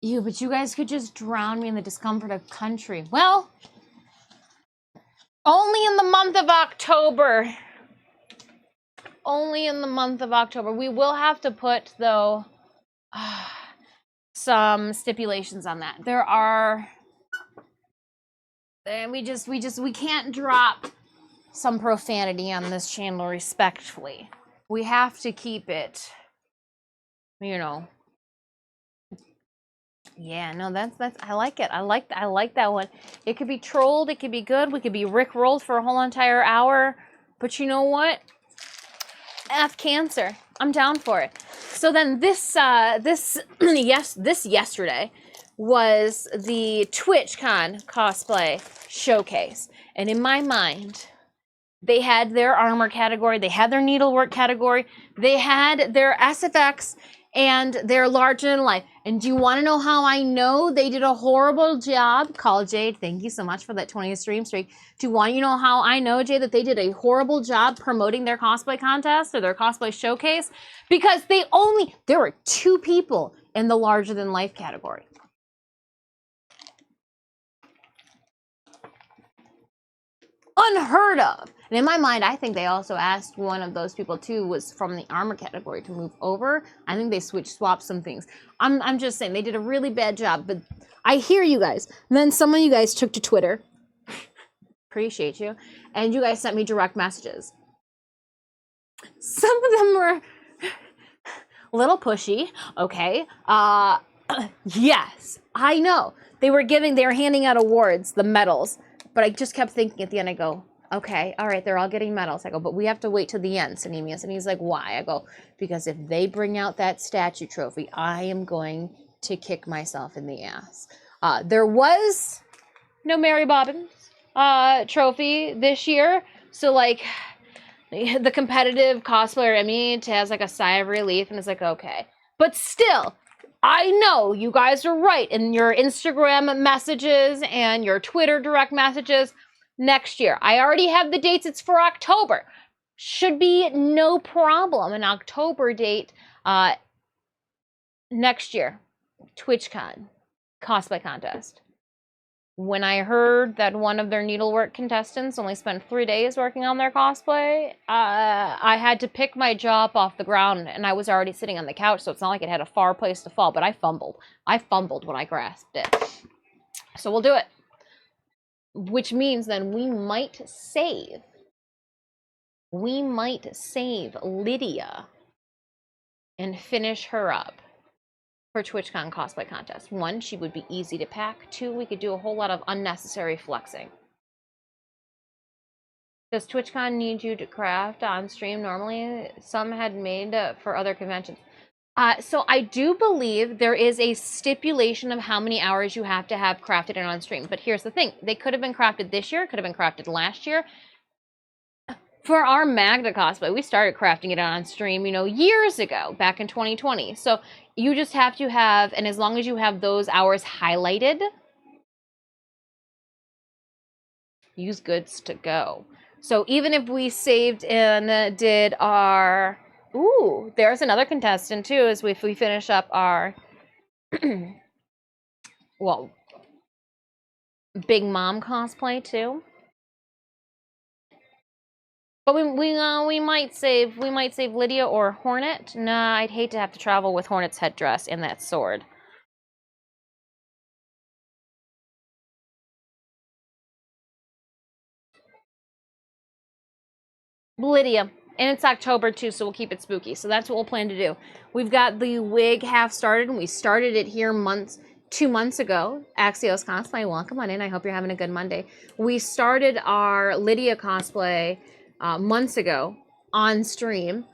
But you guys could just drown me in the discomfort of country. Well, only in the month of October. We will have to put, though, some stipulations on that. There are, and we can't drop some profanity on this channel respectfully. We have to keep it, Yeah, no, that's I like it. I like that one. It could be trolled, it could be good. We could be rickrolled for a whole entire hour. But you know what? F cancer. I'm down for it. So then this yesterday was the TwitchCon cosplay showcase. And in my mind, they had their armor category, they had their needlework category, they had their SFX and their larger than life. And do you want to know how I know they did a horrible job? Call Jade, thank you so much for that 20 stream streak. Do you want to know how I know, Jade, that they did a horrible job promoting their cosplay contest or their cosplay showcase? Because there were 2 people in the larger than life category. Unheard of. And in my mind, I think they also asked one of those people too was from the armor category to move over. I think they swapped some things. I'm just saying they did a really bad job, but I hear you guys. And then some of you guys took to Twitter. Appreciate you. And you guys sent me direct messages. Some of them were a little pushy, okay? Yes, I know. They were handing out awards, the medals. But I just kept thinking at the end, I go, okay, all right, they're all getting medals. I go, but we have to wait till the end, Sanemius. And he's like, why? I go, because if they bring out that statue trophy, I am going to kick myself in the ass. There was no Mary Bobbins trophy this year. So, like, the competitive cosplayer in me has, like, a sigh of relief, and it's like, okay. But still, I know you guys are right in your Instagram messages and your Twitter direct messages next year. I already have the dates. It's for October. Should be no problem. An October date next year. TwitchCon cosplay contest. When I heard that one of their needlework contestants only spent 3 days working on their cosplay, I had to pick my jaw up off the ground, and I was already sitting on the couch, so it's not like it had a far place to fall, but I fumbled. I fumbled when I grasped it. So we'll do it. Which means then we might save Lydia and finish her up for TwitchCon cosplay contest. 1, she would be easy to pack. 2, we could do a whole lot of unnecessary flexing. Does TwitchCon need you to craft on stream normally? Some had made for other conventions. So I do believe there is a stipulation of how many hours you have to have crafted and on stream. But here's the thing. They could have been crafted this year, could have been crafted last year. For our Magda cosplay, we started crafting it on stream, years ago, back in 2020. So you just have to have, and as long as you have those hours highlighted, use goods to go. So even if we saved and did our, ooh, there's another contestant too, if we finish up our, well, Big Mom cosplay too. But we might save Lydia or Hornet. Nah, I'd hate to have to travel with Hornet's headdress and that sword. Lydia. And it's October too, so we'll keep it spooky. So that's what we'll plan to do. We've got the wig half started, and we started it here 2 months ago. Axios cosplay, welcome on in. I hope you're having a good Monday. We started our Lydia cosplay months ago on stream,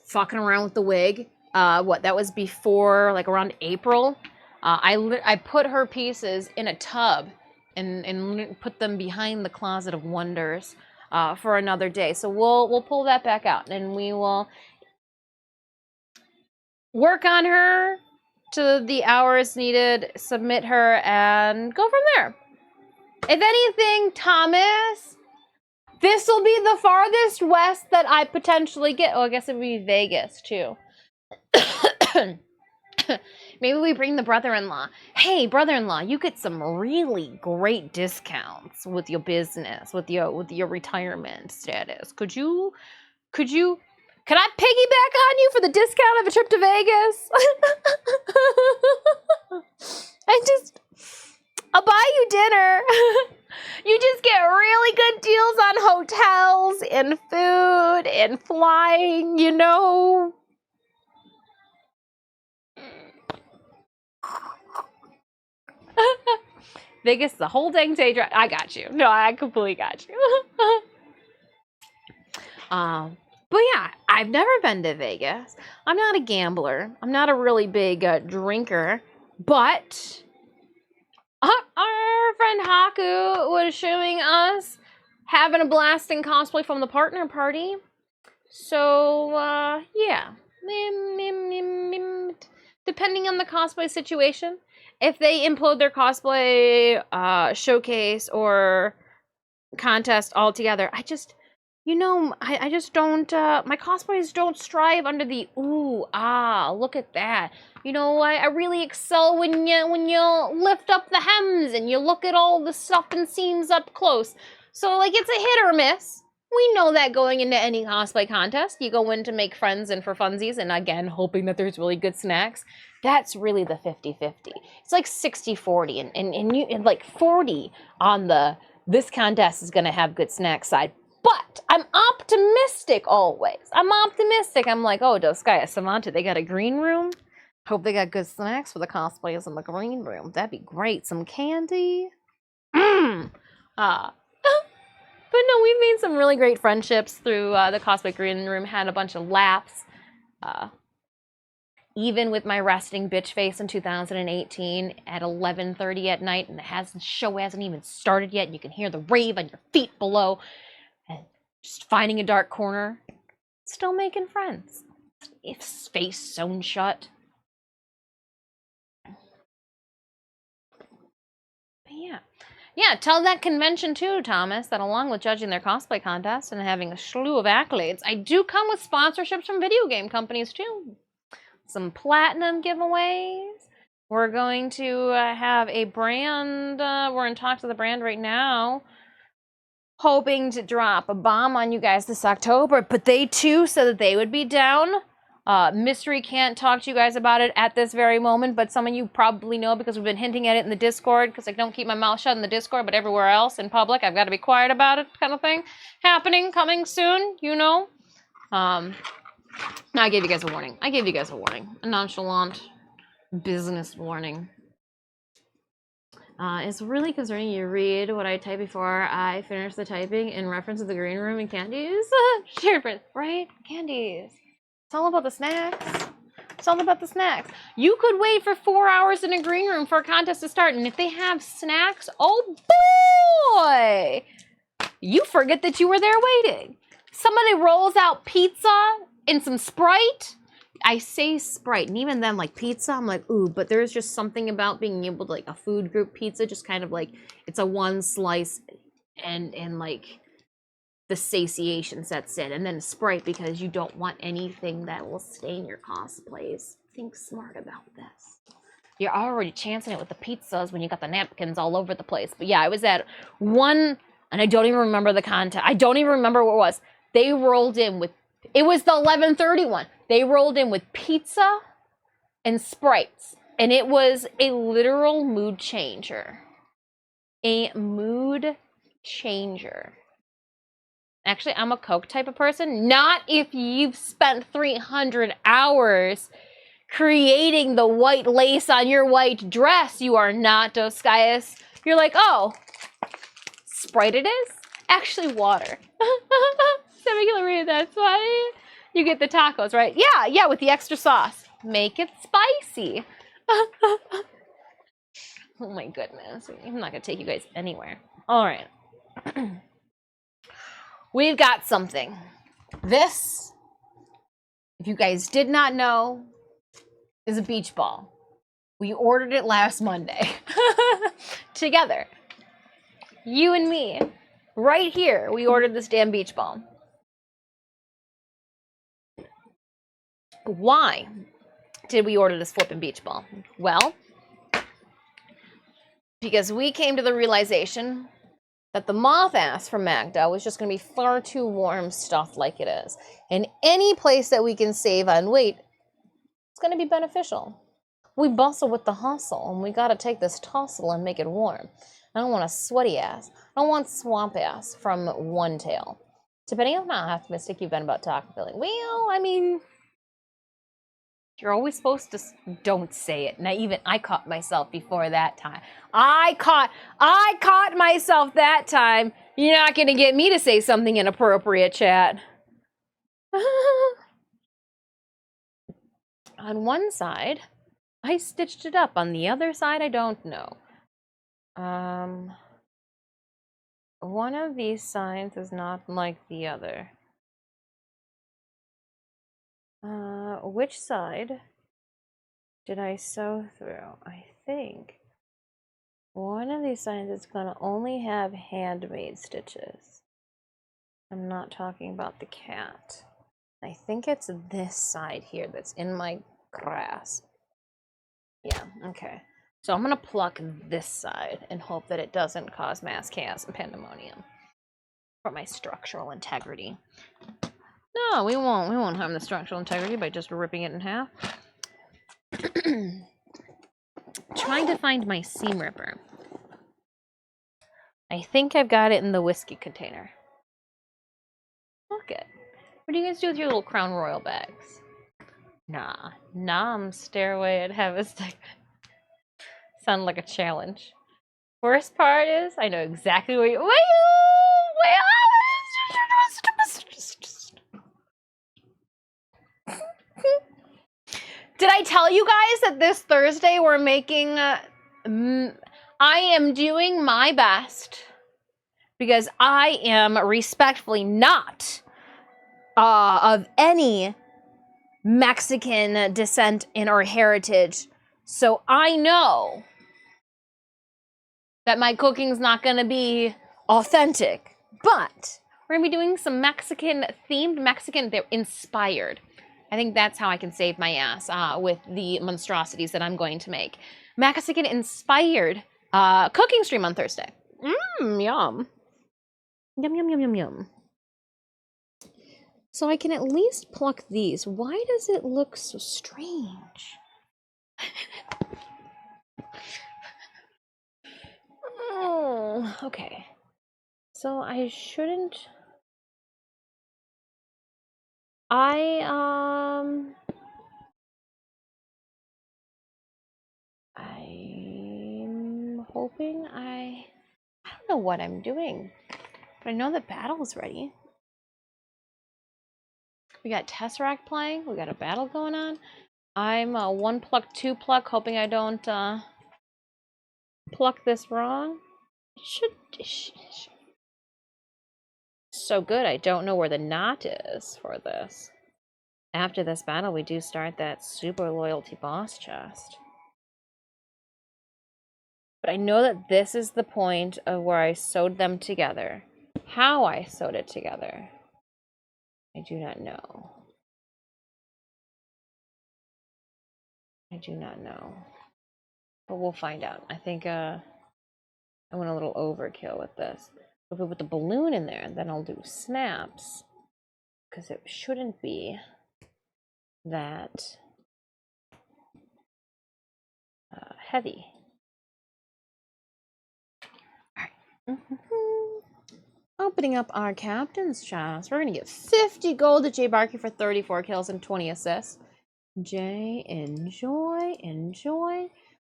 fucking around with the wig. That was before, like, around April. I put her pieces in a tub and put them behind the Closet of Wonders for another day. So we'll pull that back out, and we will work on her to the hours needed, submit her, and go from there. If anything, Thomas, this will be the farthest west that I potentially get. Oh, I guess it would be Vegas, too. Maybe we bring the brother-in-law. Hey, brother-in-law, you get some really great discounts with your business, with your retirement status. Could I piggyback on you for the discount of a trip to Vegas? I'll buy you dinner. You just get really good deals on hotels and food and flying, Vegas, the whole dang day drive. I got you. No, I completely got you. But yeah, I've never been to Vegas. I'm not a gambler. I'm not a really big drinker. But our friend Haku was showing us having a blast in cosplay from the partner party. So, yeah. Depending on the cosplay situation, if they implode their cosplay showcase or contest altogether, I just don't, my cosplays don't strive under the, ooh, look at that. I really excel when you lift up the hems and you look at all the stuff and seams up close. So, like, it's a hit or miss. We know that going into any cosplay contest, you go in to make friends and for funsies, and again, hoping that there's really good snacks. That's really the 50-50. It's like 60-40, and like 40 on the this contest is going to have good snack side. But I'm optimistic always. I'm optimistic. I'm like, oh, Doskaya Savanta, they got a green room? Hope they got good snacks for the cosplayers in the green room. That'd be great. Some candy. But no, we've made some really great friendships through the Cosplay Green Room, had a bunch of laughs. Even with my resting bitch face in 2018 at 11:30 at night, and the show hasn't even started yet, and you can hear the rave on your feet below, and just finding a dark corner, still making friends. If face sewn shut. But yeah. Yeah, tell that convention too, Thomas, that along with judging their cosplay contest and having a slew of accolades, I do come with sponsorships from video game companies too. Some platinum giveaways. We're going to have a brand, we're in talks with a brand right now, hoping to drop a bomb on you guys this October, but they too said that they would be down. Mystery can't talk to you guys about it at this very moment, but some of you probably know because we've been hinting at it in the Discord, because I don't keep my mouth shut in the Discord, but everywhere else in public, I've got to be quiet about it kind of thing. Happening, coming soon, you know. I gave you guys a warning. A nonchalant business warning. It's really concerning you read what I type before I finish the typing in reference to the green room and candies. Shared, right? Candies. It's all about the snacks. It's all about the snacks. You could wait for 4 hours in a green room for a contest to start, and if they have snacks, oh boy! You forget that you were there waiting. Somebody rolls out pizza and some Sprite. I say Sprite, and even then, like pizza, I'm like, ooh, but there's just something about being able to, like, a food group pizza, just kind of like, it's a one slice, and like, the satiation sets in, and then Sprite because you don't want anything that will stain your cosplays. Think smart about this. You're already chancing it with the pizzas when you got the napkins all over the place. But yeah, I was at one, and I don't even remember the content. I don't even remember what it was. They rolled in with, it was the 11:30 one. They rolled in with pizza and Sprites, and it was a literal mood changer. A mood changer. Actually, I'm a Coke type of person. Not if you've spent 300 hours creating the white lace on your white dress. You are not, Doskaius. You're like, oh, Sprite it is? Actually, water. Semicolor, that's why you get the tacos, right? Yeah, with the extra sauce. Make it spicy. Oh my goodness. I'm not going to take you guys anywhere. All right. We've got something. This, if you guys did not know, is a beach ball. We ordered it last Monday. Together. You and me. Right here, we ordered this damn beach ball. Why did we order this flippin' beach ball? Well, because we came to the realization that the moth ass from Magda was just going to be far too warm stuffed like it is. And any place that we can save on weight, it's going to be beneficial. We bustle with the hustle, and we got to take this tussle and make it warm. I don't want a sweaty ass. I don't want swamp ass from One Tail. Depending on how optimistic you've been about Taco Billy. Well, I mean, you're always supposed to don't say it. Now, even I caught myself before that time. I caught myself that time. You're not going to get me to say something inappropriate, chat. On one side, I stitched it up. On the other side, I don't know. One of these signs is not like the other. Which side did I sew through? I think one of these signs is going to only have handmade stitches. I'm not talking about the cat. I think it's this side here that's in my grasp. Yeah, okay. So I'm going to pluck this side and hope that it doesn't cause mass chaos and pandemonium. for my structural integrity. No, we won't harm the structural integrity by just ripping it in half. Trying to find my seam ripper. I think I've got it in the whiskey container. Look it. What do you guys do with your little Crown Royal bags? Nah. Nom Stairway at Heaven's Stipend. Sound like a challenge. Worst part is, I know exactly where you... Did I tell you guys that this Thursday we're making... I am doing my best because I am respectfully not of any Mexican descent in or heritage. So I know that my cooking's not going to be authentic, but we're going to be doing some Mexican-themed, they're inspired. I think that's how I can save my ass with the monstrosities that I'm going to make. Mexican-inspired cooking stream on Thursday. Yum. Yum, yum, yum, yum, yum. So I can at least pluck these. Why does it look so strange? Oh, okay. So I shouldn't... I'm hoping I don't know what I'm doing, but I know the battle's ready. We got Tesseract playing. We got a battle going on. I'm 1 pluck, 2 pluck, hoping I don't pluck this wrong. It should so good. I don't know where the knot is for this. After this battle, we do start that super loyalty boss chest. But I know that this is the point of where I sewed them together. How I sewed it together, I do not know. I do not know. But we'll find out. I think I went a little overkill with this. If we put the balloon in there, then I'll do snaps. Because it shouldn't be that heavy. Alright. Opening up our captain's chest. We're going to get 50 gold to Jay Barkey for 34 kills and 20 assists. Jay, enjoy, enjoy.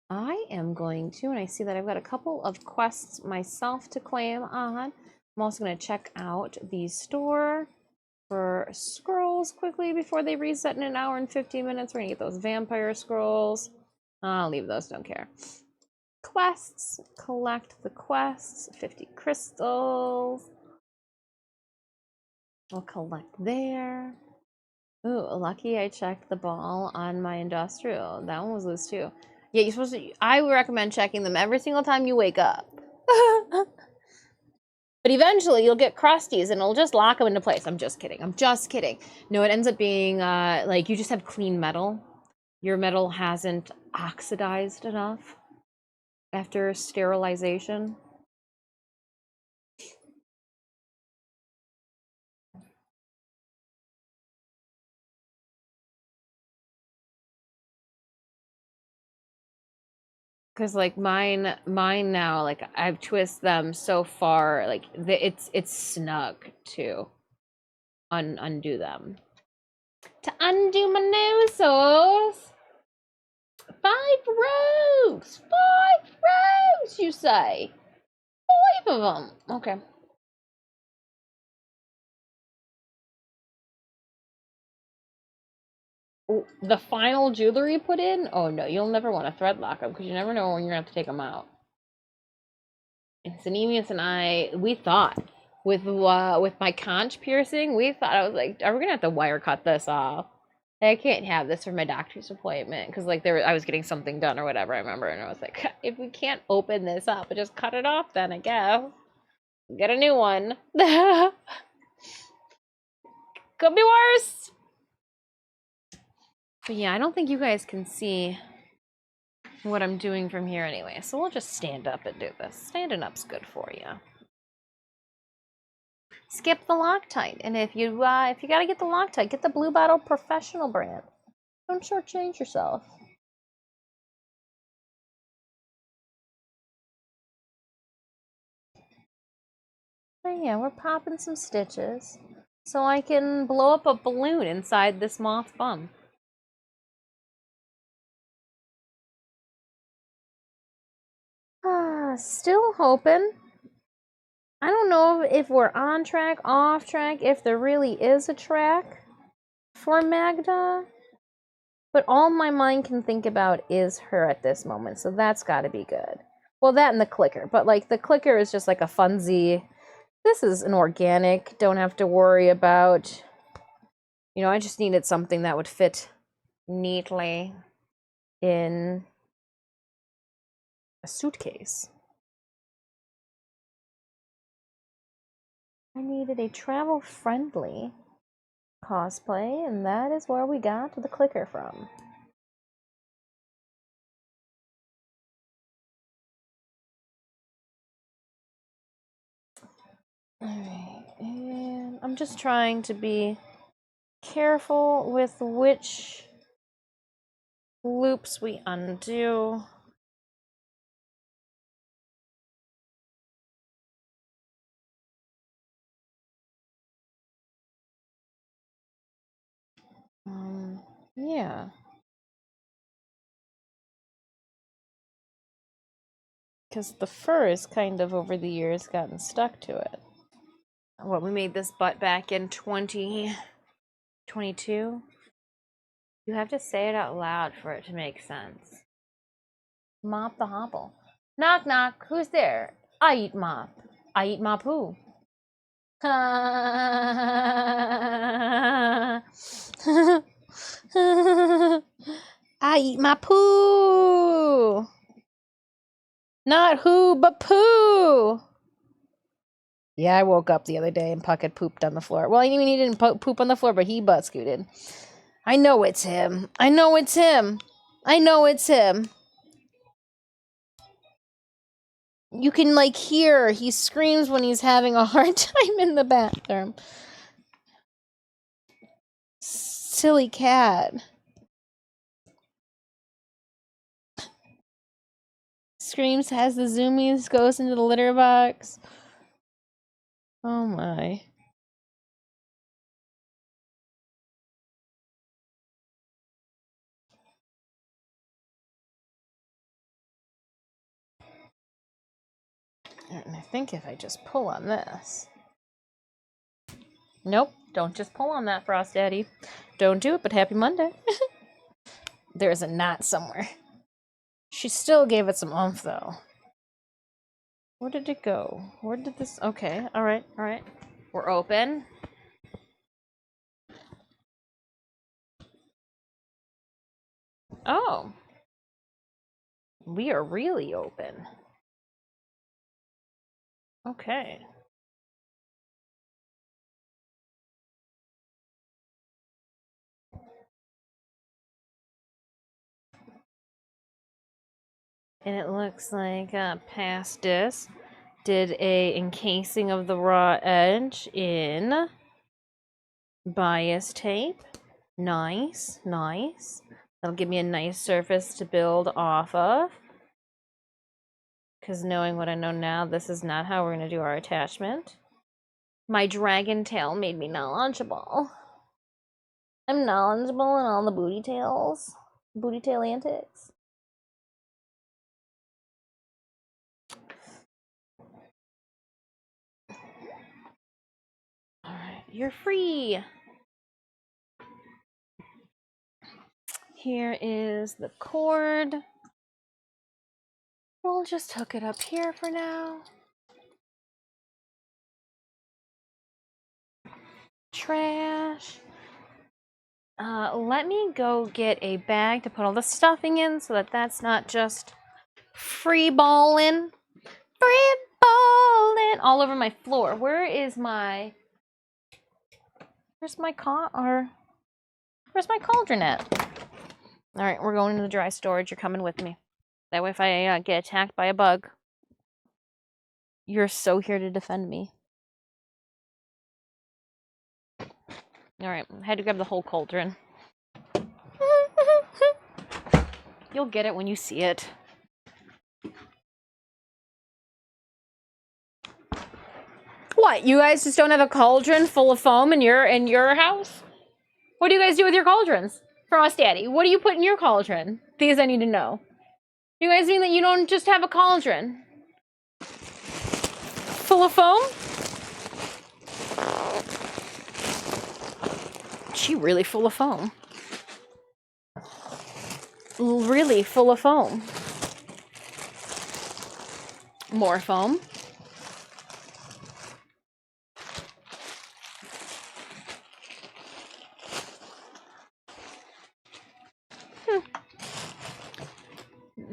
I am going to, and I see that I've got a couple of quests myself to claim on. I'm also going to check out the store for scrolls quickly before they reset in an hour and 15 minutes. We're going to get those vampire scrolls. I'll leave those, don't care. Quests, collect the quests, 50 crystals. We'll collect there. Ooh, lucky I checked the ball on my industrial. That one was loose too. Yeah, you're supposed to, I would recommend checking them every single time you wake up. But eventually you'll get crusties and it'll just lock them into place. I'm just kidding. I'm just kidding. No, it ends up being like you just have clean metal. Your metal hasn't oxidized enough after sterilization. Because like mine now, like I've twisted them so far, like it's snug to undo them. To undo my noses. 5 rows! 5 rows, you say? 5 of them. Okay. Ooh, the final jewelry put in? Oh no, you'll never want to thread lock them because you never know when you're going to have to take them out. And Sanemius and I, we thought with my conch piercing, we thought, I was like, are we going to have to wire cut this off? I can't have this for my doctor's appointment because like I was getting something done or whatever, I remember, and I was like, if we can't open this up, but just cut it off then, I guess. Get a new one. Could be worse. But yeah, I don't think you guys can see what I'm doing from here anyway, so we'll just stand up and do this. Standing up's good for you. skip the Loctite. And if you gotta get the Loctite, get the Blue Bottle Professional brand. Don't shortchange yourself. But yeah, we're popping some stitches so I can blow up a balloon inside this moth bum. Still hoping. I don't know if we're on track, off track, if there really is a track for Magda. But all my mind can think about is her at this moment, so that's gotta be good. Well, that and the clicker, but like the clicker is just like a funsy. This is an organic, don't have to worry about, you know, I just needed something that would fit neatly in a suitcase. I needed a travel-friendly cosplay, and that is where we got the clicker from. Alright, and I'm just trying to be careful with which loops we undo. Yeah. Because the fur is kind of over the years gotten stuck to it. Well, we made this butt back in 2022. You have to say it out loud for it to make sense. Mop the hobble. Knock knock, who's there? I eat mop. I eat mop who? I eat my poo. Not who, but poo. Yeah, I woke up the other day and Puck had pooped on the floor. Well, I mean, he didn't poop on the floor, but he butt scooted. I know it's him. I know it's him. I know it's him. You can, like, hear he screams when he's having a hard time in the bathroom. Silly cat. Screams, has the zoomies, goes into the litter box. Oh my. And I think if I just pull on this. Nope, don't just pull on that, Frost Daddy. Don't do it, but happy Monday. There's a knot somewhere. She still gave it some oomph, though. Where did it go? Where did this... Okay, alright, alright. We're open. Oh. We are really open. Okay. And it looks like Pastis did a encasing of the raw edge in bias tape. Nice, nice. That'll give me a nice surface to build off of. Because knowing what I know now, this is not how we're going to do our attachment. My dragon tail made me knowledgeable. I'm knowledgeable in all the booty tails. Booty tail antics. Alright, you're free. Here is the cord. We'll just hook it up here for now. Trash. Let me go get a bag to put all the stuffing in so that that's not just free balling. Free balling all over my floor. Where's my cauldron at? All right, we're going to the dry storage. You're coming with me. That way if I get attacked by a bug, you're so here to defend me. All right, I had to grab the whole cauldron. You'll get it when you see it. What? You guys just don't have a cauldron full of foam in your house? What do you guys do with your cauldrons? Frost Daddy, what do you put in your cauldron? Things I need to know. You guys mean that you don't just have a cauldron full of foam? She really full of foam. Really full of foam. More foam.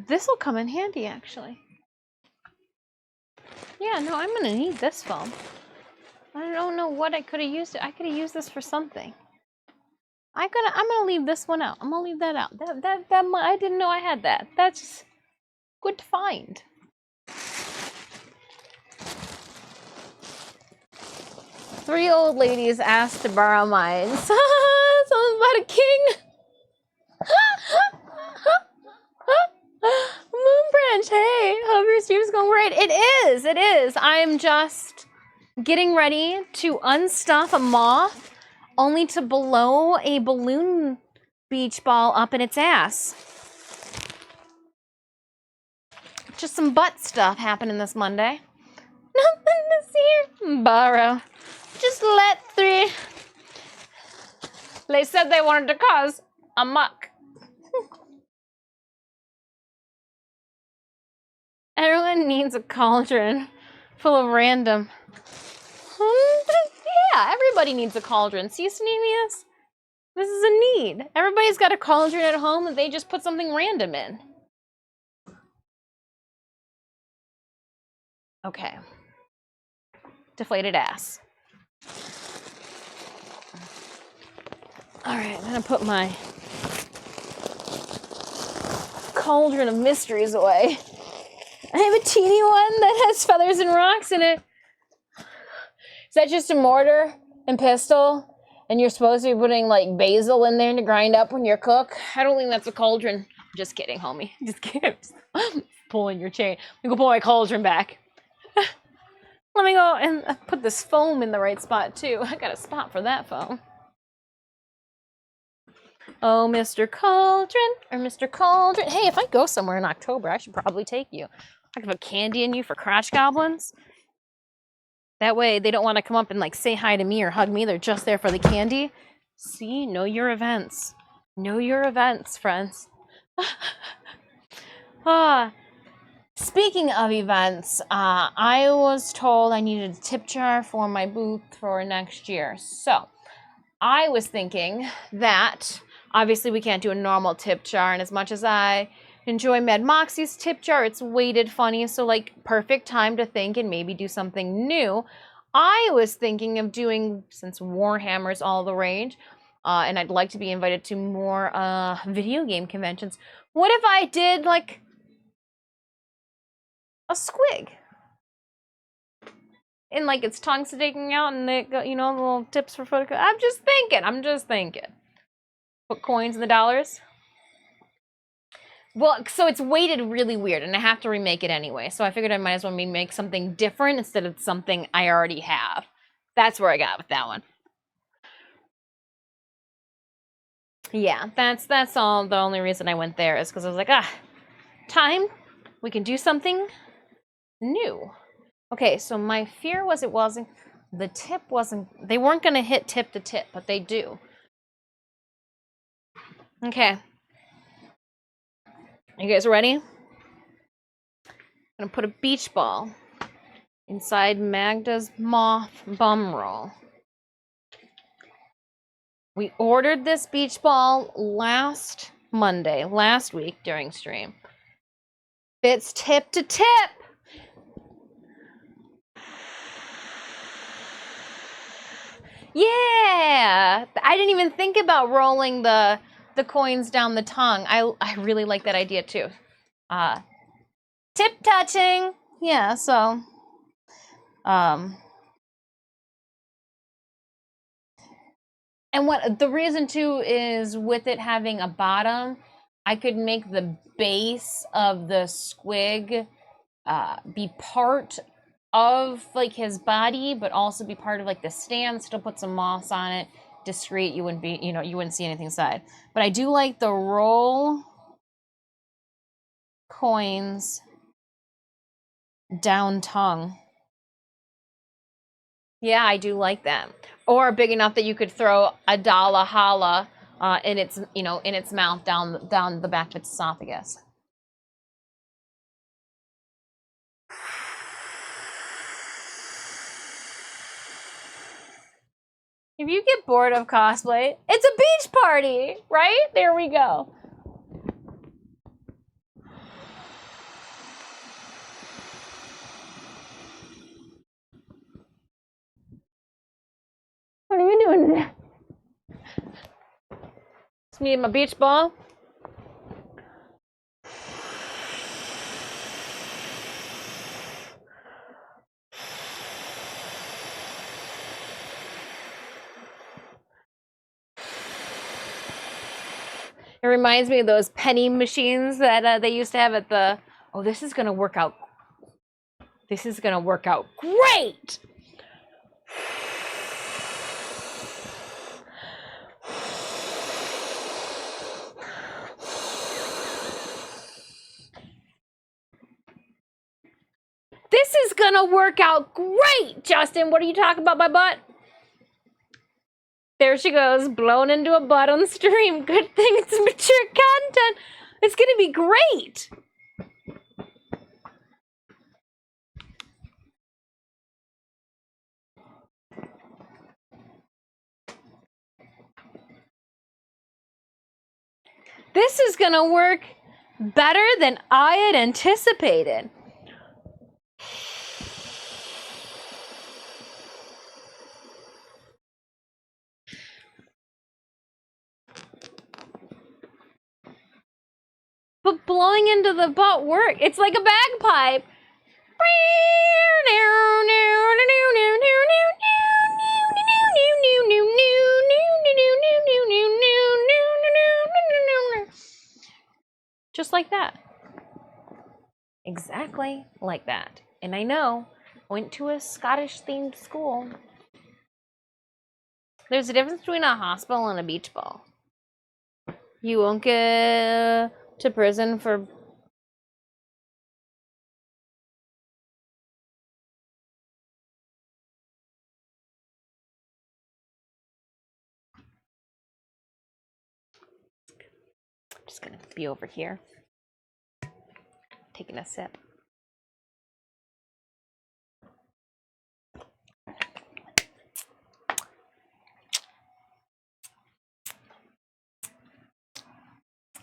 This will come in handy, actually. Yeah, no, I'm gonna need this foam. I don't know what I could have used it. I could have used this for something. I'm gonna leave this one out. I'm gonna leave that out. That I didn't know I had that. That's good to find. Three old ladies asked to borrow mine. Something about a king. Moon Branch, hey, hope your stream's going great. It is. I'm just getting ready to unstuff a moth only to blow a balloon beach ball up in its ass. Just some butt stuff happening this Monday. Nothing to see. Borrow. Just let three. They said they wanted to cause a muck. Everyone needs a cauldron full of random. Yeah, everybody needs a cauldron. See, Sneemius? This is a need. Everybody's got a cauldron at home that they just put something random in. Okay. Deflated ass. All right, I'm gonna put my cauldron of mysteries away. I have a teeny one that has feathers and rocks in it. Is that just a mortar and pestle? And you're supposed to be putting like basil in there to grind up when you cook? I don't think that's a cauldron. Just kidding, homie. Just kidding. Pulling your chain. Let me go pull my cauldron back. Let me go and put this foam in the right spot too. I got a spot for that foam. Oh, Mr. Cauldron, or Mr. Cauldron. Hey, if I go somewhere in October, I should probably take you. I can put candy in you for crotch goblins. That way they don't want to come up and like say hi to me or hug me. They're just there for the candy. See, know your events. Know your events, friends. Speaking of events, I was told I needed a tip jar for my booth for next year. So I was thinking that obviously we can't do a normal tip jar, and as much as I enjoy Mad Moxie's tip jar, it's weighted funny, so like perfect time to think and maybe do something new. I was thinking of doing, since Warhammer's all the rage, and I'd like to be invited to more video game conventions. What if I did like a squig? And like its tongue sticking out and they go, you know, little tips for photo. I'm just thinking. Put coins in the dollars. Well, so it's weighted really weird, and I have to remake it anyway. So I figured I might as well make something different instead of something I already have. That's where I got with that one. Yeah, that's all. The only reason I went there is because I was like, time. We can do something new. Okay, so my fear was the tip wasn't, they weren't going to hit tip to tip, but they do. Okay. You guys ready? I'm going to put a beach ball inside Magda's moth bum roll. We ordered this beach ball last week during stream. Fits tip to tip. Yeah, I didn't even think about rolling the coins down the tongue. I really like that idea too. Tip touching. Yeah, so and And what the reason too is with it having a bottom, I could make the base of the squig be part of like his body, but also be part of like the stand. Still put some moss on it, discreet. You wouldn't be, you wouldn't see anything inside. But I do like the roll coins down tongue. Yeah, I do like that. Or big enough that you could throw a dollar holla in its, in its mouth down the back of its esophagus. If you get bored of cosplay, it's a beach party, right? There we go. What are you doing today? It's me and my beach ball. It reminds me of those penny machines that they used to have at the. Oh, this is gonna work out. This is gonna work out great. This is gonna work out great, Justin. What are you talking about, my butt? There she goes, blown into a butt on the stream. Good thing it's mature content. It's gonna be great. This is gonna work better than I had anticipated. But blowing into the butt work. It's like a bagpipe. Just like that. Exactly like that. And I know, went to a Scottish themed school. There's a difference between a hospital and a beach ball. You won't get to prison for just gonna be over here taking a sip.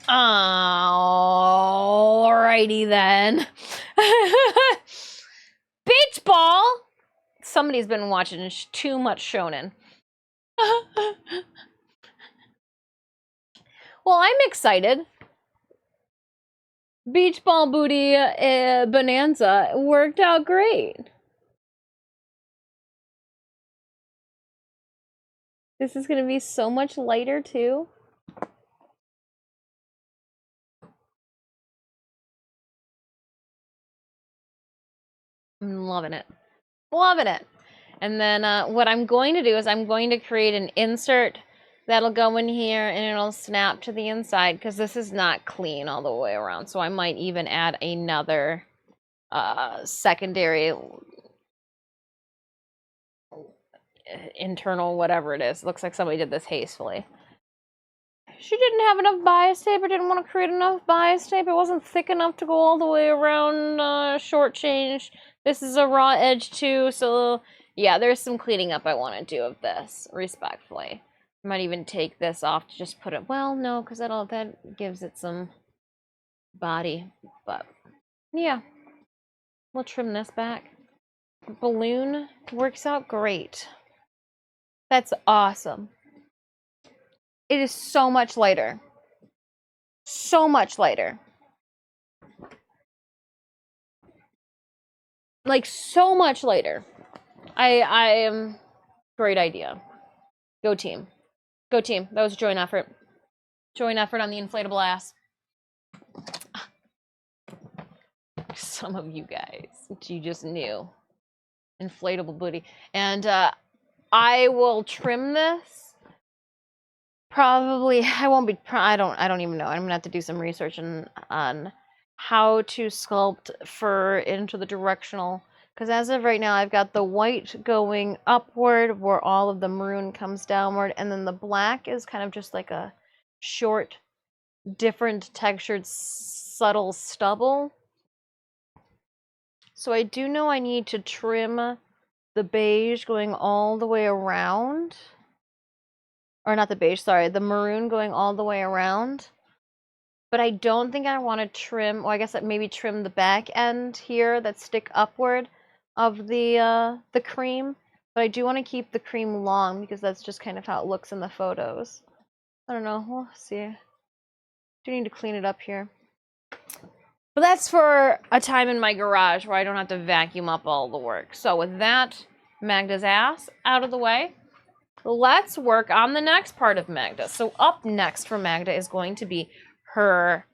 Alrighty then. Beach ball. Somebody's been watching too much shonen. Well, I'm excited. Beach ball booty bonanza worked out great. This is gonna be so much lighter too. I'm loving it. Loving it. And then what I'm going to do is I'm going to create an insert that'll go in here and it'll snap to the inside because this is not clean all the way around. So I might even add another secondary internal whatever it is. Looks like somebody did this hastily. She didn't have enough bias tape or didn't want to create enough bias tape. It wasn't thick enough to go all the way around shortchanged. This is a raw edge too, so yeah, there's some cleaning up I want to do of this, respectfully. I might even take this off to just put it, well, no, because that gives it some body, but yeah. We'll trim this back. Balloon works out great. That's awesome. It is so much lighter. So much lighter. Like, so much lighter. I am... Great idea. Go team. Go team. That was a joint effort. Joint effort on the inflatable ass. Some of you guys, you just knew. Inflatable booty. And I will trim this. Probably, I won't be, I don't even know. I'm gonna have to do some research on how to sculpt fur into the directional. Because as of right now, I've got the white going upward where all of the maroon comes downward. And then the black is kind of just like a short, different textured, subtle stubble. So I do know I need to trim the beige going all the way around. Or not the beige, sorry, the maroon going all the way around. But I don't think I want to trim, well, I guess maybe trim the back end here that stick upward of the cream. But I do want to keep the cream long because that's just kind of how it looks in the photos. I don't know, we'll see. Do need to clean it up here. But that's for a time in my garage where I don't have to vacuum up all the work. So with that, Magda's ass out of the way, let's work on the next part of Magda. So up next for Magda is going to be her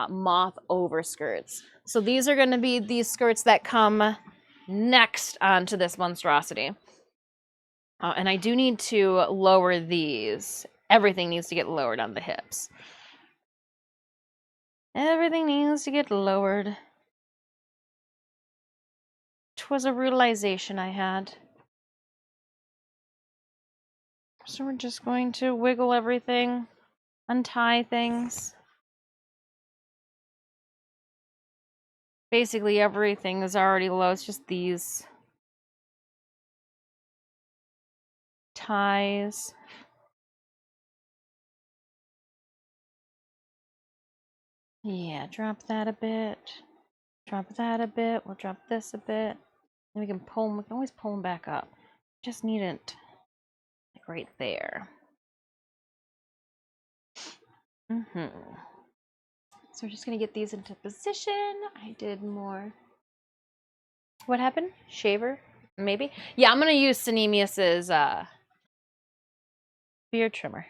moth overskirts. So these are going to be these skirts that come next onto this monstrosity. And I do need to lower these. Everything needs to get lowered on the hips. Everything needs to get lowered. 'Twas a realization I had. So we're just going to wiggle everything, untie things. Basically everything is already low, it's just these ties. Yeah, drop that a bit. Drop that a bit. We'll drop this a bit. And we can pull them, we can always pull them back up. Just need it like right there. So we're just gonna get these into position. I did more. What happened? Shaver? Maybe? Yeah, I'm gonna use Synemius's beard trimmer.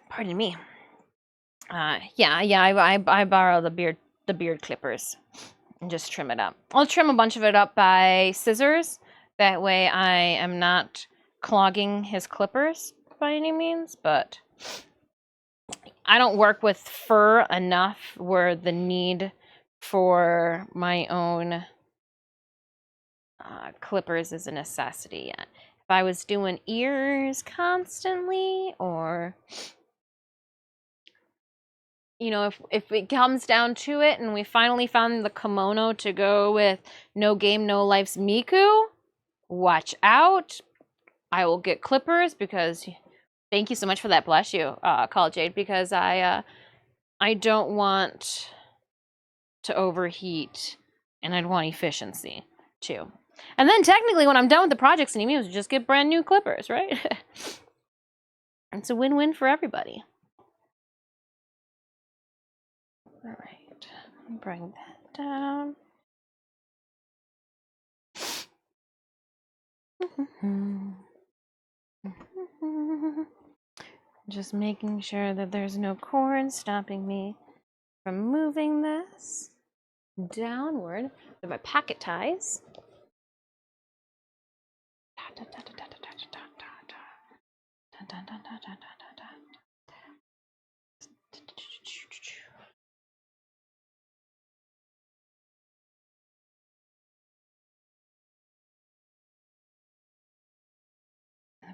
Pardon me. I borrow the beard clippers and just trim it up. I'll trim a bunch of it up by scissors. That way I am not clogging his clippers by any means, but I don't work with fur enough where the need for my own clippers is a necessity yet. If I was doing ears constantly, or you know, if it comes down to it and we finally found the kimono to go with No Game No Life's Miku, watch out. I will get clippers because thank you so much for that, bless you, Call Jade, because I don't want to overheat and I'd want efficiency too. And then technically when I'm done with the project, Synemius, just get brand new clippers, right? It's a win-win for everybody. All right, bring that down. Just making sure that there's no cord stopping me from moving this downward with my pocket ties.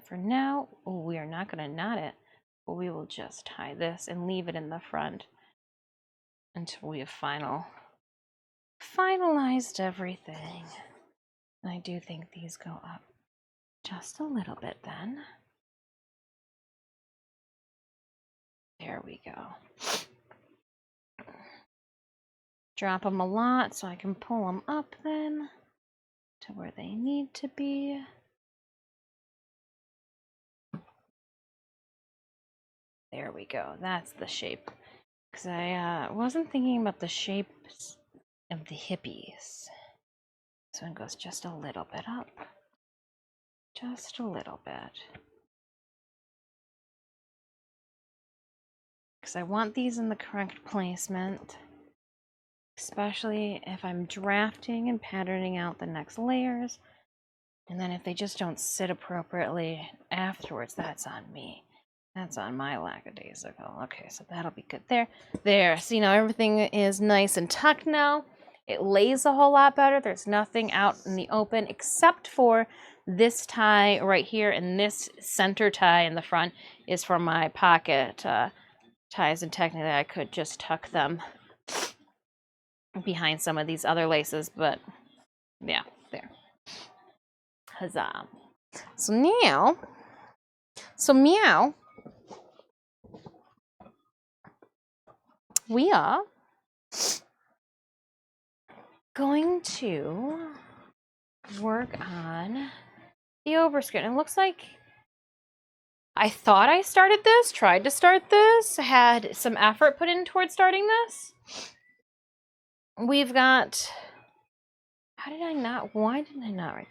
For now, we are not going to knot it, but we will just tie this and leave it in the front until we have finalized everything. And I do think these go up just a little bit then. There we go. Drop them a lot so I can pull them up then to where they need to be. There we go. That's the shape. Because I wasn't thinking about the shapes of the hippies. This one goes just a little bit up. Just a little bit. Because I want these in the correct placement, especially if I'm drafting and patterning out the next layers. And then if they just don't sit appropriately afterwards, that's on me. That's on my lackadaisical. Okay, so that'll be good there. There, see now everything is nice and tucked now. It lays a whole lot better. There's nothing out in the open except for this tie right here, and this center tie in the front is for my pocket ties, and technically I could just tuck them behind some of these other laces, but yeah, there. Huzzah. So now, meow, we are going to work on the overskirt. It looks like I thought I started this, tried to start this, had some effort put in towards starting this. We've got, why didn't I not write?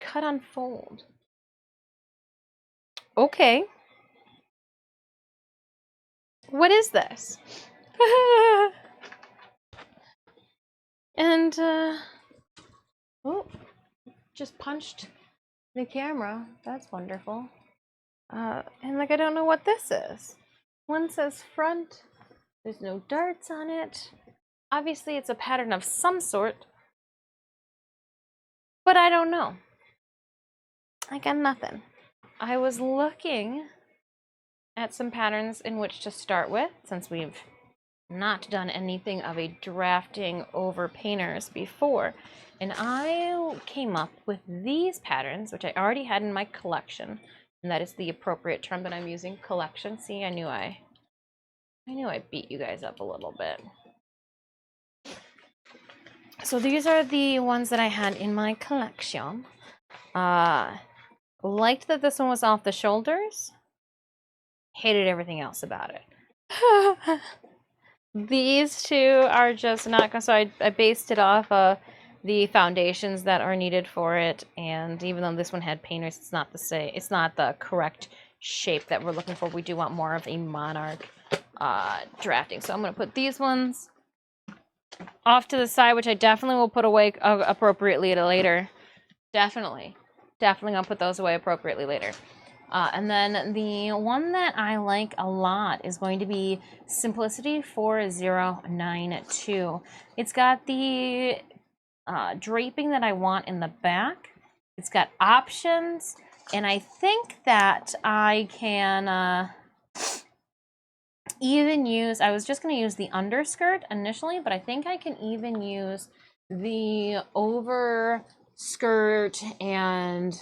Cut on fold. Okay. What is this? And, oh, just punched the camera. That's wonderful. And like, I don't know what this is. One says front. There's no darts on it. Obviously, it's a pattern of some sort. But I don't know. I got nothing. I was looking at some patterns in which to start with, since we've not done anything of a drafting over painters before. And I came up with these patterns, which I already had in my collection. And that is the appropriate term that I'm using, collection. See, I knew I beat you guys up a little bit. So these are the ones that I had in my collection. Liked that this one was off the shoulders. Hated everything else about it. These two are just not going, so I based it off of the foundations that are needed for it, and even though this one had painters, it's not the correct shape that we're looking for. We do want more of a monarch drafting. So I'm going to put these ones off to the side, which I definitely will put away appropriately later. Definitely gonna put those away appropriately later. And then the one that I like a lot is going to be Simplicity 4092. It's got the draping that I want in the back. It's got options, and I think that I can even use, I was just going to use the underskirt initially, but I think I can even use the overskirt, and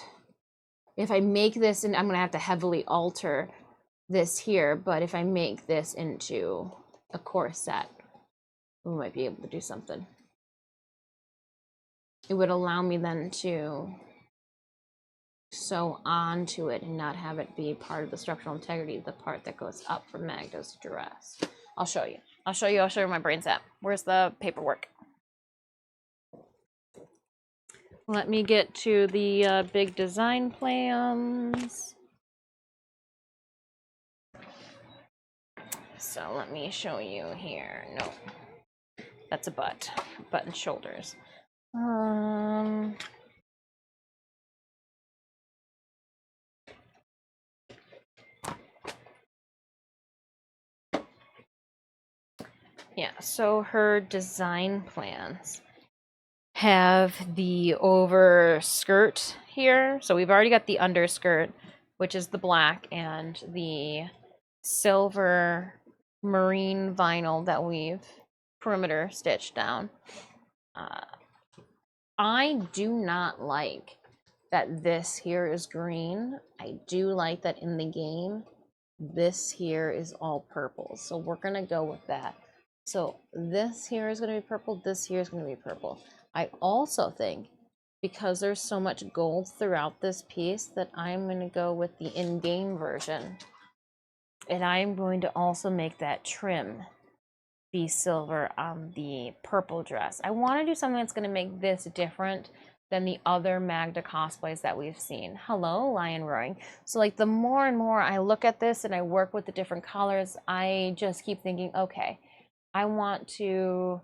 if I make this, and I'm going to have to heavily alter this here, but if I make this into a corset, we might be able to do something. It would allow me then to sew onto it and not have it be part of the structural integrity, the part that goes up from Magda's dress. I'll show you where my brain's at. Where's the paperwork? Let me get to the big design plans. So let me show you here. No, that's a butt and shoulders. Yeah, so her design plans have the overskirt here. So we've already got the underskirt, which is the black, and the silver marine vinyl that we've perimeter stitched down. I do not like that this here is green. I do like that in the game, this here is all purple. So we're gonna go with that. So this here is gonna be purple, this here is gonna be purple. I also think, because there's so much gold throughout this piece, that I'm gonna go with the in-game version. And I'm going to also make that trim be silver on the purple dress. I want to do something that's going to make this different than the other Magda cosplays that we've seen. Hello, Lion Roaring. So like the more and more I look at this and I work with the different colors, I just keep thinking, okay, I want to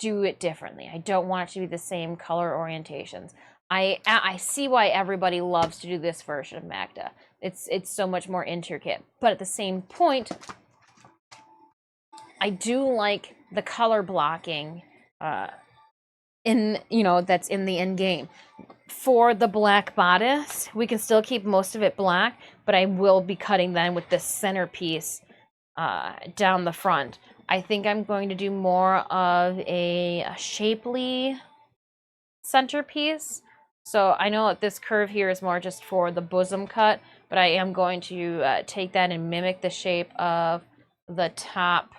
do it differently. I don't want it to be the same color orientations. I see why everybody loves to do this version of Magda. It's so much more intricate. But at the same point, I do like the color blocking that's in the end game. For the black bodice, we can still keep most of it black, but I will be cutting then with this centerpiece down the front. I think I'm going to do more of a shapely centerpiece. So I know that this curve here is more just for the bosom cut, but I am going to take that and mimic the shape of the top.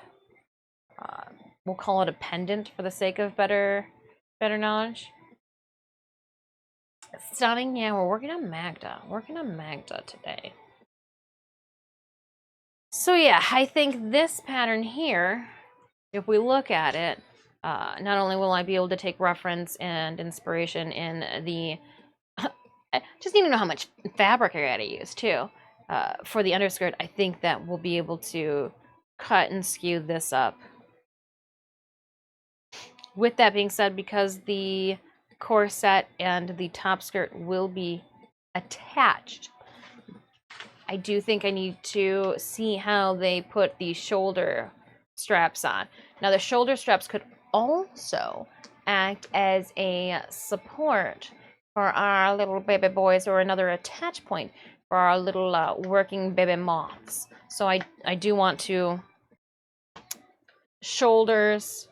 We'll call it a pendant for the sake of better knowledge. Stunning. Yeah, we're working on Magda. Working on Magda today. So yeah, I think this pattern here, if we look at it, not only will I be able to take reference and inspiration in the... I just need to know how much fabric I gotta use too. For the underskirt, I think that we'll be able to cut and skew this up. With that being said, because the corset and the top skirt will be attached, I do think I need to see how they put the shoulder straps on. Now, the shoulder straps could also act as a support for our little baby boys, or another attach point for our little working baby moths. So I do want to shoulders,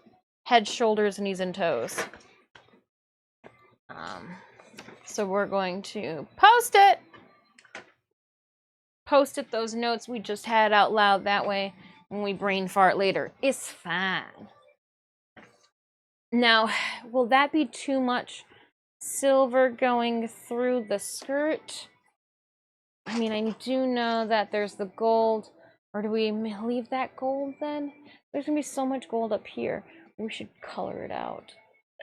head, shoulders, knees, and toes. So we're going to post it those notes we just had out loud. That way when we brain fart later, it's fine. Now, will that be too much silver going through the skirt? I mean, I do know that there's the gold, or do we leave that gold then? There's gonna be so much gold up here. We should color it out.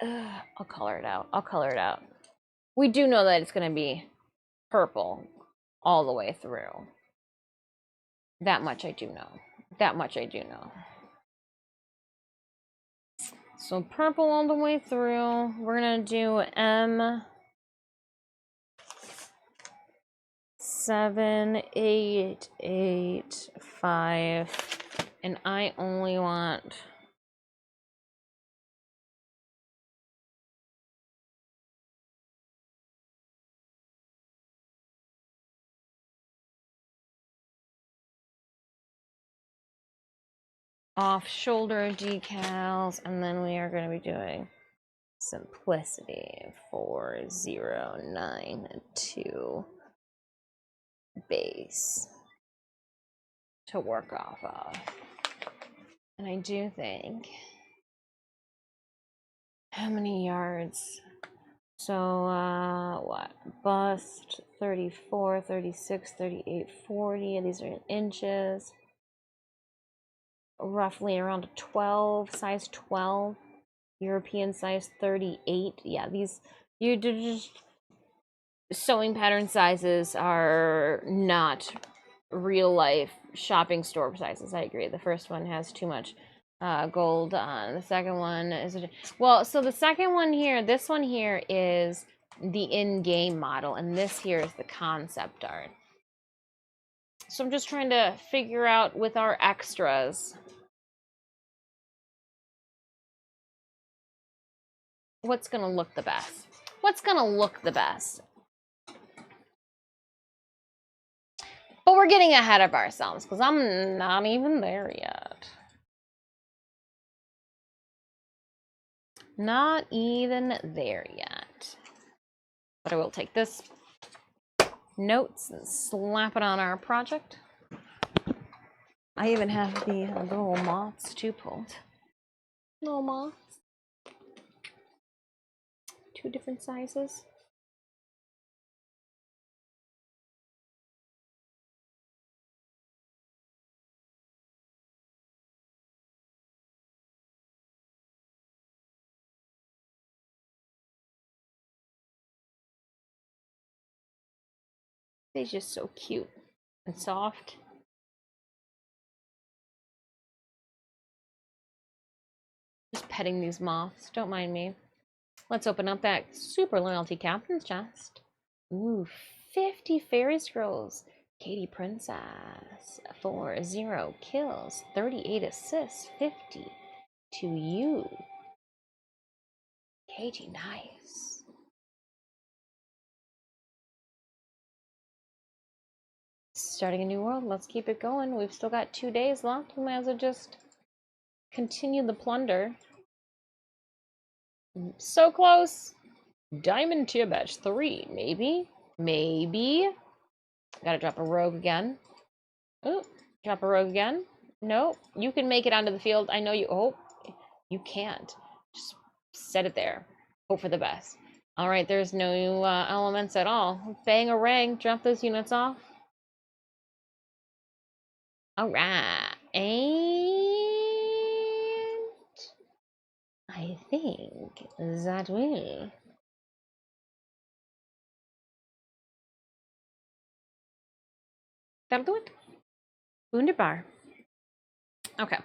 I'll color it out. We do know that it's gonna be purple all the way through. That much I do know. So purple all the way through. We're gonna do M7885, and I only want off shoulder decals, and then we are going to be doing Simplicity 4092 base to work off of. And I do think, how many yards? So what, bust 34, 36, 38, 40, and these are in inches. Roughly around 12, size 12, European size 38. Yeah, these, you just, sewing pattern sizes are not real life shopping store sizes. I agree. The first one has too much gold on. The second one is, well, so the second one here, this one here is the in-game model, and this here is the concept art. So I'm just trying to figure out with our extras what's gonna look the best. But we're getting ahead of ourselves because I'm not even there yet. Not even there yet. But I will take this notes and slap it on our project. I even have the little moths too pulled. Little moths. 2 different sizes. They're just so cute and soft. Just petting these moths. Don't mind me. Let's open up that super loyalty captain's chest. Ooh, 50 fairy scrolls. Katie Princess. 0 kills. 38 assists. 50 to you. Katie, nice. Starting a new world. Let's keep it going. We've still got 2 days left. We might as well just continue the plunder. So close. Diamond tier badge 3. Maybe. Maybe. Gotta drop a rogue again. Oh, drop a rogue again. No, you can make it onto the field. I know you. Oh, you can't. Just set it there. Hope for the best. All right, there's no elements at all. Bang-a-rang. Drop those units off. All right. And I think that will. That'll do it. Wunderbar. Okay.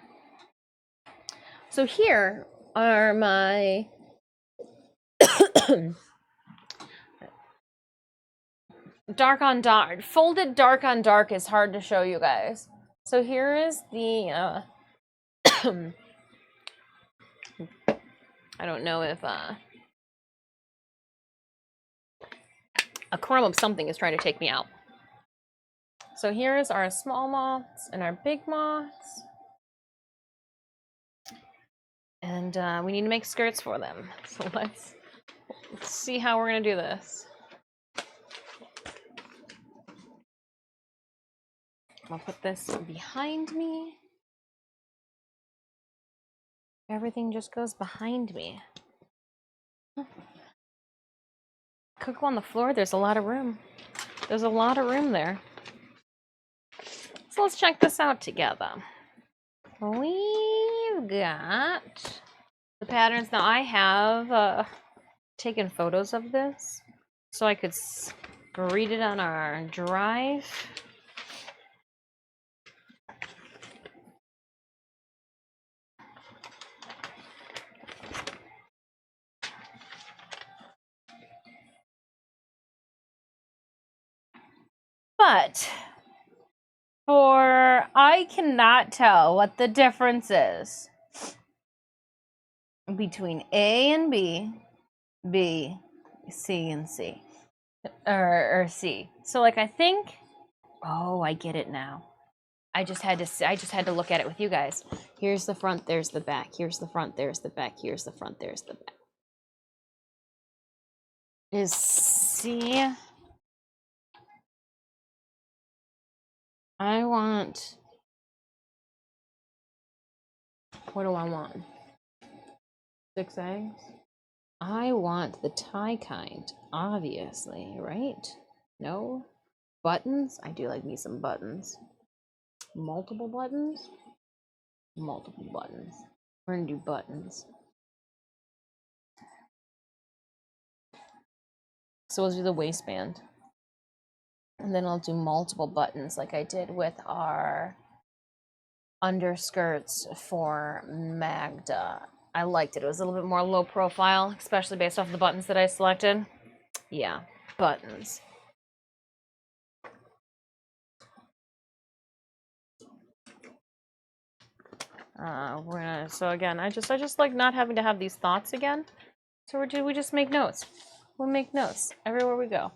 So here are my dark on dark. Folded dark on dark is hard to show you guys. So here is the I don't know if a crumb of something is trying to take me out. So here's our small moths and our big moths. And we need to make skirts for them. So let's see how we're gonna do this. I'll put this behind me. Everything just goes behind me. Could go on the floor. There's a lot of room. There's a lot of room there. So let's check this out together. We've got the patterns. Now I have taken photos of this so I could read it on our drive. But I cannot tell what the difference is between A and B, B, C and C, or C. So like I think, oh, I get it now. I just had to look at it with you guys. Here's the front, there's the back. Here's the front, there's the back. Here's the front, there's the back. Is C. I want. What do I want? 6 eggs? I want the tie kind, obviously, right? No? Buttons? I do like me some buttons. Multiple buttons? Multiple buttons. We're gonna do buttons. So we'll do the waistband. And then I'll do multiple buttons like I did with our underskirts for Magda. I liked it. It was a little bit more low profile, especially based off the buttons that I selected. Yeah, buttons. We're gonna, so again, I just like not having to have these thoughts again. So we just make notes. We'll make notes everywhere we go.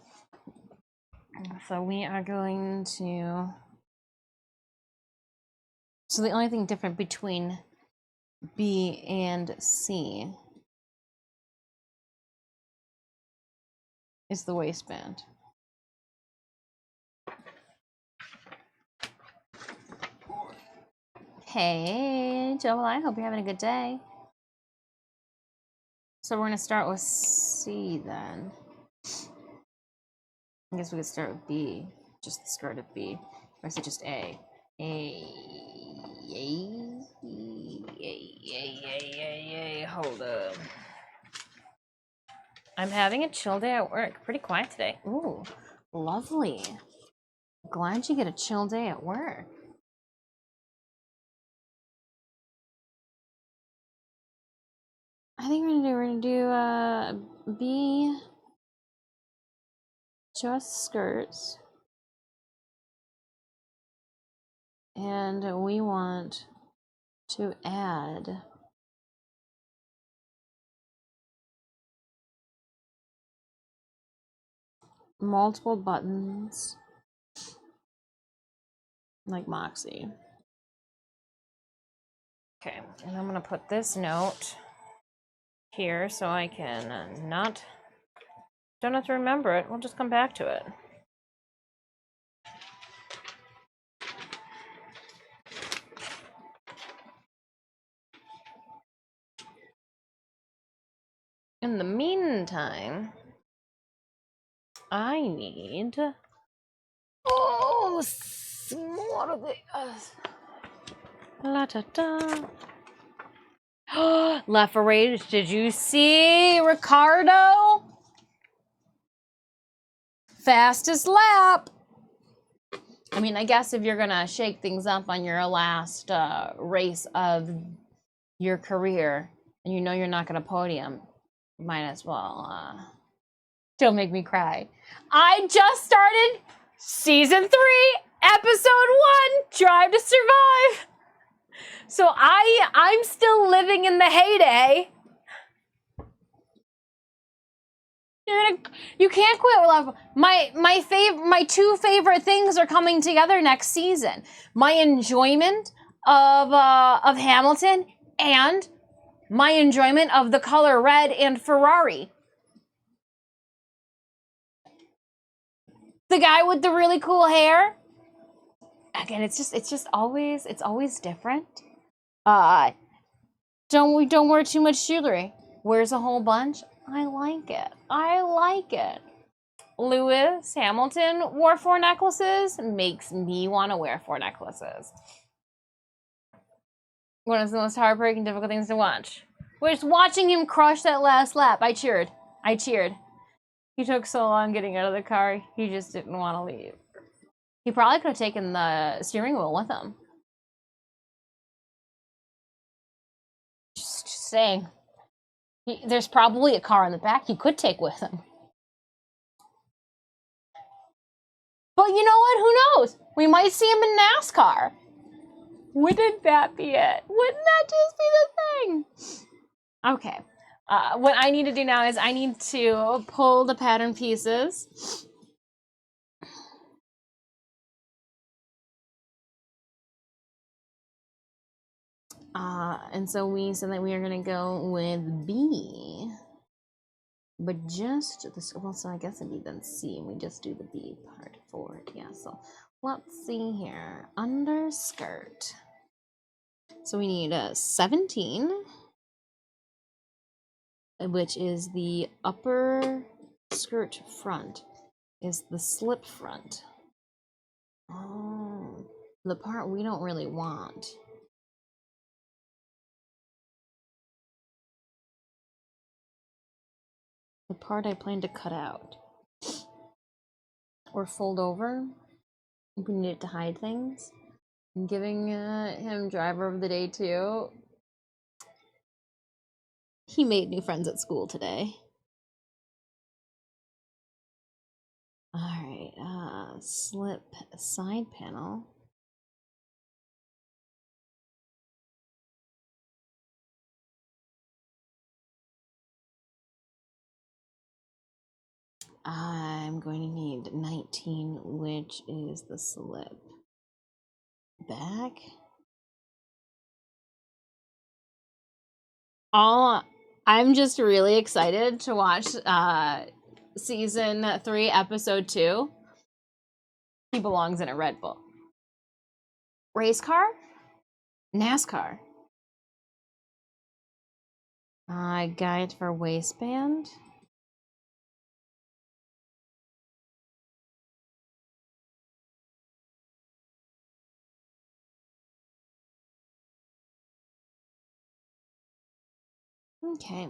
So we are going to. So the only thing different between B and C is the waistband. Hey, Joel, I hope you're having a good day. So we're going to start with C then. I guess we could start with B. Just the skirt of B. Or is it just A? Hold up. I'm having a chill day at work. Pretty quiet today. Ooh, lovely. Glad you get a chill day at work. I think we're gonna do B just skirts. And we want to add multiple buttons like Moxie. Okay, and I'm gonna put this note here so I can don't have to remember it. We'll just come back to it. In the meantime, I need what are they? La da da. Lefarage, did you see Ricardo? Fastest lap. I mean, I guess if you're gonna shake things up on your last race of your career, and you know you're not gonna podium, might as well. Don't make me cry. I just started season 3, episode 1, Drive to Survive. So I'm still living in the heyday. You can't quit love. My two favorite things are coming together next season. My enjoyment of Hamilton and my enjoyment of the color red and Ferrari. The guy with the really cool hair. Again, it's just always different. Don't wear too much jewelry. Wears a whole bunch. I like it. I like it. Lewis Hamilton wore 4 necklaces. Makes me want to wear 4 necklaces. One of the most heartbreaking, difficult things to watch. Was watching him crush that last lap. I cheered. He took so long getting out of the car. He just didn't want to leave. He probably could have taken the steering wheel with him. Just saying. There's probably a car in the back he could take with him. But you know what? Who knows? We might see him in NASCAR. Wouldn't that be it? Wouldn't that just be the thing? Okay. What I need to do now is I need to pull the pattern pieces. And so we said that we are going to go with B. But just this, well, so I guess it'd be then C, and we just do the B part forward. Yeah, so let's see here. Underskirt. So we need a 17, which is the upper skirt front, is the slip front. Oh, the part we don't really want. The part I plan to cut out. Or fold over. We need it to hide things. I'm giving him driver of the day too. He made new friends at school today. Alright, slip side panel. I'm going to need 19, which is the slip back. I'm just really excited to watch season 3, episode 2. He belongs in a Red Bull. Race car? NASCAR. Guide for waistband. Okay.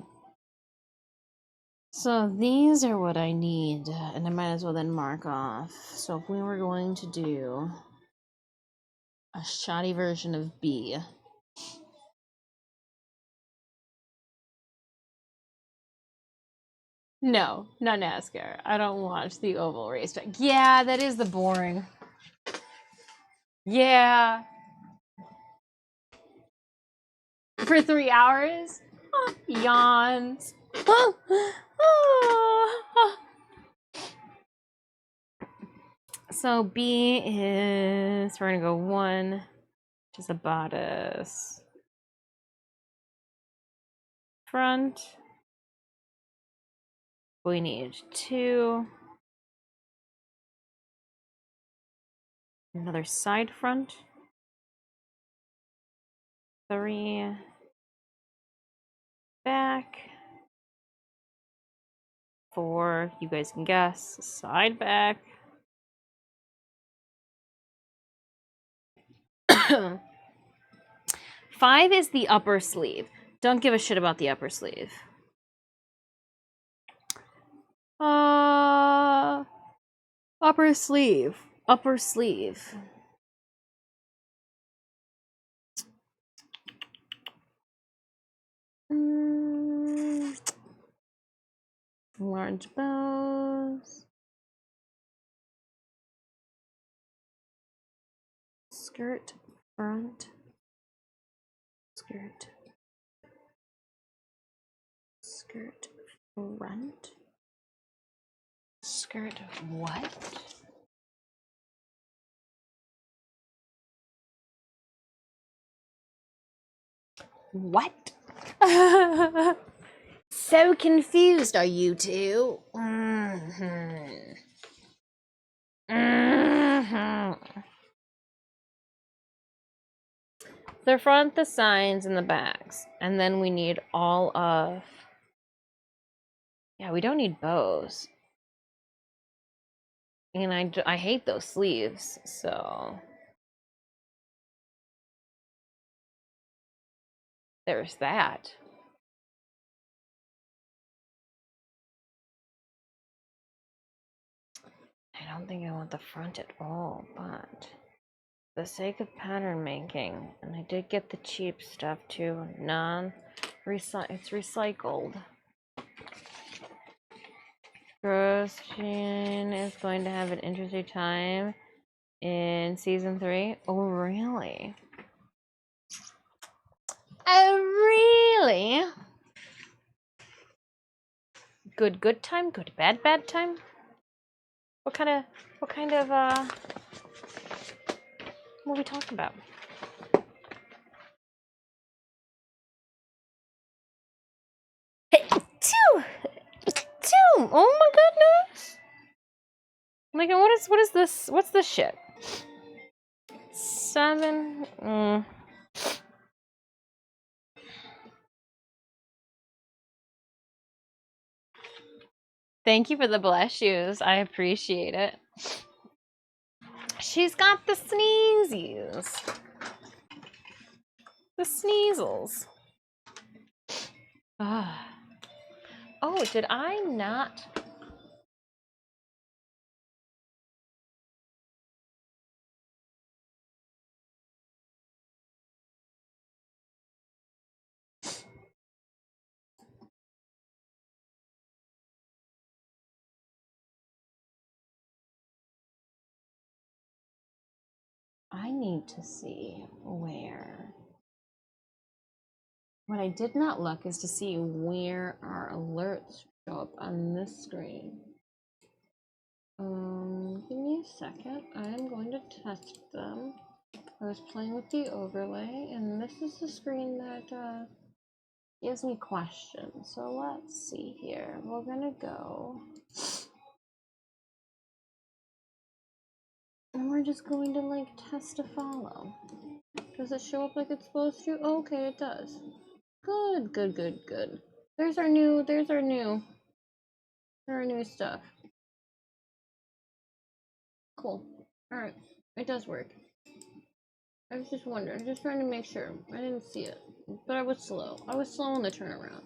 So these are what I need, and I might as well then mark off. So if we were going to do a shoddy version of B. No, not NASCAR. I don't watch the oval racetrack. Yeah, that is the boring. Yeah. For 3 hours? Yawns. So B is, we're gonna go 1, which is a bodice. Front. We need 2. Another side front. 3. Back. 4, you guys can guess. Side back. 5 is the upper sleeve. Don't give a shit about the upper sleeve. Upper sleeve. Upper sleeve. Large bows. Skirt front. Skirt. Skirt front. Skirt what? What? So confused are you two? The front, the sides, and the backs. And then we need all of... Yeah, we don't need bows. And I hate those sleeves, so... There's that. I don't think I want the front at all, but... For the sake of pattern making, and I did get the cheap stuff too, it's recycled. Groschen is going to have an interesting time in season 3. Oh, really? Oh, really? Good time? Good bad time? What kind of, what are we talking about? Hey, 2! Oh my goodness! Like, what is this? What's this shit? 7. Thank you for the bless shoes. I appreciate it. She's got the sneezies. The sneezels. Oh, did I not? I need to see where. What I did not look is to see where our alerts show up on this screen. Give me a second. I'm going to test them. I was playing with the overlay, and this is the screen that gives me questions. So let's see here. We're gonna go. And we're just going to like test to follow. Does it show up like it's supposed to? Oh, okay, it does. Good. There's our new stuff. Cool. Alright. It does work. I was just wondering, just trying to make sure. I didn't see it. But I was slow. I was slow on the turnaround.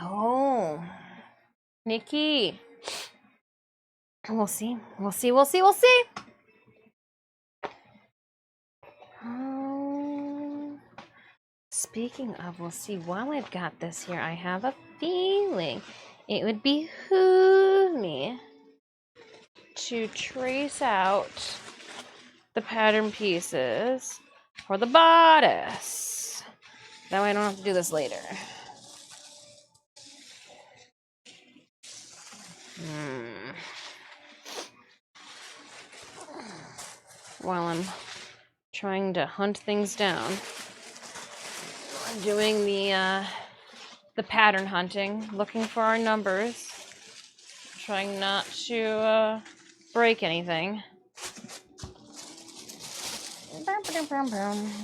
Oh, Nikki. We'll see. We'll see. We'll see. We'll see. Speaking of, we'll see. While I've got this here, I have a feeling it would behoove me to trace out the pattern pieces for the bodice. That way I don't have to do this later. While I'm trying to hunt things down, I'm doing the pattern hunting, looking for our numbers, trying not to break anything.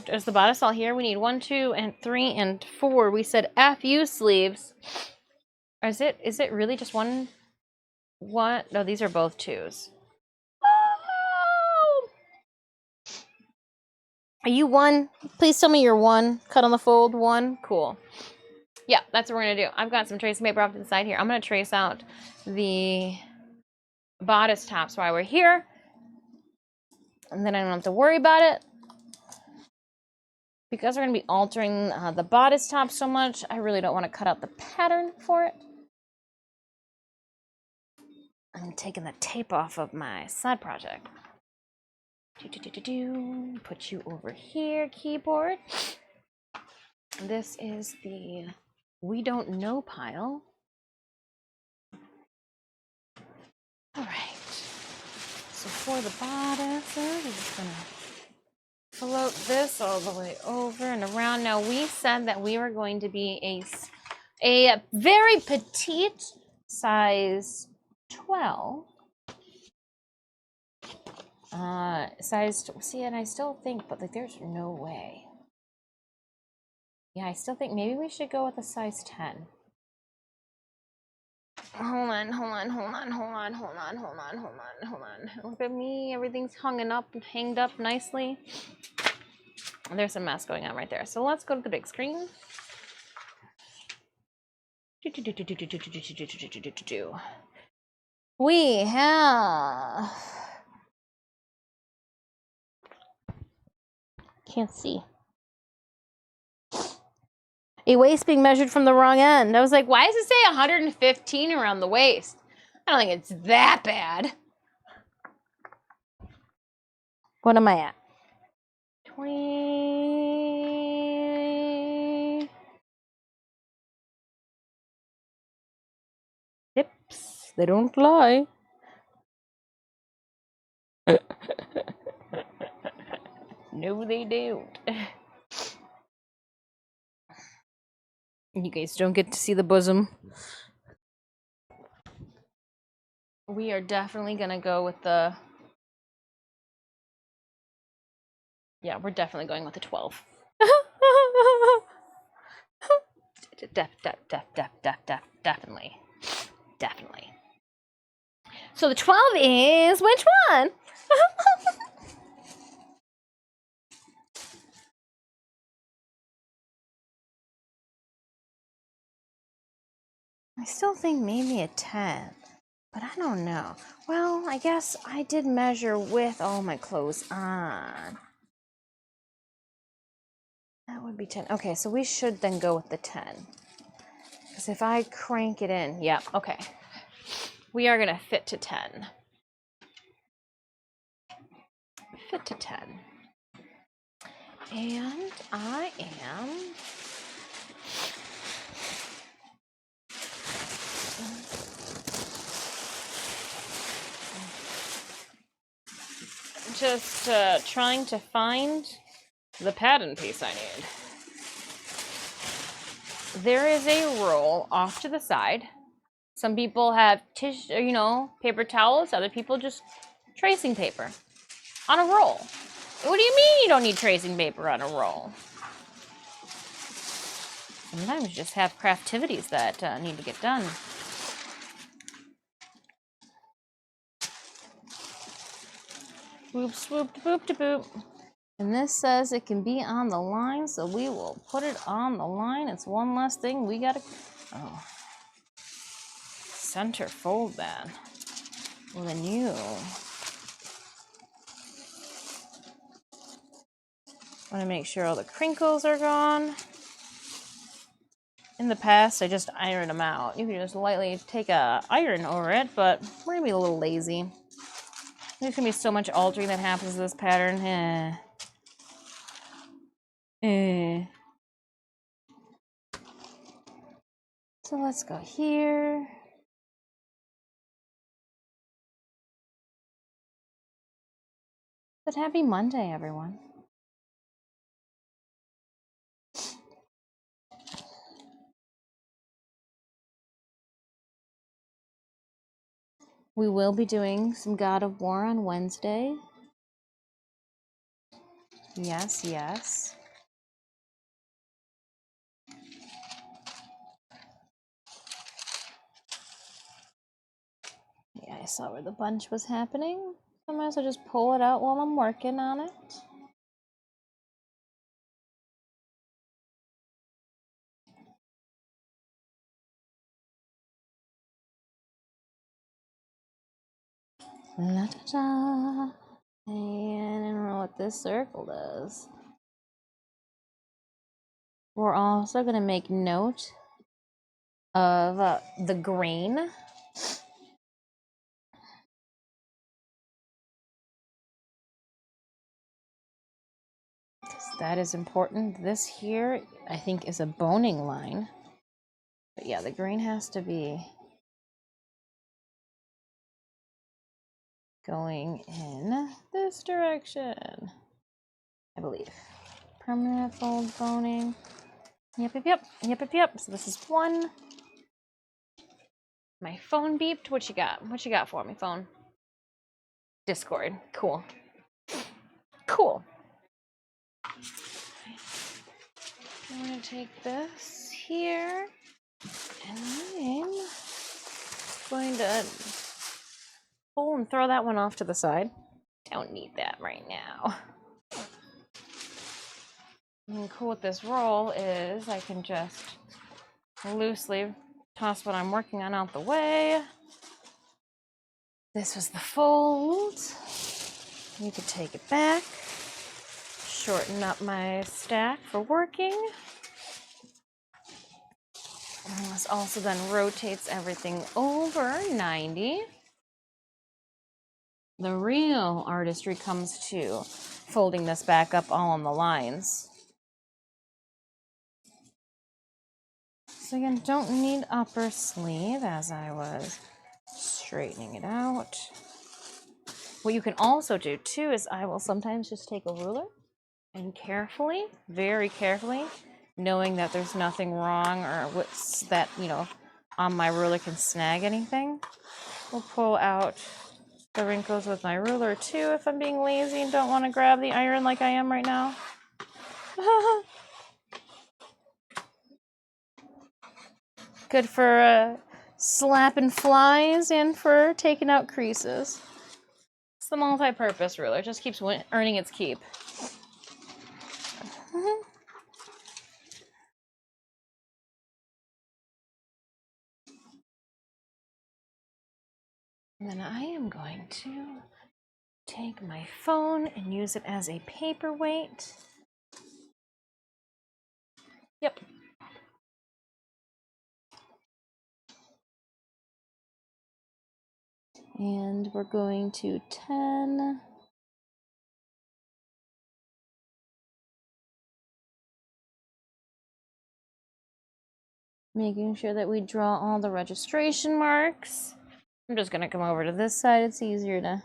Is the bodice all here? We need 1, 2, and 3, and 4. We said FU sleeves. Is it really just one? What? No, these are both 2s. Oh! Are you 1? Please tell me you're 1. Cut on the fold 1. Cool. Yeah, that's what we're gonna do. I've got some tracing paper off to the side here. I'm gonna trace out the bodice tops while we're here, and then I don't have to worry about it. Because we're going to be altering the bodice top so much, I really don't want to cut out the pattern for it. I'm taking the tape off of my side project. Put you over here, keyboard. This is the We Don't Know pile. All right. So for the bodice, we're just going to float this all the way over and around. Now, we said that we were going to be a very petite size 12. See, and I still think, but like, there's no way. Yeah, I still think maybe we should go with a size 10. Hold on. Look at me, everything's hanged up nicely. There's a mess going on right there. So let's go to the big screen. We have... Can't see. A waist being measured from the wrong end. I was like, why does it say 115 around the waist? I don't think it's that bad. What am I at? 20. Hips, they don't lie. No, they don't. You guys don't get to see the bosom. We are definitely gonna go with the... Yeah, we're definitely going with the 12. Definitely. So the 12 is which one? I still think maybe a 10, but I don't know. Well, I guess I did measure with all my clothes on. That would be 10. Okay, so we should then go with the 10. Because if I crank it in, yeah, okay. We are gonna fit to 10. Fit to 10. And I am... just trying to find the pattern piece I need. There is a roll off to the side. Some people have tissue, paper towels. Other people just tracing paper on a roll. What do you mean you don't need tracing paper on a roll? Sometimes you just have craftivities that need to get done. Boop, swoop, boop, to boop. And this says it can be on the line, so we will put it on the line. It's one less thing we gotta... Oh. center fold then with a new. I want to make sure all the crinkles are gone. In the past, I just iron them out. You can just lightly take a iron over it, but we're gonna be a little lazy. There's gonna be so much altering that happens to this pattern. So let's go here. But happy Monday, everyone. We will be doing some God of War on Wednesday. Yes, yes. Yeah, I saw where the bunch was happening. I might as well just pull it out while I'm working on it. La da da. And I don't know what this circle does. We're also going to make note of the grain. That is important. This here, I think, is a boning line. But yeah, the grain has to be going in this direction, I believe. Permanent fold boning. Yep. So this is one. My phone beeped. What you got? What you got for me, phone? Discord. Cool. Cool. I'm gonna take this here, and I'm going to pull and throw that one off to the side. Don't need that right now. And cool with this roll is I can just loosely toss what I'm working on out the way. This was the fold. You could take it back, shorten up my stack for working. And this also then rotates everything over 90. The real artistry comes to folding this back up all on the lines. So again, don't need upper sleeve as I was straightening it out. What you can also do too is I will sometimes just take a ruler and carefully, very carefully, knowing that there's nothing wrong or what's that, on my ruler can snag anything, we'll pull out the wrinkles with my ruler too if I'm being lazy and don't want to grab the iron like I am right now. Good for slapping flies and for taking out creases. It's the multi-purpose ruler. It just keeps earning its keep. And then I am going to take my phone and use it as a paperweight. Yep. And we're going to 10. Making sure that we draw all the registration marks. I'm just going to come over to this side. It's easier to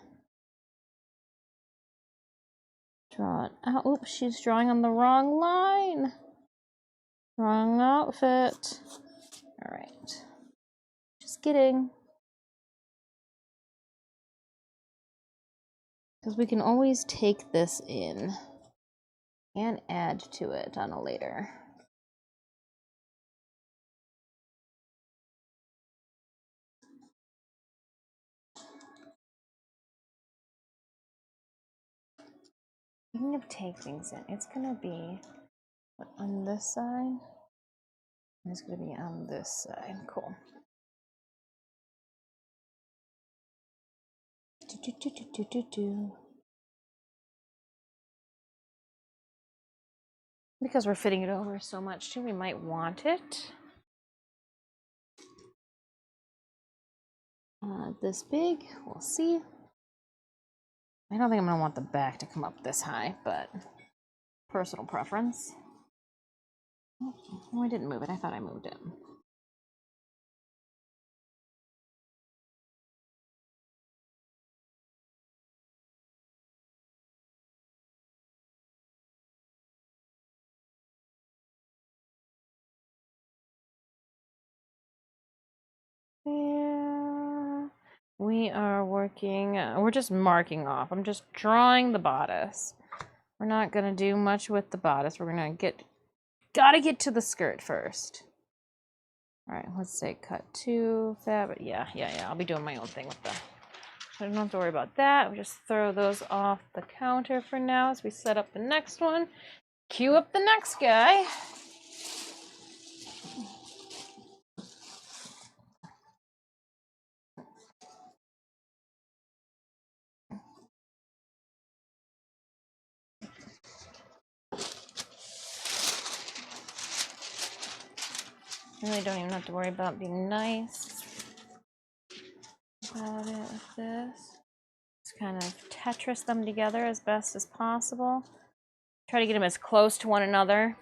draw it out. Oops, she's drawing on the wrong line. Wrong outfit. All right. Just kidding. Because we can always take this in and add to it on a later. Speaking of take things in, it's going to be on this side. And it's going to be on this side. Cool. Because we're fitting it over so much too, we might want it this big. We'll see. I don't think I'm gonna want the back to come up this high, but personal preference. Oh, I didn't move it. I thought I moved it. Yeah, we are working, we're just marking off. I'm just drawing the bodice. We're not gonna do much with the bodice. We're gonna gotta get to the skirt first. All right, let's say cut 2, but yeah, I'll be doing my own thing with that. I don't have to worry about that. We just throw those off the counter for now as we set up the next one. Cue up the next guy. I really don't even have to worry about being nice about it with this. Just kind of Tetris them together as best as possible. Try to get them as close to one another.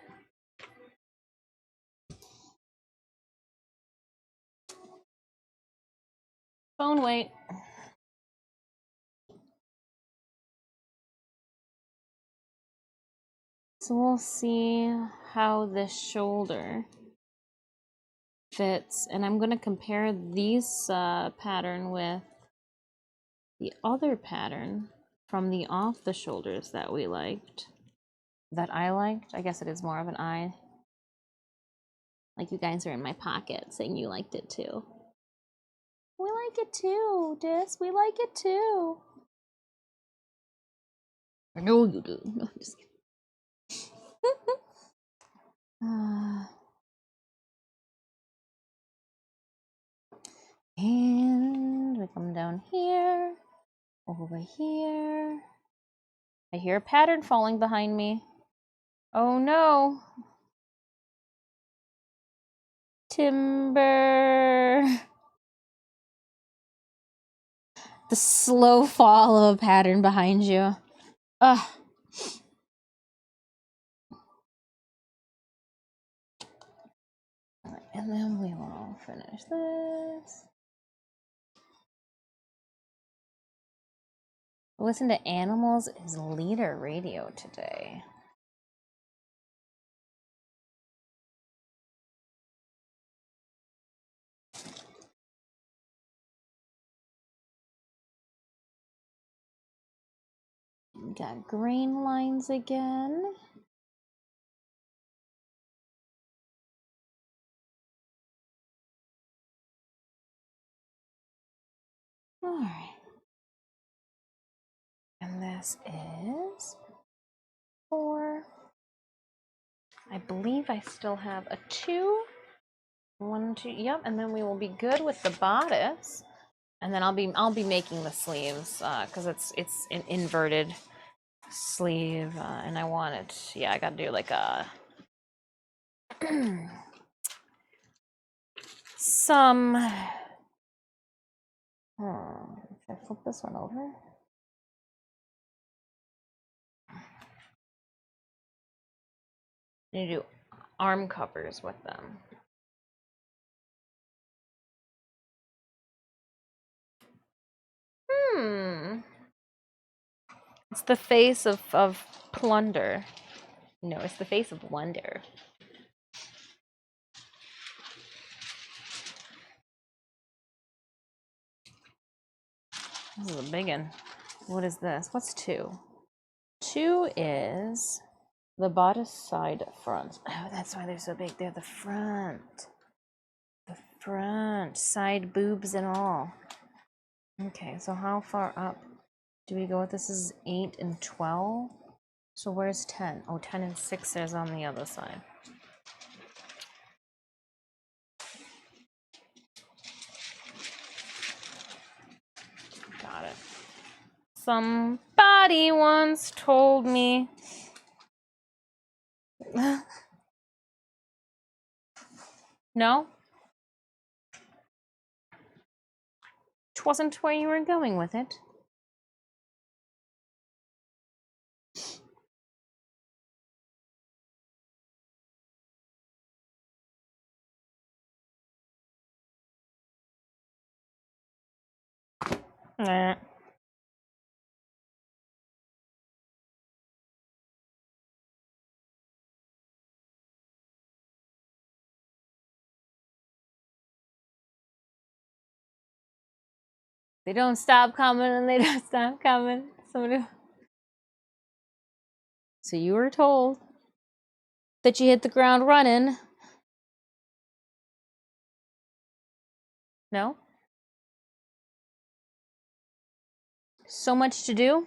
Phone weight. So we'll see how this shoulder fits, and I'm going to compare these pattern with the other pattern from the off the shoulders that we liked, that I liked. I guess it is more of an I. Like you guys are in my pocket saying you liked it too. We like it too, Dis. We like it too. I know you do. No, I'm just kidding. And we come down here, over here. I hear a pattern falling behind me. Oh no. Timber. The slow fall of a pattern behind you. Ugh. And then we will finish this. Listen to Animals is leader radio today. Got green lines again. All right. And this is 4. I believe I still have a 2. 1, 2. Yep. And then we will be good with the bodice. And then I'll be making the sleeves because it's an inverted sleeve, and I want it. Yeah, I gotta do like a some. Should I flip this one over? I need to do arm covers with them. It's the face of plunder. No, it's the face of wonder. This is a big one. What is this? What's 2? 2 is the bodice side front. Oh, that's why they're so big. They're the front. The front. Side boobs and all. Okay, so how far up do we go with this? Is 8 and 12. So where's 10? Oh, 10 and 6 is on the other side. Got it. Somebody once told me. No? It wasn't where you were going with it. Nah. They don't stop coming and they don't stop coming. Somebody... So you were told that you hit the ground running. No? So much to do?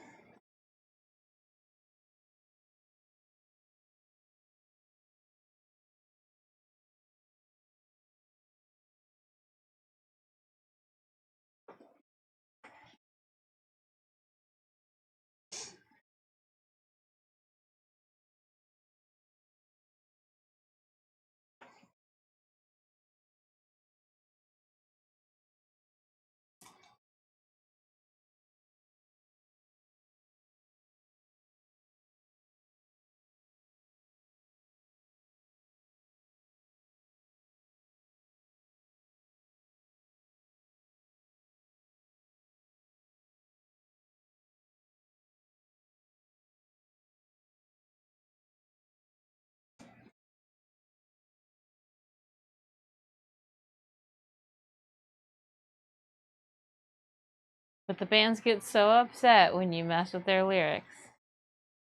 But the bands get so upset when you mess with their lyrics.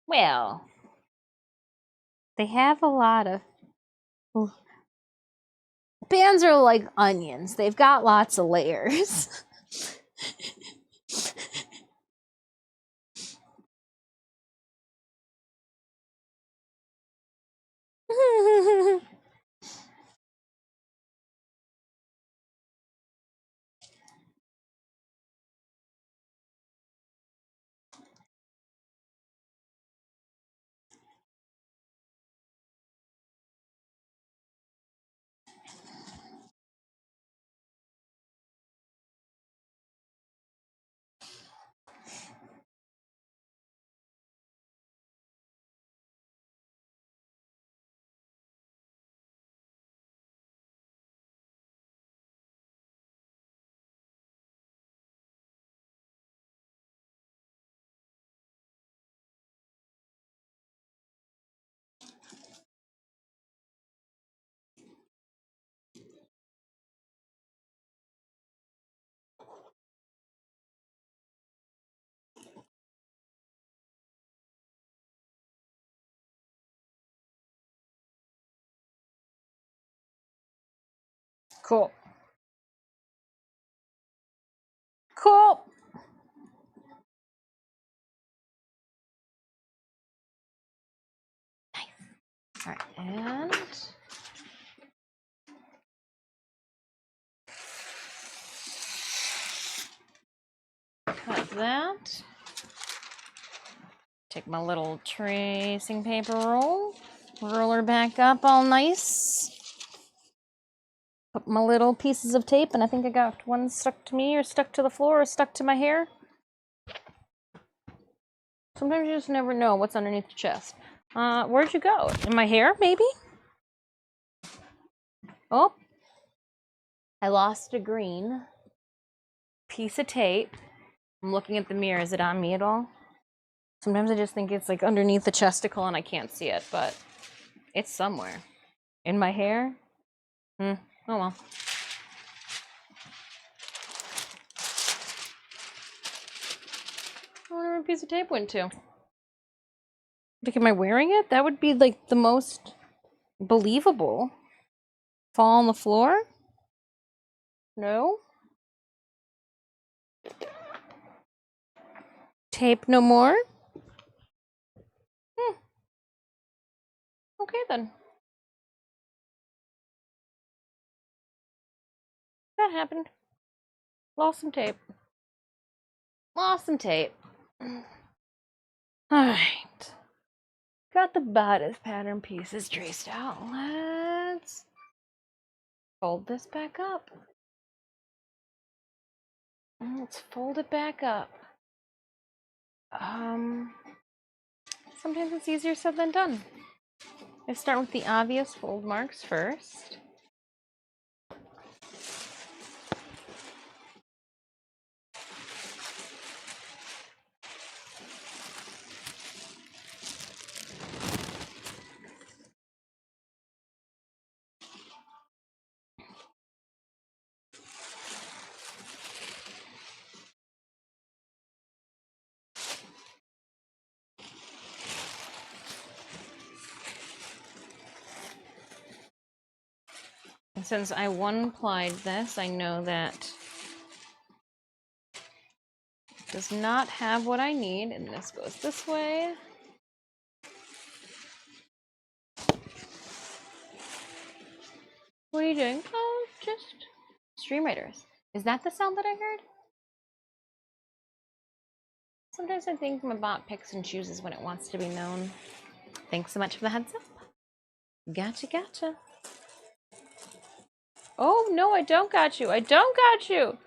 Well, they have a lot of... Bands are like onions. They've got lots of layers. Cool. Cool. Nice. All right, and cut that. Take my little tracing paper roll, roll her back up all nice. Put my little pieces of tape, and I think I got one stuck to me, or stuck to the floor, or stuck to my hair. Sometimes you just never know what's underneath the chest. Where'd you go? In my hair, maybe? Oh, I lost a green piece of tape. I'm looking at the mirror. Is it on me at all? Sometimes I just think it's like underneath the chesticle and I can't see it, but it's somewhere. In my hair? Oh well. I wonder where a piece of tape went to. Like, am I wearing it? That would be like the most believable. Fall on the floor? No? Tape no more? Okay then. That happened. Lost some tape. Lost some tape. Alright. Got the bodice pattern pieces traced out. Let's fold this back up. Let's fold it back up. Sometimes it's easier said than done. I start with the obvious fold marks first. And since I one-plied this, I know that it does not have what I need, and this goes this way. What are you doing? Oh, just stream writers. Is that the sound that I heard? Sometimes I think my bot picks and chooses when it wants to be known. Thanks so much for the heads up. Gotcha, gotcha. Oh, no, I don't got you. I don't got you.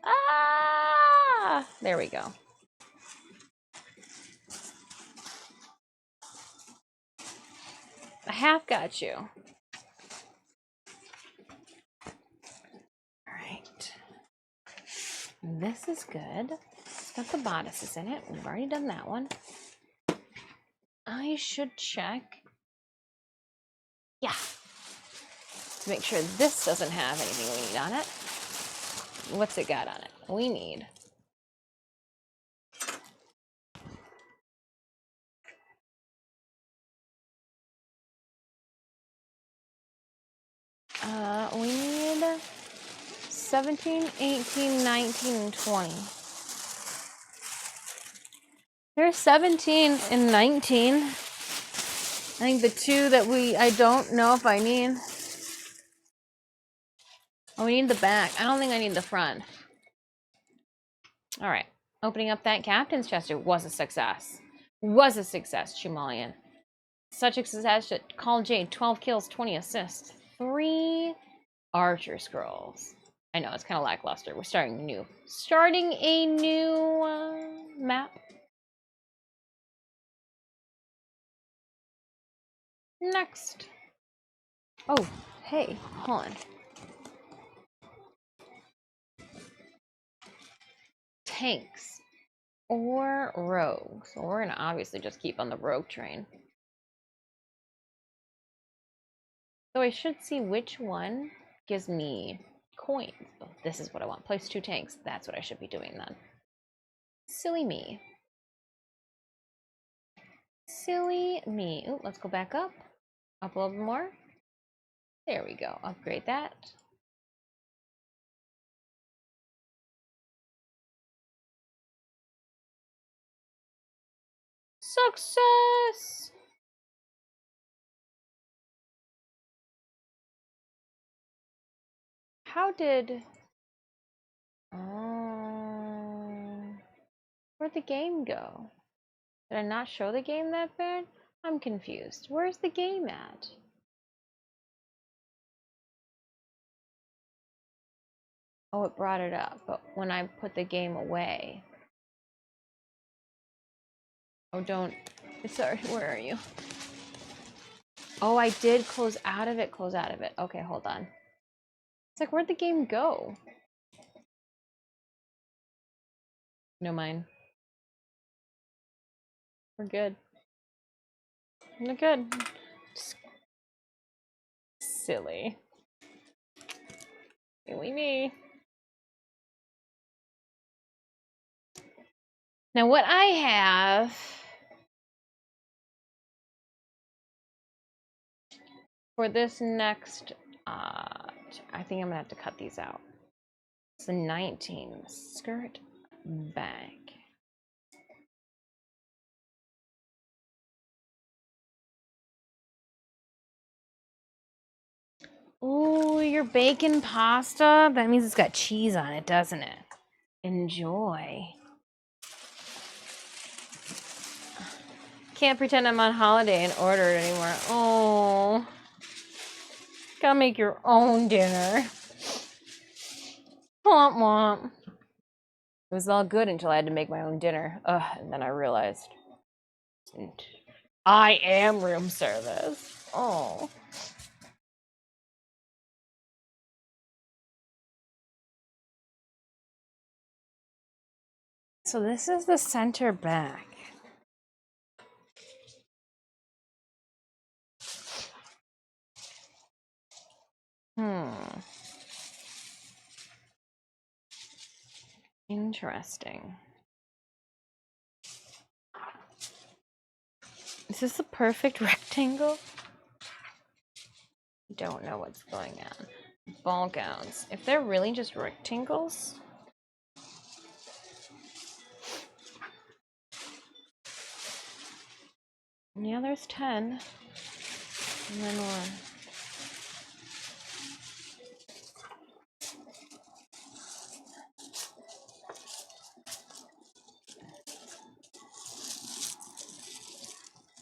Ah! There we go. I half got you. All right. This is good. It's got the bodices in it. We've already done that one. I should check. Yeah. To make sure this doesn't have anything we need on it. What's it got on it? We need we need 17, 18, 19, and 20. There's 17 and 19. I think the two that I don't know if I need. Oh, we need the back. I don't think I need the front. All right. Opening up that captain's chest was a success. Was a success, Chumalian. Such a success that Call Jade, 12 kills, 20 assists. 3 Archer Scrolls. I know, it's kind of lackluster. We're starting new. Starting a new map. Next. Oh, hey, hold on. Tanks or rogues. So we're gonna obviously just keep on the rogue train. So I should see which one gives me coins. Oh, this is what I want. Place 2 tanks. That's what I should be doing then. Silly me. Silly me. Ooh, let's go back up. Up a little bit more. There we go. Upgrade that. Success! How did... where'd the game go? Did I not show the game that bad? I'm confused. Where's the game at? Oh, it brought it up, but when I put the game away... Oh, don't... Sorry, where are you? Oh, I did close out of it, Okay, hold on. It's like, where'd the game go? No mind. We're good. We're good. Silly. Silly me. Now what I have for this next, I think I'm gonna have to cut these out. It's the 19 skirt back. Ooh, your bacon pasta? That means it's got cheese on it, doesn't it? Enjoy. Can't pretend I'm on holiday and order it anymore. Oh. Gotta make your own dinner. Womp womp. It was all good until I had to make my own dinner. Ugh, and then I realized I am room service. Oh. So this is the center back. Interesting. Is this a perfect rectangle? Don't know what's going on. Ball gowns. If they're really just rectangles. Yeah, there's 10. And then one.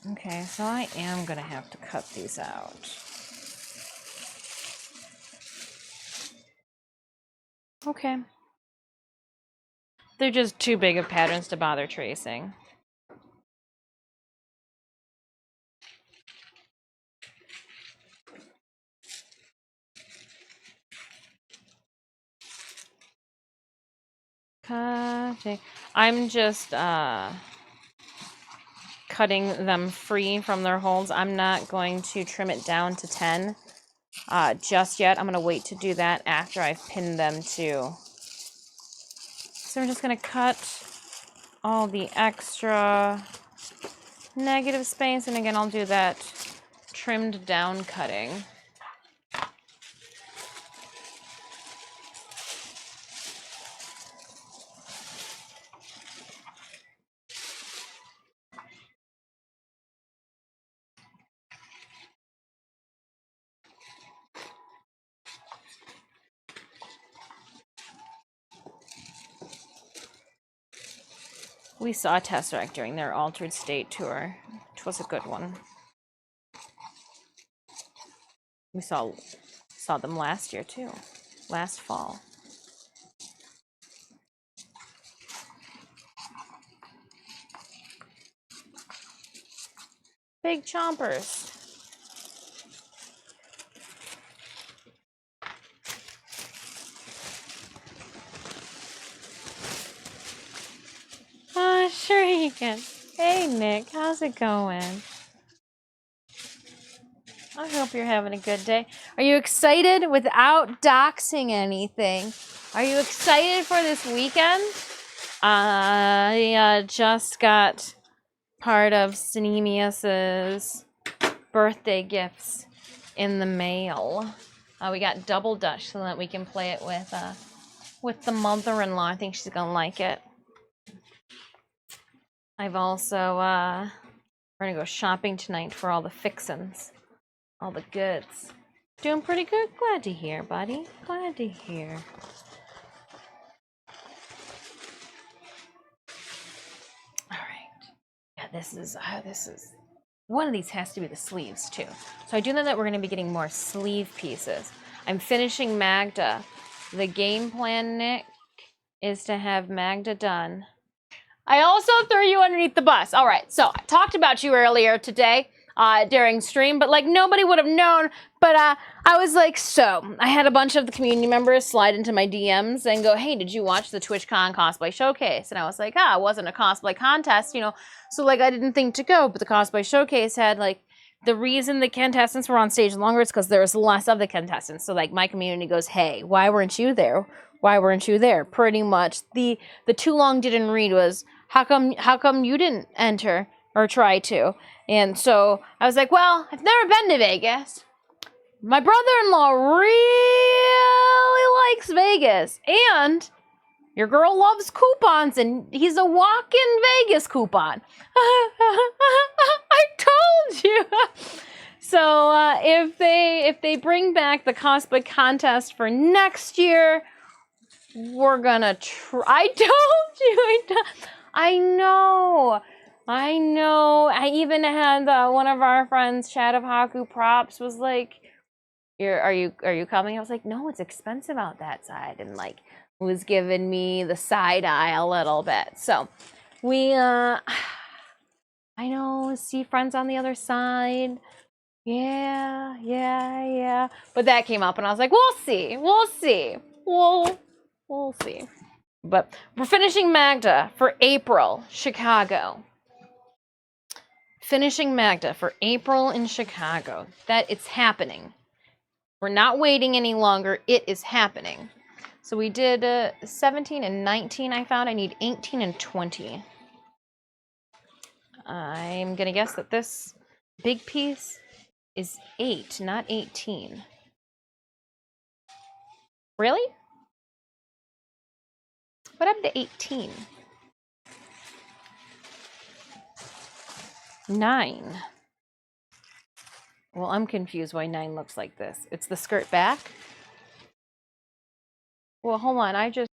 Okay, so I am gonna have to cut these out. Okay. They're just too big of patterns to bother tracing. Cutting. I'm just cutting them free from their holds. I'm not going to trim it down to 10 just yet. I'm going to wait to do that after I've pinned them too. So we're just going to cut all the extra negative space, and again I'll do that trimmed down cutting. We saw Tesseract during their Altered State tour, which was a good one. We saw them last year too, last fall. Big chompers. Sure you can. Hey Nick, how's it going? I hope you're having a good day. Are you excited without doxing anything? Are you excited for this weekend? I just got part of Synemius's birthday gifts in the mail. We got Double Dutch so that we can play it with the mother-in-law. I think she's gonna like it. I've also we're gonna go shopping tonight for all the fixins, all the goods. Doing pretty good. Glad to hear, buddy. Glad to hear. All right. Yeah, this is one of these has to be the sleeves too. So I do know that we're gonna be getting more sleeve pieces. I'm finishing Magda. The game plan, Nick, is to have Magda done. I also threw you underneath the bus. All right, so I talked about you earlier today during stream, but like nobody would have known. But I was like, so I had a bunch of the community members slide into my DMs and go, hey, did you watch the TwitchCon cosplay showcase? And I was like, it wasn't a cosplay contest, you know. So like I didn't think to go, but the cosplay showcase had like, the reason the contestants were on stage longer is because there was less of the contestants. So like my community goes, hey, why weren't you there? Why weren't you there? Pretty much the too long didn't read was, how come you didn't enter or try to? And so I was like, well, I've never been to Vegas. My brother-in-law really likes Vegas, and your girl loves coupons, and he's a walk-in Vegas coupon. I told you. So if they bring back the cosplay contest for next year, we're gonna try. I told you. I know. I know. I even had one of our friends, Chat of Haku Props, was like, are you coming? I was like, no, it's expensive out that side, and like was giving me the side eye a little bit. So we I know, see friends on the other side. Yeah. But that came up and I was like, we'll see. We'll see. But we're finishing Magda for April, Chicago. Finishing Magda for April in Chicago. That it's happening. We're not waiting any longer. It is happening. So we did 17 and 19 I found. I need 18 and 20. I'm going to guess that this big piece is 8, not 18. Really? What happened to 18? 9. Well, I'm confused why 9 looks like this. It's the skirt back? Well, hold on. I just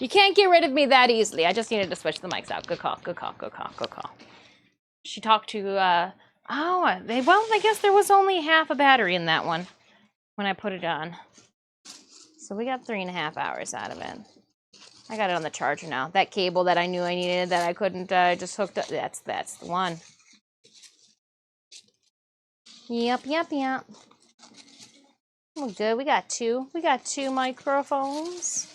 You can't get rid of me that easily. I just needed to switch the mics out. Good call, good call, good call, good call. She talked to, well, I guess there was only half a battery in that one when I put it on. So we got 3.5 hours out of it. I got it on the charger now. That cable that I knew I needed that I couldn't just hooked up. That's the one. Yep. Well, good. We got two. We got two microphones.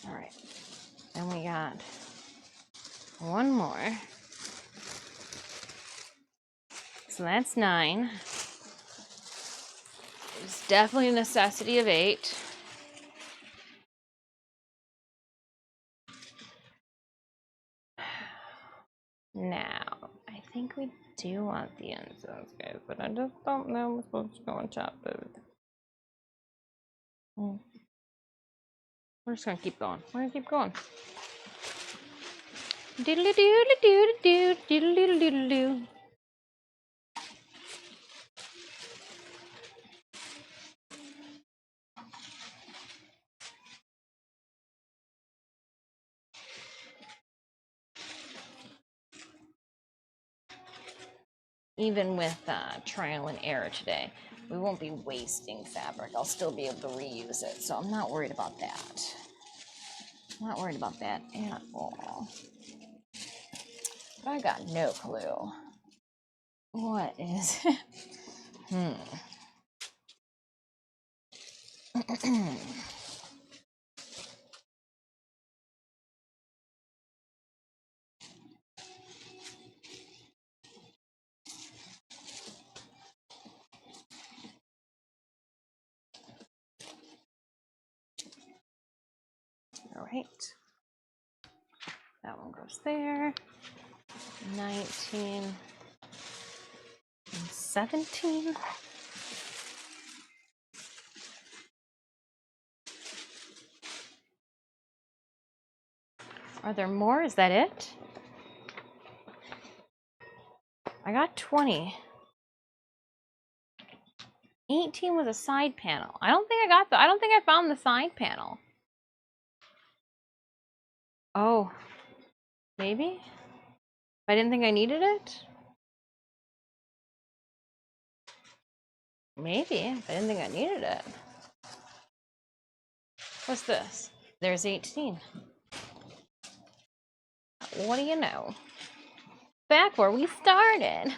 All right. And we got one more. So that's 9. It's definitely a necessity of 8. Now, I think we do want the incense, guys, but I just don't know what's supposed to go on top of it. We're just gonna keep going. We're gonna keep going. Doodle doodle doodle doodle doodle doodle doodle doo. Even with trial and error today, we won't be wasting fabric. I'll still be able to reuse it, so I'm not worried about that. I'm not worried about that at all. But I got no clue. What is it? All right. That one goes there. 19 and 17. Are there more? Is that it? I got 20. 18 was a side panel. I don't think I found the side panel. Oh, maybe? I didn't think I needed it? Maybe. I didn't think I needed it. What's this? There's 18. What do you know? Back where we started.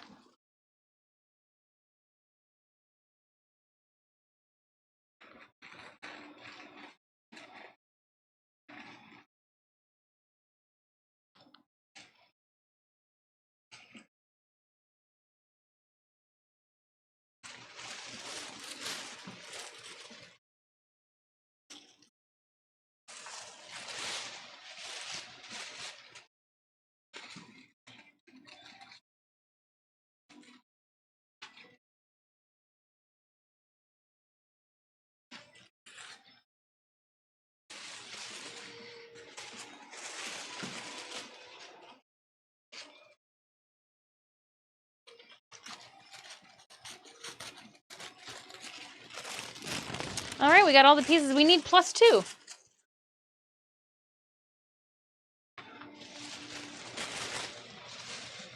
All right, we got all the pieces we need plus 2.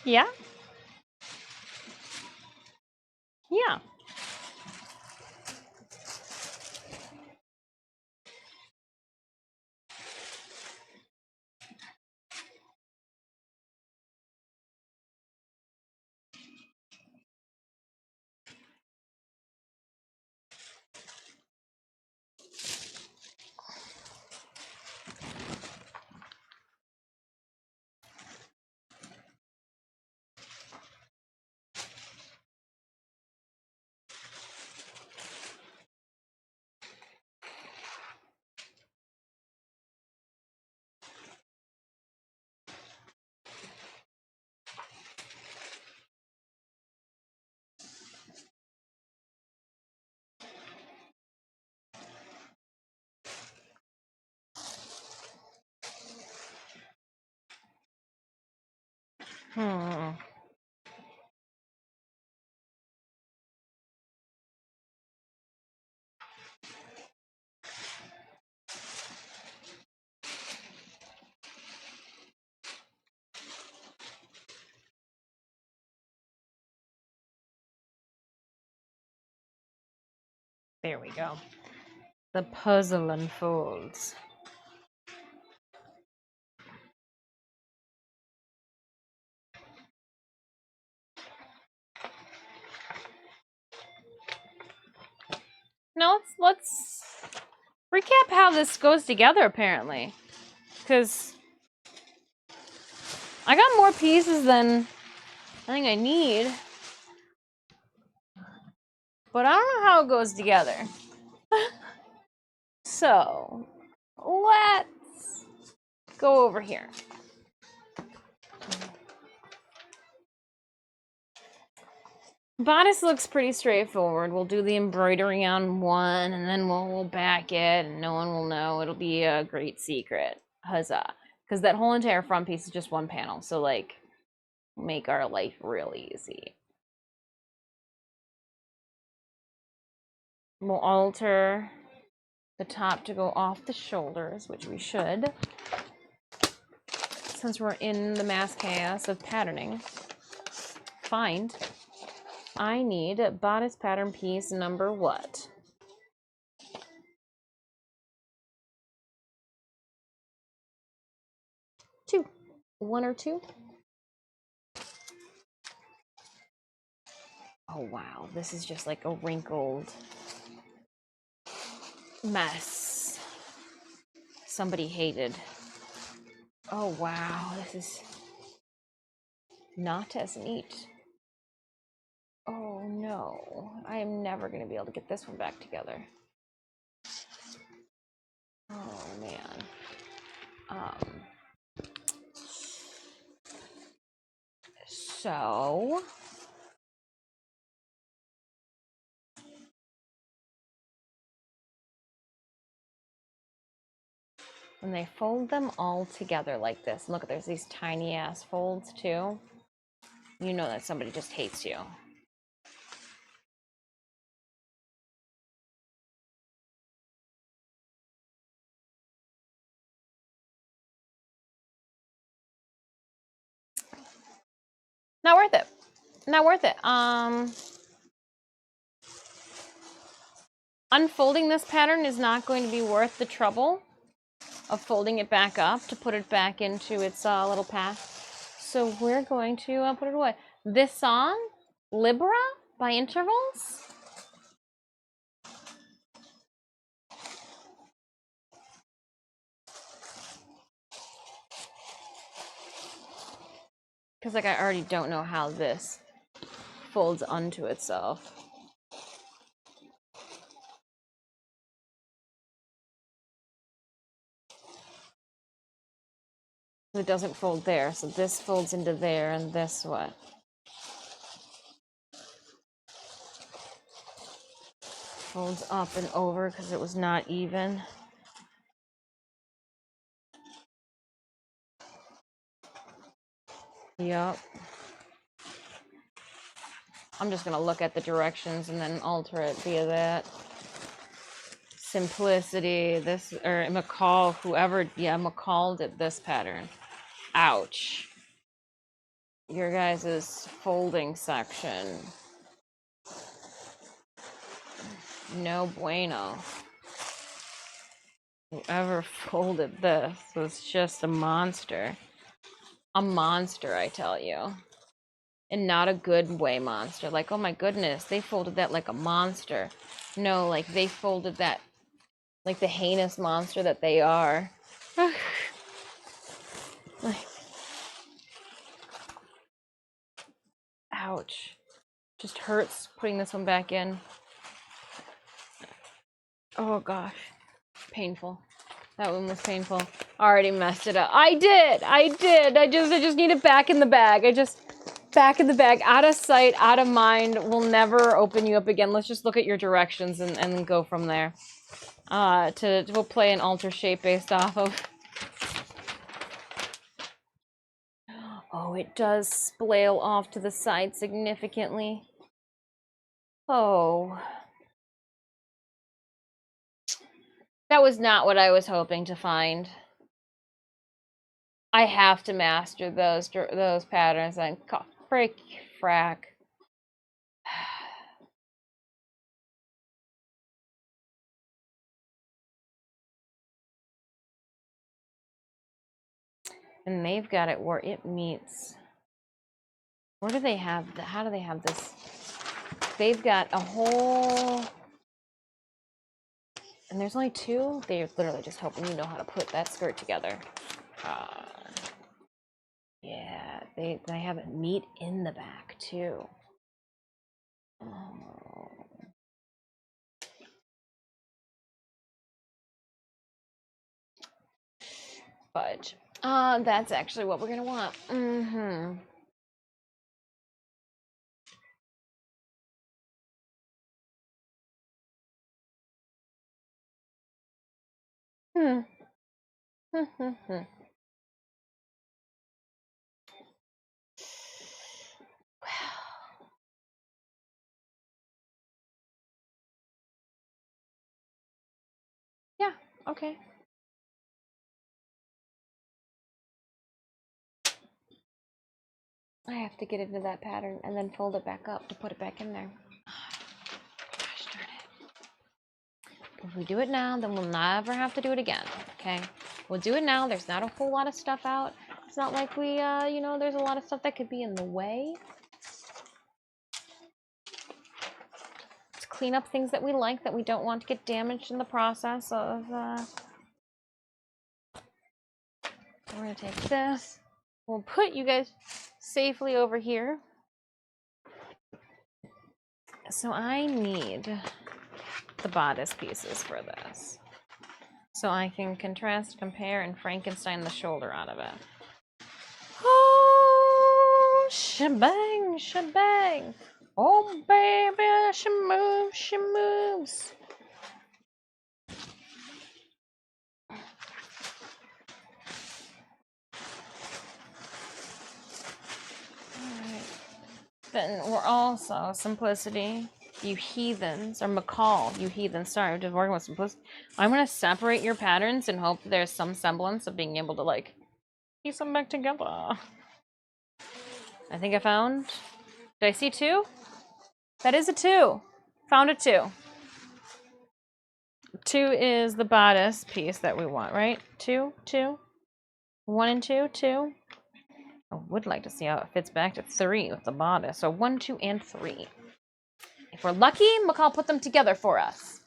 Yeah? Yeah. There we go. The puzzle unfolds. Now let's recap how this goes together, apparently. Because I got more pieces than I think I need. But I don't know how it goes together. So, let's go over here. Bodice looks pretty straightforward. We'll do the embroidery on one, and then we'll back it, and no one will know. It'll be a great secret. Huzzah. Because that whole entire front piece is just one panel, so, like, make our life real easy. We'll alter the top to go off the shoulders, which we should, since we're in the mass chaos of patterning. Find. I need bodice pattern piece number what? 2. 1 or 2? Oh wow, this is just like a wrinkled mess. Somebody hated. Oh wow, this is not as neat. Oh no, I am never going to be able to get this one back together. Oh man. So when they fold them all together like this, look, there's these tiny ass folds too. You know that somebody just hates you. Not worth it. Not worth it. Unfolding this pattern is not going to be worth the trouble of folding it back up to put it back into its little path. So we're going to put it away. This song, Libra by Intervals. Because like I already don't know how this folds onto itself. It doesn't fold there, so this folds into there, and this what? Folds up and over because it was not even. Yep. I'm just gonna look at the directions and then alter it via that. Simplicity, this, or McCall, whoever, yeah, McCall did this pattern. Ouch. Your guys' folding section. No bueno. Whoever folded this was just a monster. A monster, I tell you. And not a good way monster. Like, oh my goodness, they folded that like a monster. No, like they folded that like the heinous monster that they are. Like, ouch. Just hurts putting this one back in. Oh gosh. Painful. That one was painful. Already messed it up. I did. I just need it back in the bag. Back in the bag, out of sight, out of mind. We'll never open you up again. Let's just look at your directions and go from there. We'll play an alter shape based off of. Oh, it does splail off to the side significantly. Oh. That was not what I was hoping to find. I have to master those patterns and frick frack. And they've got it where it meets. Where do they have how do they have this? They've got a whole, and there's only two. They're literally just hoping you know how to put that skirt together. Yeah, they have it meet in the back too. Oh. Fudge. That's actually what we're gonna want. Mm-hmm. Hmm. Yeah, okay. I have to get into that pattern and then fold it back up to put it back in there. Gosh darn it. If we do it now, then we'll never have to do it again, okay? We'll do it now. There's not a whole lot of stuff out. It's not like we, you know, there's a lot of stuff that could be in the way. Let's clean up things that we like that we don't want to get damaged in the process of, we're gonna take this. We'll put you guys safely over here. So I need the bodice pieces for this. So I can contrast, compare, and Frankenstein the shoulder out of it. Oh, shebang, shebang. Oh, baby, she moves, she moves. Alright. Then we're also, Simplicity, you heathens, or McCall, you heathens, sorry, I'm just working with Simplicity. I'm going to separate your patterns and hope there's some semblance of being able to, like, piece them back together. I think I found, did I see two? That is a two. Found a two. Two is the bodice piece that we want, right? Two. One and two. I would like to see how it fits back to three with the bodice. So 1, 2, and 3. If we're lucky, McCall put them together for us.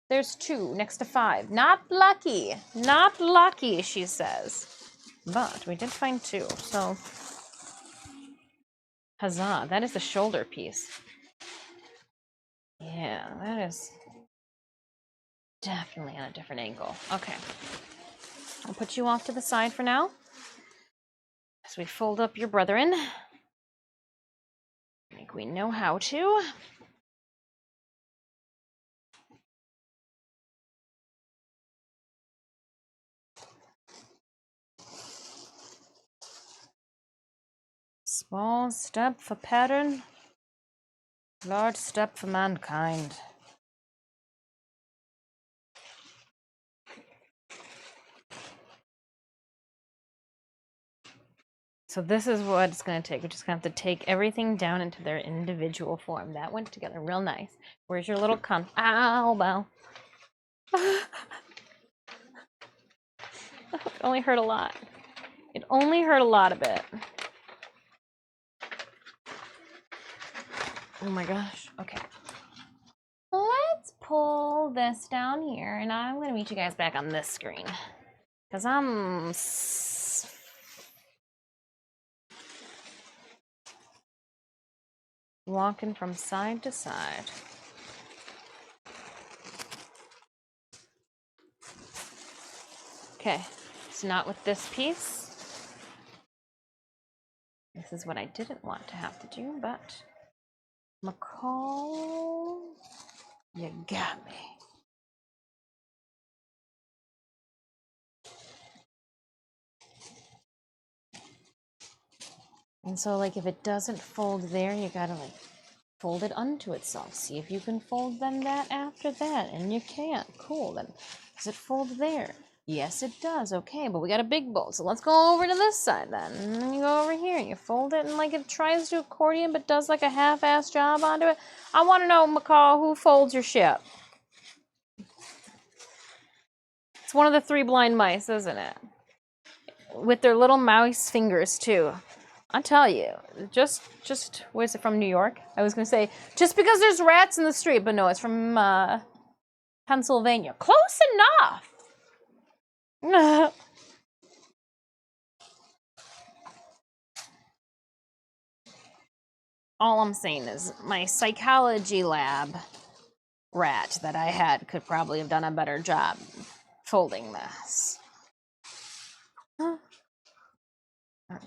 There's 2 next to 5. Not lucky. Not lucky, she says. But we did find 2, so huzzah. That is the shoulder piece. Yeah, that is definitely on a different angle. Okay. I'll put you off to the side for now. As we fold up your brethren. I think we know how to. Small step for pattern, large step for mankind. So this is what it's going to take. We're just going to have to take everything down into their individual form. That went together real nice. Where's your little ow, well. It only hurt a lot. It only hurt a lot a bit. Oh my gosh. Okay. Let's pull this down here, and I'm going to meet you guys back on this screen. Because I'm walking from side to side. Okay, it's not with this piece. This is what I didn't want to have to do, but McCall, you got me. And so, like, if it doesn't fold there, you gotta, like, fold it unto itself. See if you can fold then that after that, and you can't. Cool, then does it fold there? Yes, it does. Okay, but we got a big bolt, so let's go over to this side then. And then you go over here, and you fold it, and like it tries to accordion, but does like a half-ass job onto it. I want to know, McCall, who folds your ship? It's one of the 3 blind mice, isn't it? with their little mouse fingers too. I tell you, just where's it from? New York? I was gonna say just because there's rats in the street, but no, it's from Pennsylvania. Close enough. All I'm saying is my psychology lab rat that I had could probably have done a better job folding this. All right.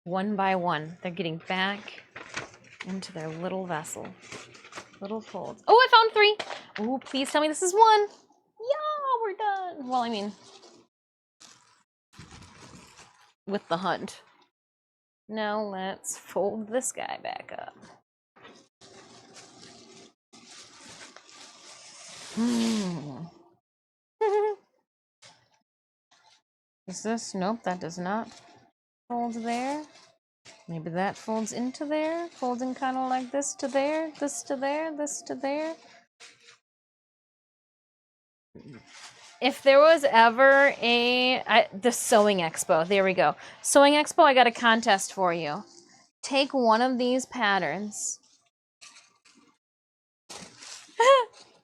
One by one, they're getting back into their little vessel. Little folds. Oh, I found 3. Oh, please tell me this is 1. Yeah, we're done. Well, I mean, with the hunt. Now let's fold this guy back up. Is this? Nope, that does not fold there. Maybe that folds into there, folding kind of like this to there, this to there, this to there. If there was ever the Sewing Expo, there we go. Sewing Expo, I got a contest for you. Take one of these patterns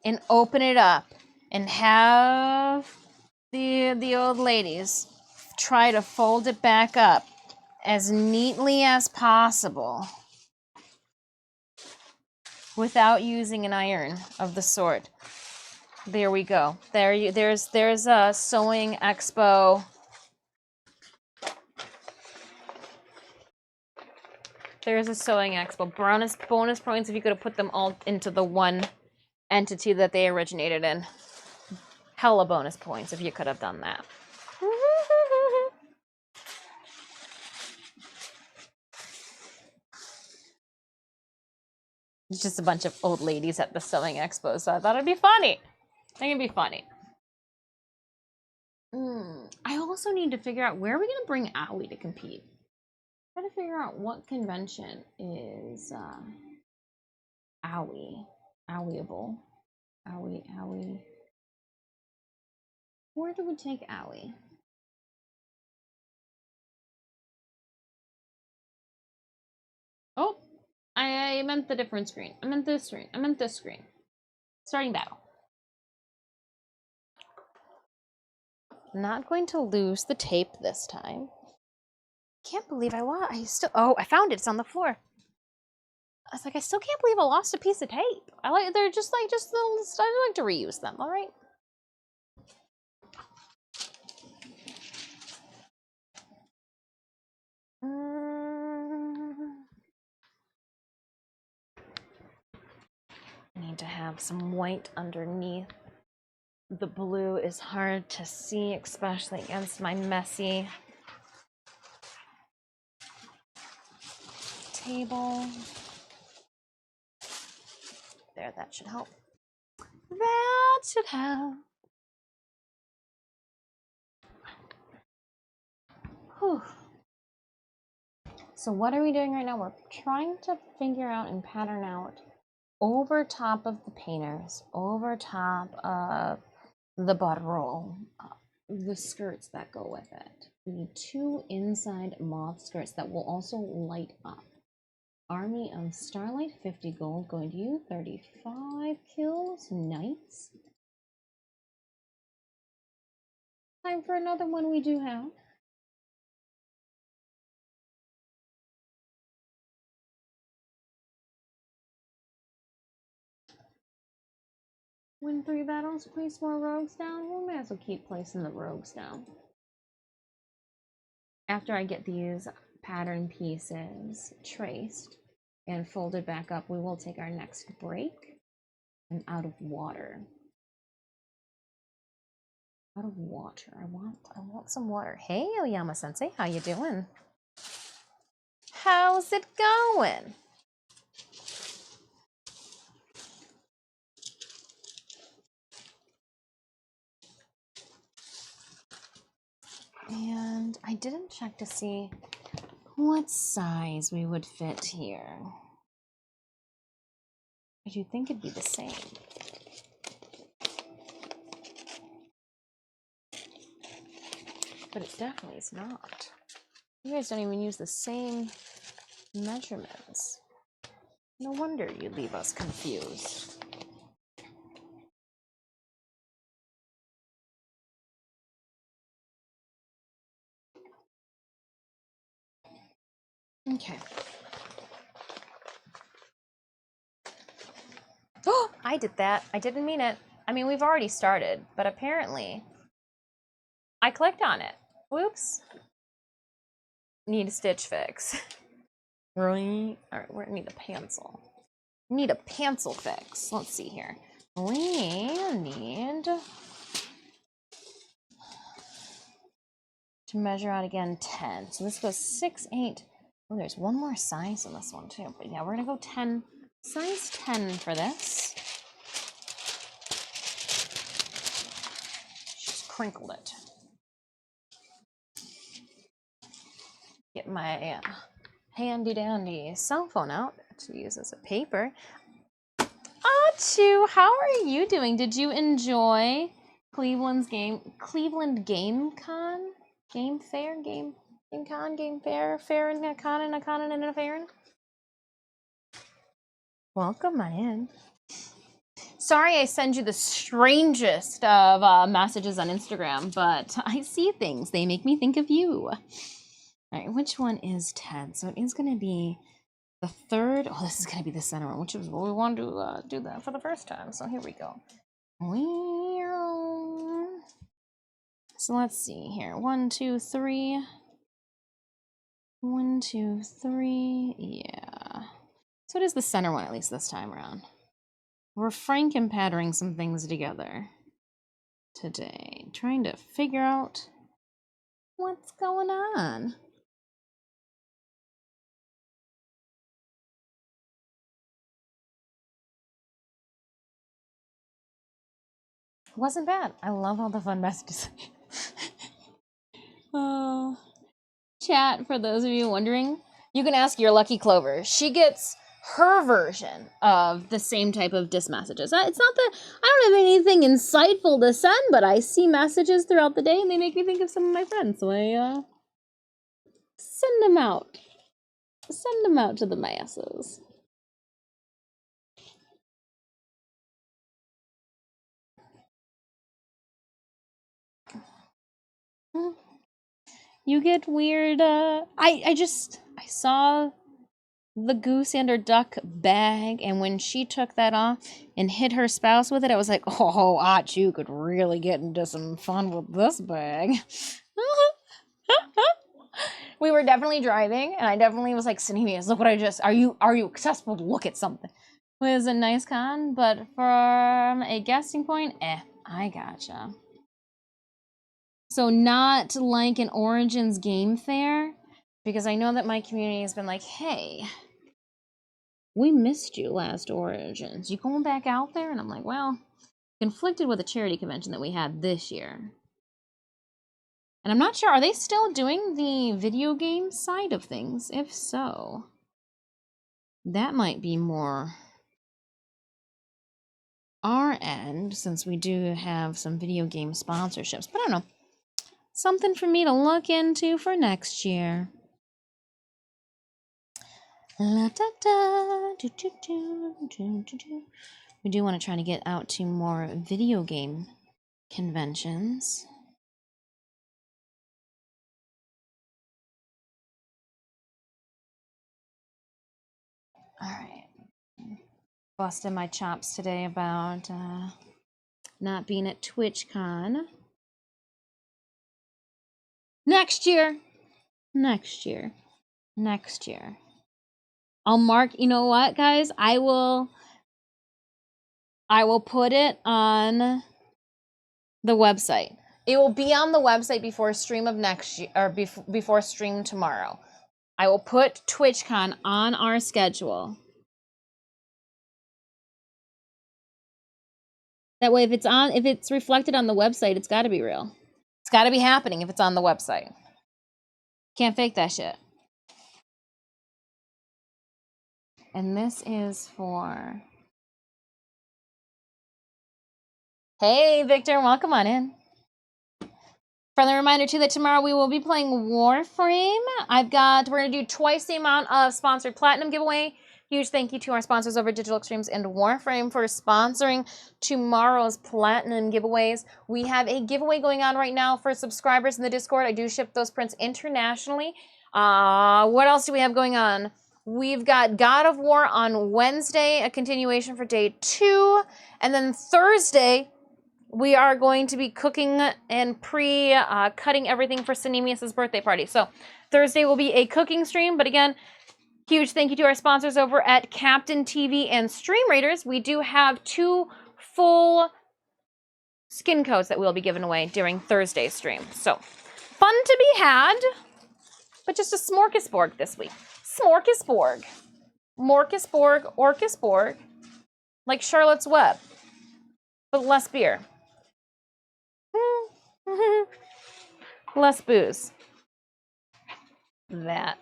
and open it up and have the old ladies try to fold it back up as neatly as possible without using an iron of the sort. There we go. There's a Sewing Expo. There's a Sewing Expo. Bonus points if you could have put them all into the one entity that they originated in. Hella bonus points if you could have done that. It's just a bunch of old ladies at the Sewing Expo, so I thought it'd be funny. I think it'd be funny. I also need to figure out where are we going to bring Owie to compete. Try to figure out what convention is Owieable. Owie. Where do we take Owie? Oh, I meant the different screen. I meant this screen. Starting battle. Not going to lose the tape this time. Can't believe I still. Oh, I found it. It's on the floor. I was like, I still can't believe I lost a piece of tape. They're just little. I like to reuse them. All right. I need to have some white underneath. The blue is hard to see, especially against my messy table. There, that should help. That should help. Whew. So what are we doing right now? We're trying to figure out and pattern out over top of the painters, over top of the butterroll, the skirts that go with it. We need 2 inside moth skirts that will also light up. Army of Starlight, 50 gold, going to you, 35 kills, nice. Time for another one we do have. Win 3 battles, place more rogues down. We may as well keep placing the rogues down. After I get these pattern pieces traced and folded back up, we will take our next break. And out of water. Out of water. I want some water. Hey, Oyama Sensei, how you doing? How's it going? And I didn't check to see what size we would fit here. But you'd think it'd be the same. but it definitely is not. You guys don't even use the same measurements. No wonder you leave us confused. Okay. Oh, I did that. I didn't mean it. I mean, we've already started, but apparently I clicked on it. Whoops. Need a stitch fix. Really? All right, we need a pencil. Need a pencil fix. Let's see here. We need to measure out again 10. So this goes 6, 8. Oh, there's one more size in this one too. But yeah, we're gonna go 10, size 10 for this. Just crinkled it. Get my handy dandy cell phone out to use as a paper. Achu, how are you doing? Did you enjoy Cleveland Game Con? Game Fair? Game Con? Game Fair? Fair and a con and a con and a fair? Welcome on in. Sorry I send you the strangest of messages on Instagram, but I see things. They make me think of you. All right, which one is 10? So it is going to be the third. Oh, this is going to be the center one, which is what we want to do that for the first time. So here we go. So let's see here. 1, 2, 3. 1, 2, 3. Yeah. So it is the center one, at least this time around. We're Franken-pattering some things together today, trying to figure out what's going on. It wasn't bad. I love all the fun messages. Oh, chat, for those of you wondering, you can ask your lucky Clover. She gets her version of the same type of diss messages. It's not that I don't have anything insightful to send, but I see messages throughout the day and they make me think of some of my friends. So I send them out. Send them out to the masses. You get weird, I saw the goose and her duck bag, and when she took that off and hit her spouse with it, I was like, oh, Achu could really get into some fun with this bag. We were definitely driving, and I definitely was like, Sinimus, look what I just, are you accessible to look at something? It was a nice con, but from a guessing point, I gotcha. So not like an Origins game fair, because I know that my community has been like, hey, we missed you last Origins. You going back out there? And I'm like, well, conflicted with a charity convention that we had this year. And I'm not sure, are they still doing the video game side of things? If so, that might be more our end, since we do have some video game sponsorships. But I don't know. Something for me to look into for next year. La, da, da, do, do, do, do, do, do. We do want to try to get out to more video game conventions. All right. Busted my chops today about not being at TwitchCon. Next year. Next year. Next year. I'll mark, you know what, guys? I will put it on the website. It will be on the website before stream of next year, or before stream tomorrow. I will put TwitchCon on our schedule. That way, if it's reflected on the website, it's got to be real. It's got to be happening if it's on the website. Can't fake that shit. And this is for... Hey, Victor, welcome on in. Friendly reminder too that tomorrow we will be playing Warframe. we're gonna do twice the amount of sponsored platinum giveaway. Huge thank you to our sponsors over at Digital Extremes and Warframe for sponsoring tomorrow's platinum giveaways. We have a giveaway going on right now for subscribers in the Discord. I do ship those prints internationally. What else do we have going on? We've got God of War on Wednesday, a continuation for day 2, and then Thursday we are going to be cooking and cutting everything for Sinemius' birthday party. So Thursday will be a cooking stream, but again, huge thank you to our sponsors over at Captain TV and Stream Raiders. We do have 2 full skin coats that we'll be giving away during Thursday's stream. So fun to be had, but just a smorgasbord this week. Smorgasbord. Morgasborg, Orcasborg, like Charlotte's Web, but less beer. Less booze. That.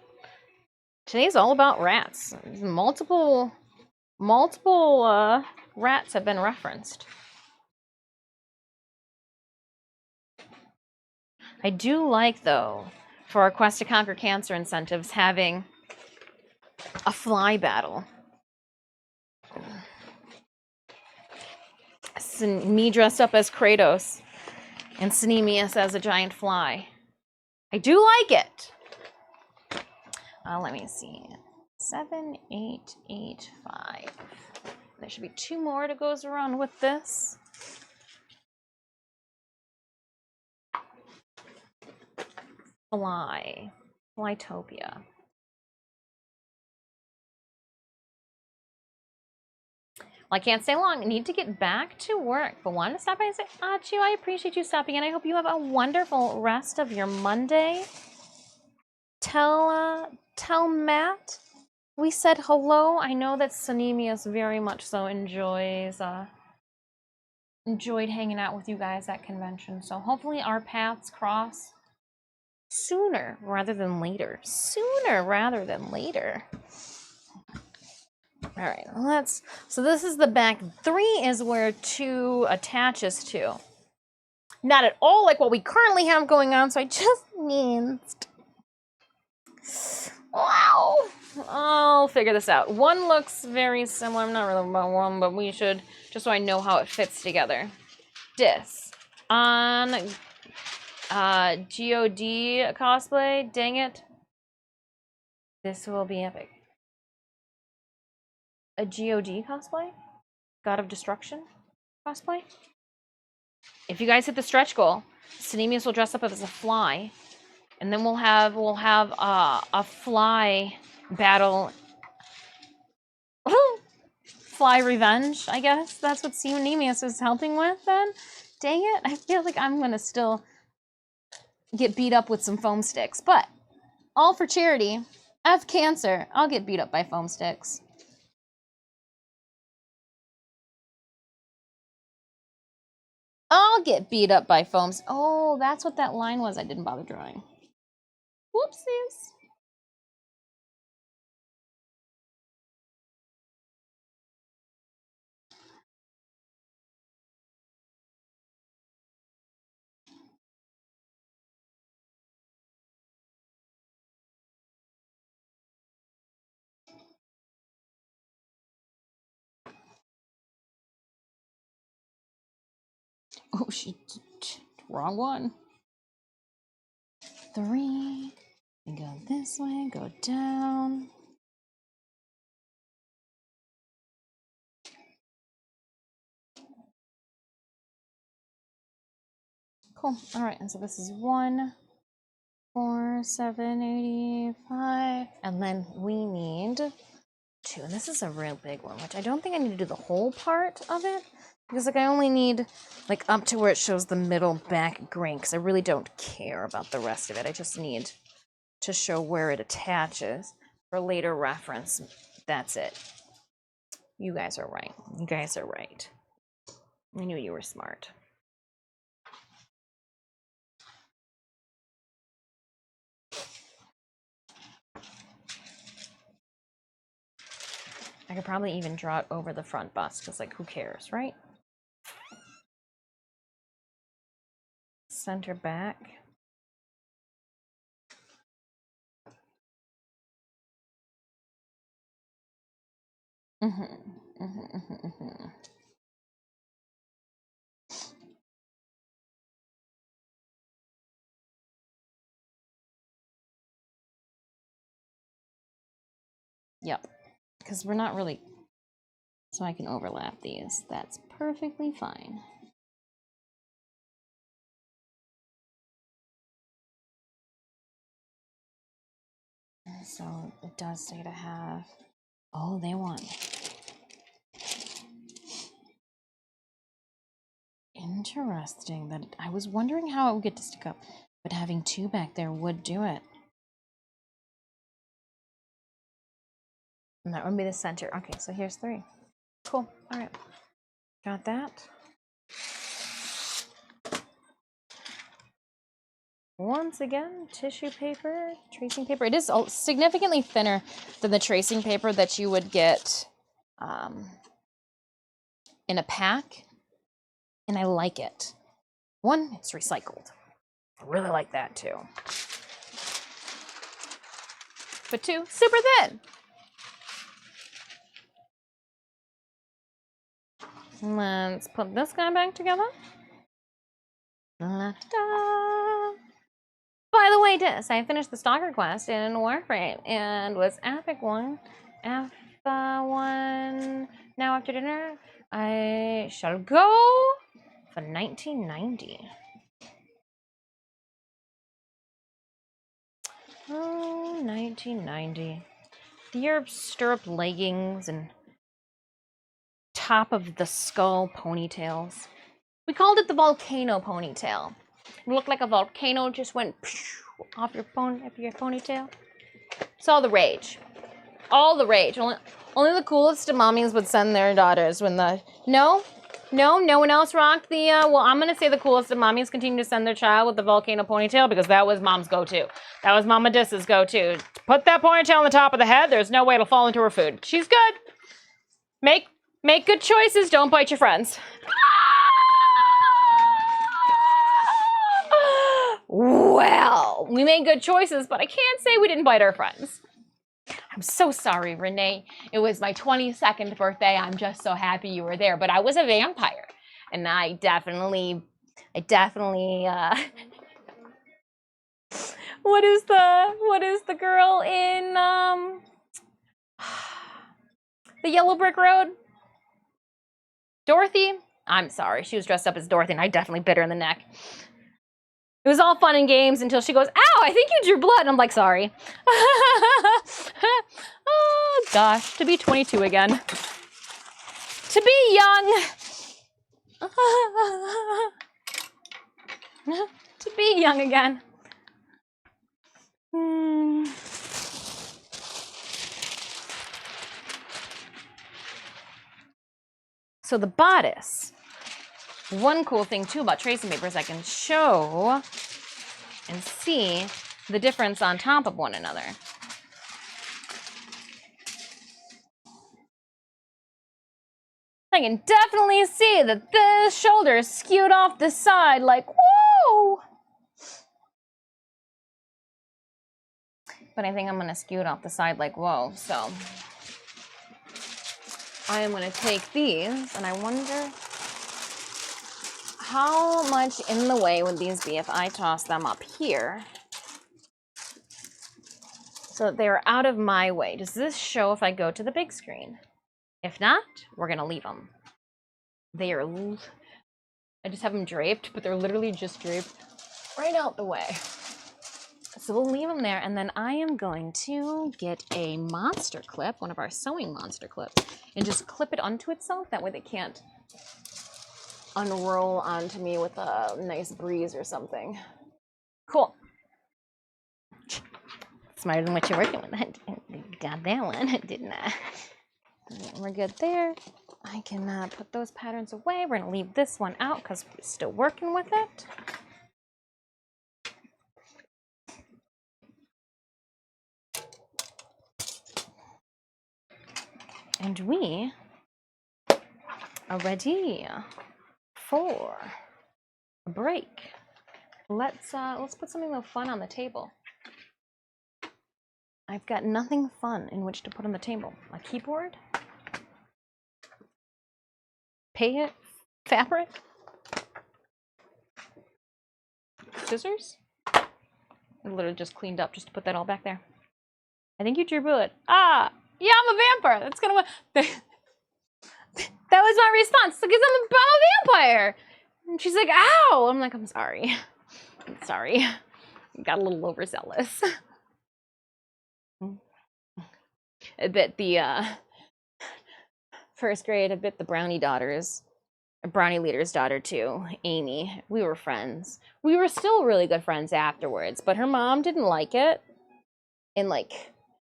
Today's all about rats. Multiple rats have been referenced. I do like, though, for our Quest to Conquer Cancer incentives, having a fly battle. Me dressed up as Kratos and Sinemius as a giant fly. I do like it. Let me see. 7, 8, 8, 5. There should be 2 more to goes around with this. Flytopia. Well, I can't stay long. I need to get back to work, but wanted to stop by and say, Achu, I appreciate you stopping in. I hope you have a wonderful rest of your Monday. Tell Matt we said hello. I know that Sinemius very much so enjoyed hanging out with you guys at convention. So hopefully our paths cross sooner rather than later. Sooner rather than later. All right, so this is the back. 3 is where 2 attaches to. Not at all like what we currently have going on, so I just need... Wow! I'll figure this out. 1 looks very similar. I'm not really about 1, but we should, just so I know how it fits together. Dis. On GOD cosplay, dang it. This will be epic. A GOD cosplay? God of Destruction cosplay? If you guys hit the stretch goal, Sinemius will dress up as a fly, and then we'll have a fly battle. Fly revenge, I guess. That's what Sinemius is helping with then. Dang it, I feel like I'm gonna still get beat up with some foam sticks, but all for charity. F cancer, I'll get beat up by foam sticks. I'll get beat up by foams. Oh, that's what that line was I didn't bother drawing. Whoopsies. Oh, wrong one. 3, and go this way, go down. Cool. All right, and so this is 1, 4, 7, 85, and then we need 2. And this is a real big one, which I don't think I need to do the whole part of it, because like I only need like up to where it shows the middle back grain, because I really don't care about the rest of it. I just need to show where it attaches for later reference. That's it. You guys are right. You guys are right. I knew you were smart. I could probably even draw it over the front bust, because like who cares, right? Center back. Yep, because we're not really, so I can overlap these. That's perfectly fine. So it does say to have, oh, they want. Interesting. That I was wondering how it would get to stick up, but having two back there would do it. And that would be the center. Okay, so here's 3. Cool. All right. Got that. Once again, tissue paper, tracing paper. It is significantly thinner than the tracing paper that you would get in a pack, and I like it. 1, it's recycled. I really like that too. But 2, super thin. Let's put this guy back together. La-da-da. By the way, I finished the Stalker quest in Warframe and was epic 1. F1. Now after dinner, I shall go for 1990. Oh, 1990. The year of stirrup leggings and top of the skull ponytails. We called it the volcano ponytail. It looked like a volcano just went off your ponytail. It's all the rage. All the rage. Only the coolest of mommies would send their daughters when the... No one else rocked the... well, I'm going to say the coolest of mommies continue to send their child with the volcano ponytail because that was mom's go-to. That was Mama Dis's go-to. Put that ponytail on the top of the head. There's no way it'll fall into her food. She's good. Make good choices. Don't bite your friends. Well, we made good choices, but I can't say we didn't bite our friends. I'm so sorry, Renee. It was my 22nd birthday. I'm just so happy you were there. But I was a vampire, and I definitely. What is the girl in the Yellow Brick Road? Dorothy? I'm sorry. She was dressed up as Dorothy, and I definitely bit her in the neck. It was all fun and games until she goes, ow, I think you drew blood. And I'm like, sorry. Oh, gosh, to be 22 again. To be young. To be young again. So the bodice. One cool thing, too, about tracing paper is I can show and see the difference on top of one another. I can definitely see that this shoulder is skewed off the side like, whoa! But I think I'm going to skew it off the side like, whoa. So I am going to take these, and I wonder how much in the way would these be if I toss them up here so that they are out of my way. Does this show if I go to the big screen? If not, we're going to leave them. They are, I just have them draped, but they're literally just draped right out the way. So we'll leave them there, and then I am going to get a monster clip, one of our sewing monster clips, and just clip it onto itself. That way they can't unroll onto me with a nice breeze or something. Cool. Smarter than what you're working with. Got that one, didn't I? We're good there. I can put those patterns away. We're gonna leave this one out because we're still working with it. And we are ready for a break. Let's put something a little fun on the table. I've got nothing fun in which to put on the table. A keyboard? fabric. Scissors. I literally just cleaned up just to put that all back there. I think you drew bullet. Ah, yeah, I'm a vampire. That's gonna. That was my response because I'm a vampire. And she's like, ow. I'm like, I'm sorry. I'm sorry. Got a little overzealous. I bit the first grade. I bit the brownie leader's daughter too, Amy. We were friends. We were still really good friends afterwards, but her mom didn't like it and like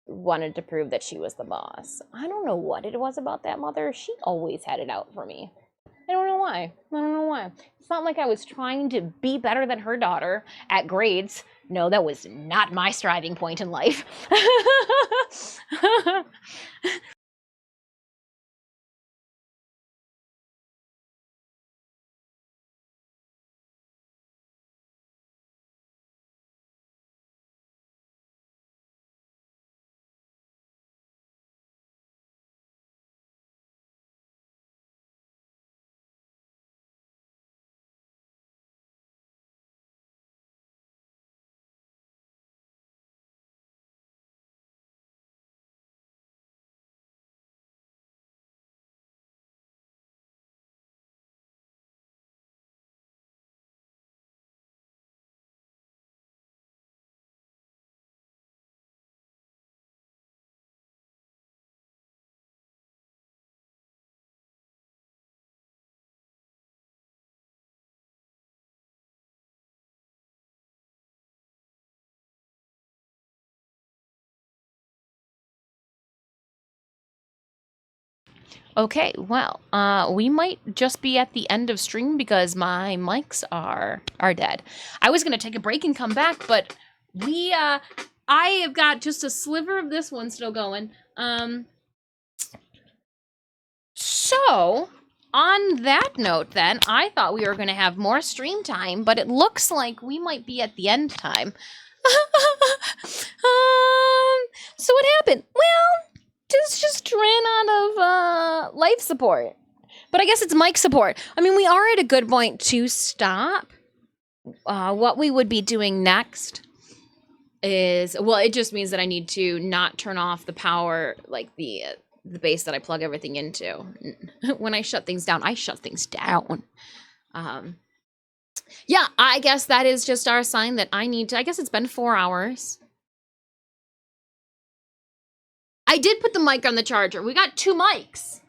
wanted to prove that she was the boss. I don't know what it was about that mother. She always had it out for me. I don't know why. It's not like I was trying to be better than her daughter at grades. No, that was not my striving point in life. Okay, well, we might just be at the end of stream because my mics are dead. I was gonna take a break and come back, but I have got just a sliver of this one still going. So on that note, then I thought we were gonna have more stream time, but it looks like we might be at the end time. So what happened? Well, just ran out of life support. But I guess it's mic support. I mean, we are at a good point to stop. What we would be doing next is, well, it just means that I need to not turn off the power, like the base that I plug everything into. When I shut things down, I shut things down. Yeah, I guess that is just our sign that I need to, I guess it's been 4 hours. I did put the mic on the charger. We got 2 mics.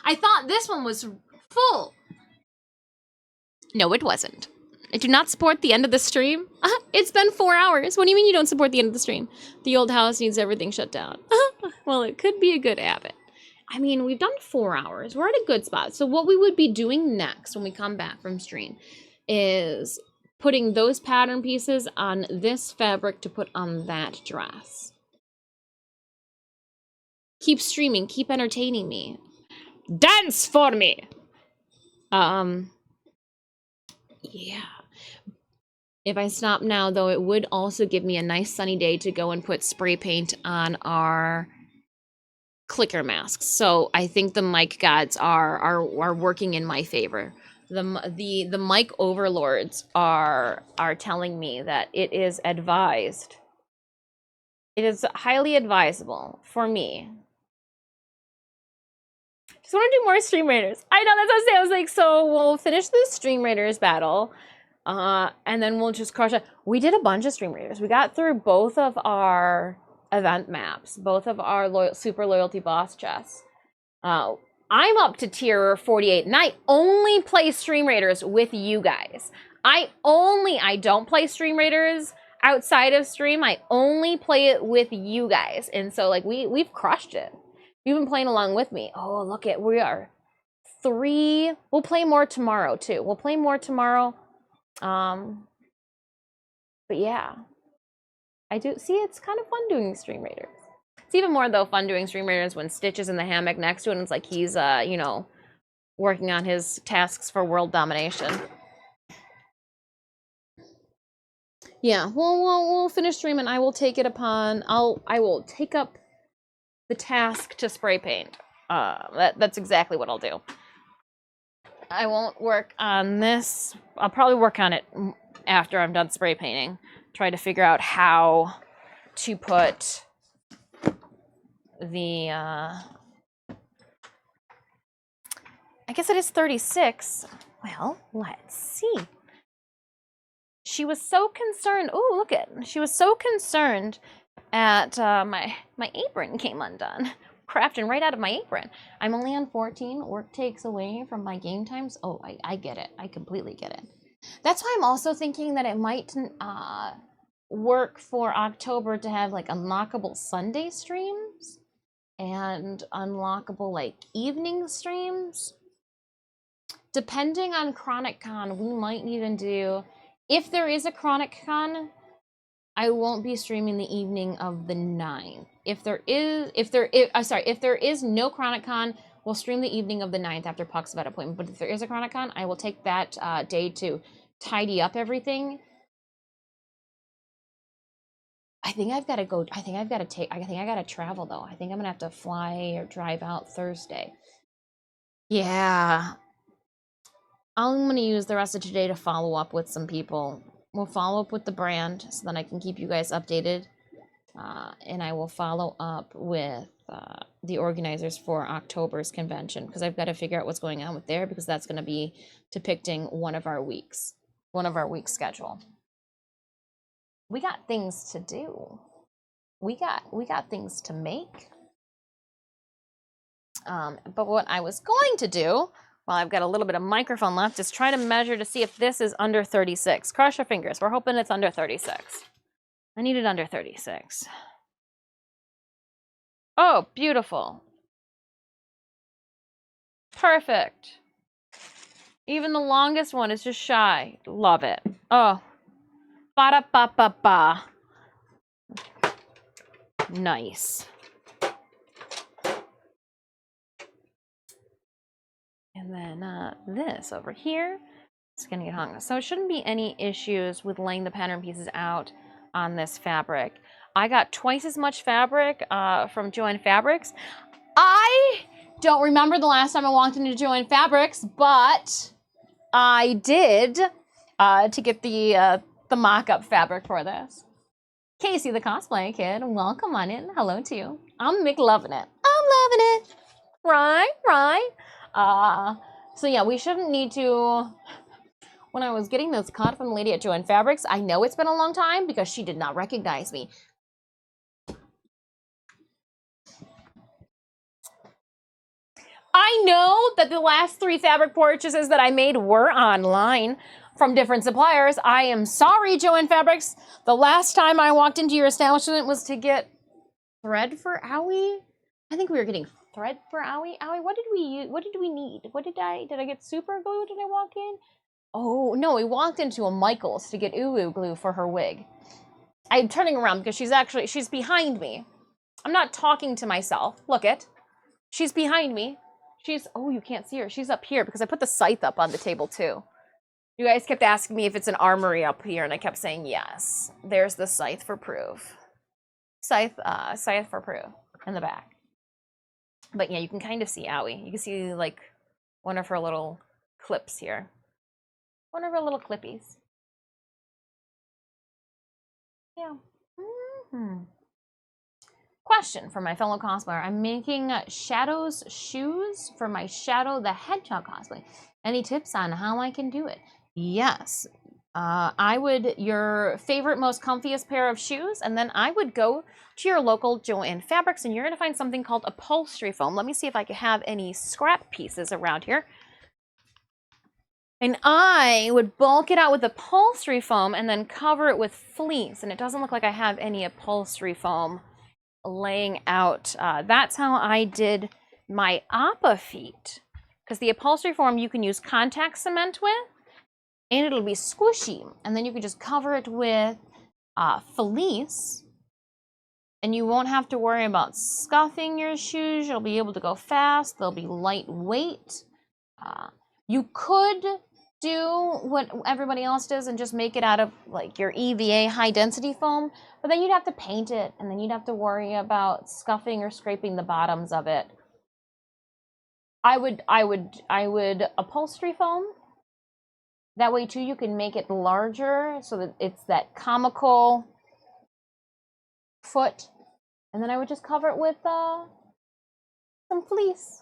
I thought this one was full. No, it wasn't. I do not support the end of the stream. It's been 4 hours. What do you mean you don't support the end of the stream? The old house needs everything shut down. Well, it could be a good habit. I mean, we've done 4 hours. We're at a good spot. So what we would be doing next when we come back from stream is putting those pattern pieces on this fabric to put on that dress. Keep streaming, keep entertaining me. Dance for me! Yeah. If I stop now, though, it would also give me a nice sunny day to go and put spray paint on our clicker masks. So I think the mic gods are working in my favor. The mic overlords are telling me that it is advised. It is highly advisable for me. Just want to do more Stream Raiders. I know, that's what I was saying. I was like, so we'll finish the Stream Raiders battle, and then we'll just crush it. We did a bunch of Stream Raiders. We got through both of our event maps, both of our super loyalty boss chests. I'm up to tier 48, and I only play Stream Raiders with you guys. I don't play Stream Raiders outside of stream. I only play it with you guys, and so like we've crushed it. You've been playing along with me. Oh, look at, we are 3. We'll play more tomorrow too. We'll play more tomorrow. But yeah, I do see it's kind of fun doing Stream Raiders. It's even more though fun doing Stream Raiders when Stitch is in the hammock next to it and it's like he's you know, working on his tasks for world domination. Yeah, we'll finish stream and I will take it upon, I will take up the task to spray paint. That's exactly what I'll do. I won't work on this. I'll probably work on it after I'm done spray painting. Try to figure out how to put the, I guess it is 36. Well, let's see. She was so concerned. Oh, look it. She was so concerned at my apron came undone. Crafting right out of my apron. I'm only on 14. Work takes away from my game times. Oh, I get it. I completely get it. That's why I'm also thinking that it might work for October to have like unlockable Sunday streams and unlockable like evening streams. Depending on Chronic Con, we might even do, if there is a Chronic Con, I won't be streaming the evening of the 9th. If there is no Chronic Con, we'll stream the evening of the 9th after Puck's vet appointment. But if there is a Chronic Con, I will take that day to tidy up everything. I think I've got to go. I think I got to travel though. I think I'm gonna have to fly or drive out Thursday. Yeah. I'm gonna use the rest of today to follow up with some people. We'll follow up with the brand so that I can keep you guys updated. And I will follow up with the organizers for October's convention because I've got to figure out what's going on with there because that's going to be depicting one of our week schedule. We got things to do. We got things to make. But what I was going to do, while I've got a little bit of microphone left, is try to measure to see if this is under 36. Cross your fingers. We're hoping it's under 36. I need it under 36. Oh, beautiful. Perfect. Even the longest one is just shy. Love it. Oh. Ba-da-ba-ba-ba. Nice. And then this over here, it's gonna get hung. So it shouldn't be any issues with laying the pattern pieces out on this fabric. I got twice as much fabric from Joann Fabrics. I don't remember the last time I walked into Joann Fabrics, but I did to get the mock-up fabric for this. Casey, the cosplay kid, welcome on in. Hello to you. I'm McLovin' it. I'm loving it. Right. So yeah, we shouldn't need to. When I was getting this cut from the lady at Joann Fabrics, I know it's been a long time because she did not recognize me. I know that the last 3 fabric purchases that I made were online from different suppliers. I am sorry, Joann Fabrics. The last time I walked into your establishment was to get thread for Owie. I think we were getting thread for Owie. Owie, what did we use? What did we need? Did I get super glue? Did I walk in? Oh, no, we walked into a Michael's to get uwu glue for her wig. I'm turning around because she's behind me. I'm not talking to myself. Look it. She's behind me. Oh, you can't see her. She's up here because I put the scythe up on the table too. You guys kept asking me if it's an armory up here, and I kept saying yes. There's the scythe for proof. Scythe for proof in the back. But yeah, you can kind of see Owie. You can see like one of her little clips here. One of her little clippies. Yeah. Question for my fellow cosplayer. I'm making Shadow's shoes for my Shadow the Hedgehog cosplay. Any tips on how I can do it? Yes. Your favorite, most comfiest pair of shoes, and then I would go to your local Joann Fabrics, and you're going to find something called upholstery foam. Let me see if I can have any scrap pieces around here. And I would bulk it out with upholstery foam and then cover it with fleece, and it doesn't look like I have any upholstery foam laying out. That's how I did my Appa feet, because the upholstery foam you can use contact cement with, and it'll be squishy, and then you can just cover it with fleece, and you won't have to worry about scuffing your shoes. You'll be able to go fast. They'll be lightweight. You could do what everybody else does and just make it out of like your EVA high density foam, but then you'd have to paint it, and then you'd have to worry about scuffing or scraping the bottoms of it. I would upholstery foam. That way too, you can make it larger so that it's that comical foot. And then I would just cover it with some fleece,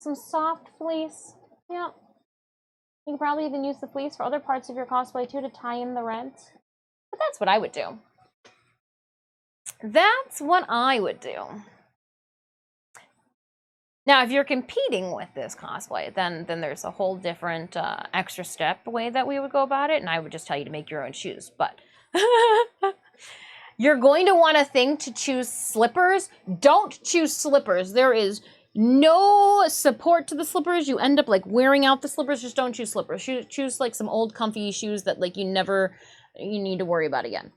some soft fleece. Yeah. You can probably even use the fleece for other parts of your cosplay too to tie in the reds. But that's what I would do. That's what I would do. Now, if you're competing with this cosplay, then there's a whole different extra step way that we would go about it, and I would just tell you to make your own shoes. But you're going to want to think to choose slippers. Don't choose slippers. There is no support to the slippers. You end up like wearing out the slippers. Just don't choose slippers. Choose like some old comfy shoes that like you need to worry about again.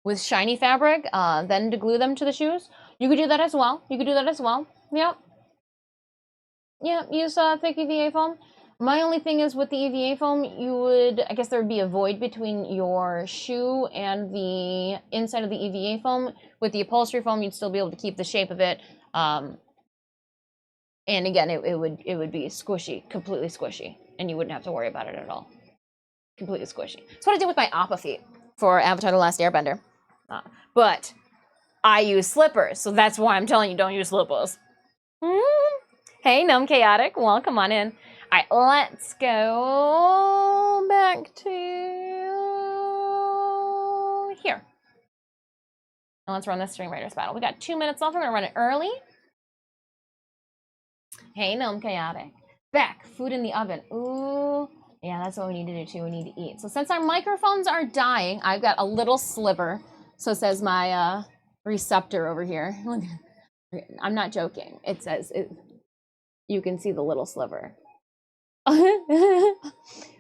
With shiny fabric, then to glue them to the shoes. You could do that as well. Yep. Yeah, use thick EVA foam. My only thing is with the EVA foam, I guess there would be a void between your shoe and the inside of the EVA foam. With the upholstery foam, you'd still be able to keep the shape of it. And again, it would be squishy, completely squishy, and you wouldn't have to worry about it at all. Completely squishy. That's what I did with my Appa feet for Avatar: The Last Airbender. But I use slippers, so that's why I'm telling you don't use slippers. Hey, Gnome Chaotic, welcome on in. All right, let's go back to here. And let's run this Stream Raiders battle. We got 2 minutes left. We're gonna run it early. Hey, Gnome Chaotic. Back, food in the oven. Ooh, yeah, that's what we need to do too. We need to eat. So since our microphones are dying, I've got a little sliver. So says my receptor over here. I'm not joking. It says you can see the little sliver.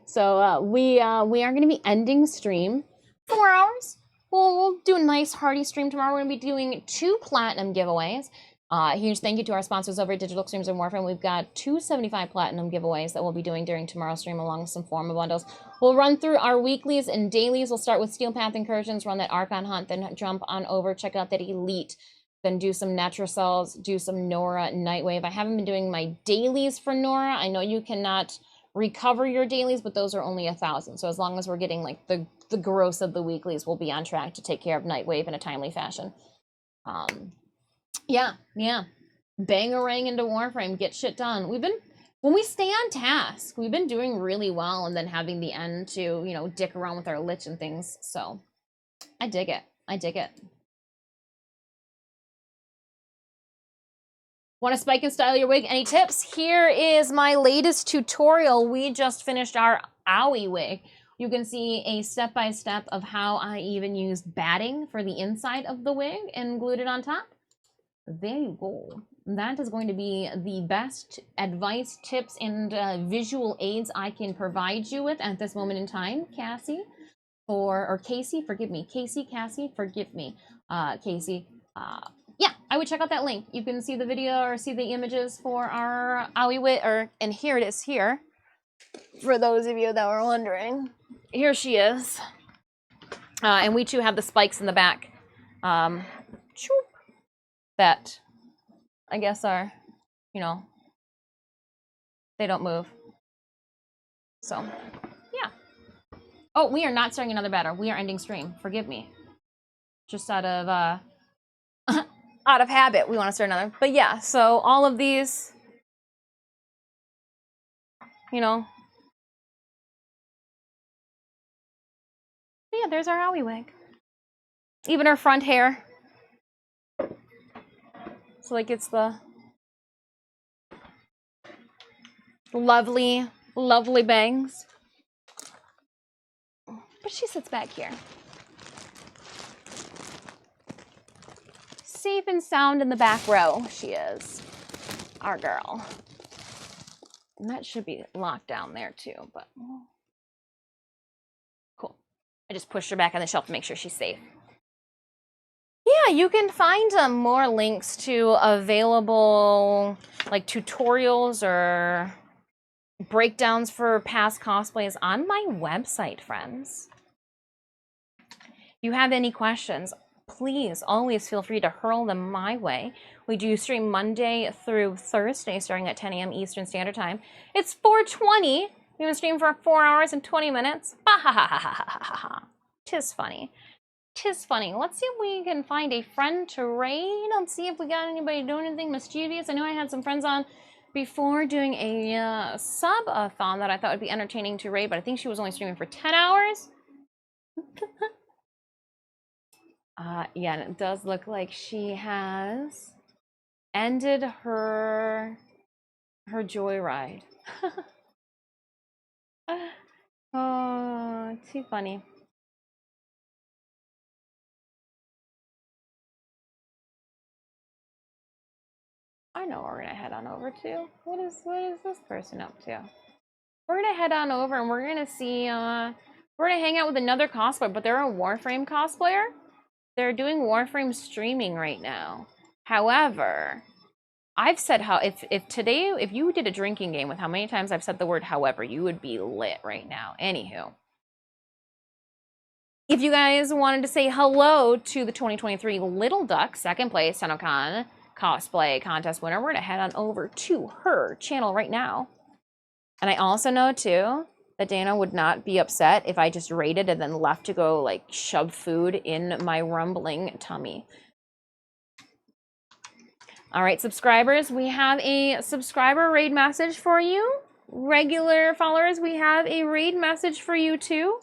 So we are going to be ending stream 4 hours. We'll do a nice hearty stream tomorrow. We're going to be doing 2 platinum giveaways. Huge thank you to our sponsors over at Digital Extremes and Warframe. We've got 275 platinum giveaways that we'll be doing during tomorrow's stream, along with some Forma bundles. We'll run through our weeklies and dailies. We'll start with Steel Path Incursions, run that Archon hunt, then jump on over, check out that Elite, then do some Natural Cells, do some Nora Nightwave. I haven't been doing my dailies for Nora. I know you cannot recover your dailies, but those are only 1,000. So as long as we're getting like the gross of the weeklies, we'll be on track to take care of Nightwave in a timely fashion. Yeah. Bangarang into Warframe, get shit done. When we stay on task, we've been doing really well, and then having the end to, dick around with our lich and things. So I dig it. Want to spike and style your wig? Any tips? Here is my latest tutorial. We just finished our owie wig. You can see a step-by-step of how I even used batting for the inside of the wig and glued it on top. There you go. That is going to be the best advice, tips, and visual aids I can provide you with at this moment in time, Cassie. Casey, forgive me. Cassie, forgive me. Casey. Yeah, I would check out that link. You can see the video or see the images for our owie wig, and here it is here. For those of you that were wondering. Here she is. And we too have the spikes in the back. That I guess are, they don't move. So, yeah. Oh, we are not starting another battle. We are ending stream. Forgive me. Just out of out of habit, we want to start another. But yeah, so all of these, But yeah, there's our owie wig. Even her front hair. So like it's the lovely, lovely bangs. But she sits back here. Safe and sound in the back row, she is. Our girl. And that should be locked down there too, but cool. I just pushed her back on the shelf to make sure she's safe. Yeah, you can find more links to available like tutorials or breakdowns for past cosplays on my website, friends. If you have any questions, please always feel free to hurl them my way. We do stream Monday through Thursday starting at 10 a.m. Eastern Standard Time. It's 4:20. We're gonna stream for 4 hours and 20 minutes. Ha ha ha ha ha ha ha. Tis funny. Tis funny. Let's see if we can find a friend to raid. Let's see if we got anybody doing anything mischievous. I know I had some friends on before doing a sub-a-thon that I thought would be entertaining to raid, but I think she was only streaming for 10 hours. Yeah, and it does look like she has ended her joyride. Oh, too funny. I know we're gonna head on over to. What is this person up to? We're gonna head on over and we're gonna see. We're gonna hang out with another cosplayer, but they're a Warframe cosplayer. They're doing Warframe streaming right now. However, I've said how if you did a drinking game with how many times I've said the word however, you would be lit right now. Anywho. If you guys wanted to say hello to the 2023 Little Duck second place TennoCon cosplay contest winner, we're gonna head on over to her channel right now. And I also know too that Dana would not be upset if I just raided and then left to go like shove food in my rumbling tummy. All right, subscribers, we have a subscriber raid message for you. Regular followers, we have a raid message for you too.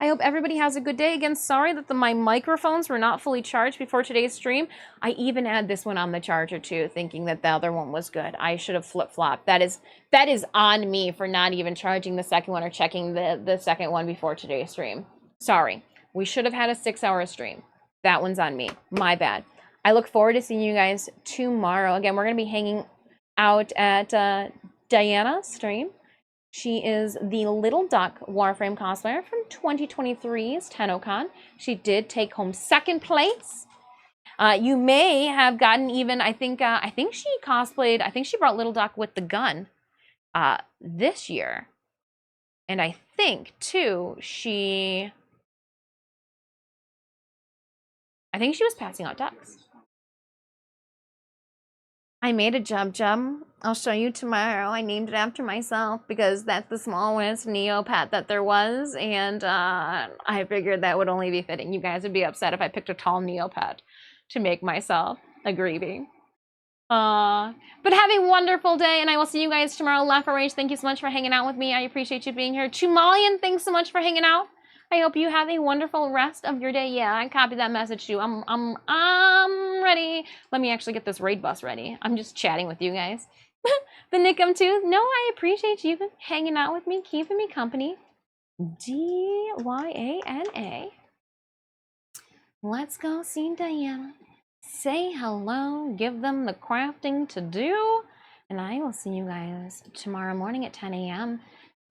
I hope everybody has a good day. Again, sorry that my microphones were not fully charged before today's stream. I even had this one on the charger too, thinking that the other one was good. I should have flip-flopped. That is on me for not even charging the second one or checking the second one before today's stream. Sorry. We should have had a 6-hour stream. That one's on me. My bad. I look forward to seeing you guys tomorrow. Again, we're going to be hanging out at Diana's stream. She is the Little Duck Warframe cosplayer from 2023's TennoCon. She did take home second place. You may have gotten even, I think she cosplayed, I think she brought Little Duck with the gun this year. And I think, too, I think she was passing out ducks. I made a jub. I'll show you tomorrow. I named it after myself because that's the smallest Neopet that there was, and I figured that would only be fitting. You guys would be upset if I picked a tall Neopet to make myself a greeby. But have a wonderful day, and I will see you guys tomorrow. Laugh or Rage, thank you so much for hanging out with me. I appreciate you being here. Chumalian, thanks so much for hanging out. I hope you have a wonderful rest of your day. Yeah, I copied that message too. I'm ready. Let me actually get this raid bus ready. I'm just chatting with you guys. The Nickum too. No, I appreciate you hanging out with me, keeping me company. D-Y-A-N-A. Let's go see Diana. Say hello. Give them the crafting to do. And I will see you guys tomorrow morning at 10 a.m.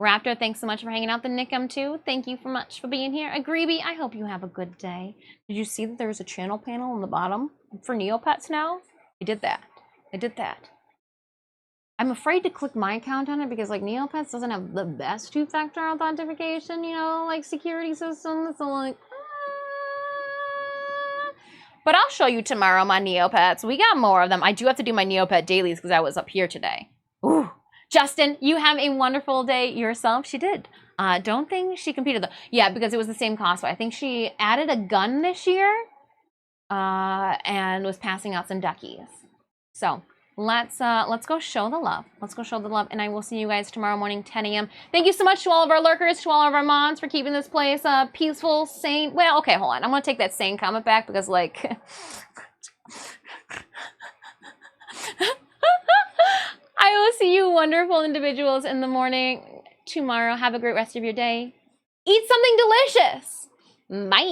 Raptor, thanks so much for hanging out. The Nickum too. Thank you so much for being here. Agreeby, I hope you have a good day. Did you see that there's a channel panel on the bottom for Neopets now? I did that. I'm afraid to click my account on it because like Neopets doesn't have the best two-factor authentication, you know, like security system. So like, but I'll show you tomorrow my Neopets. We got more of them. I do have to do my Neopet dailies because I was up here today. Ooh. Justin, you have a wonderful day yourself. She did. Don't think she competed though. Yeah, because it was the same cosplay. I think she added a gun this year and was passing out some duckies. So let's go show the love. Let's go show the love, and I will see you guys tomorrow morning, 10 a.m. Thank you so much to all of our lurkers, to all of our mods for keeping this place peaceful, sane. Well, okay, hold on. I'm gonna take that sane comment back because like. I will see you wonderful individuals in the morning tomorrow. Have a great rest of your day. Eat something delicious. Bye.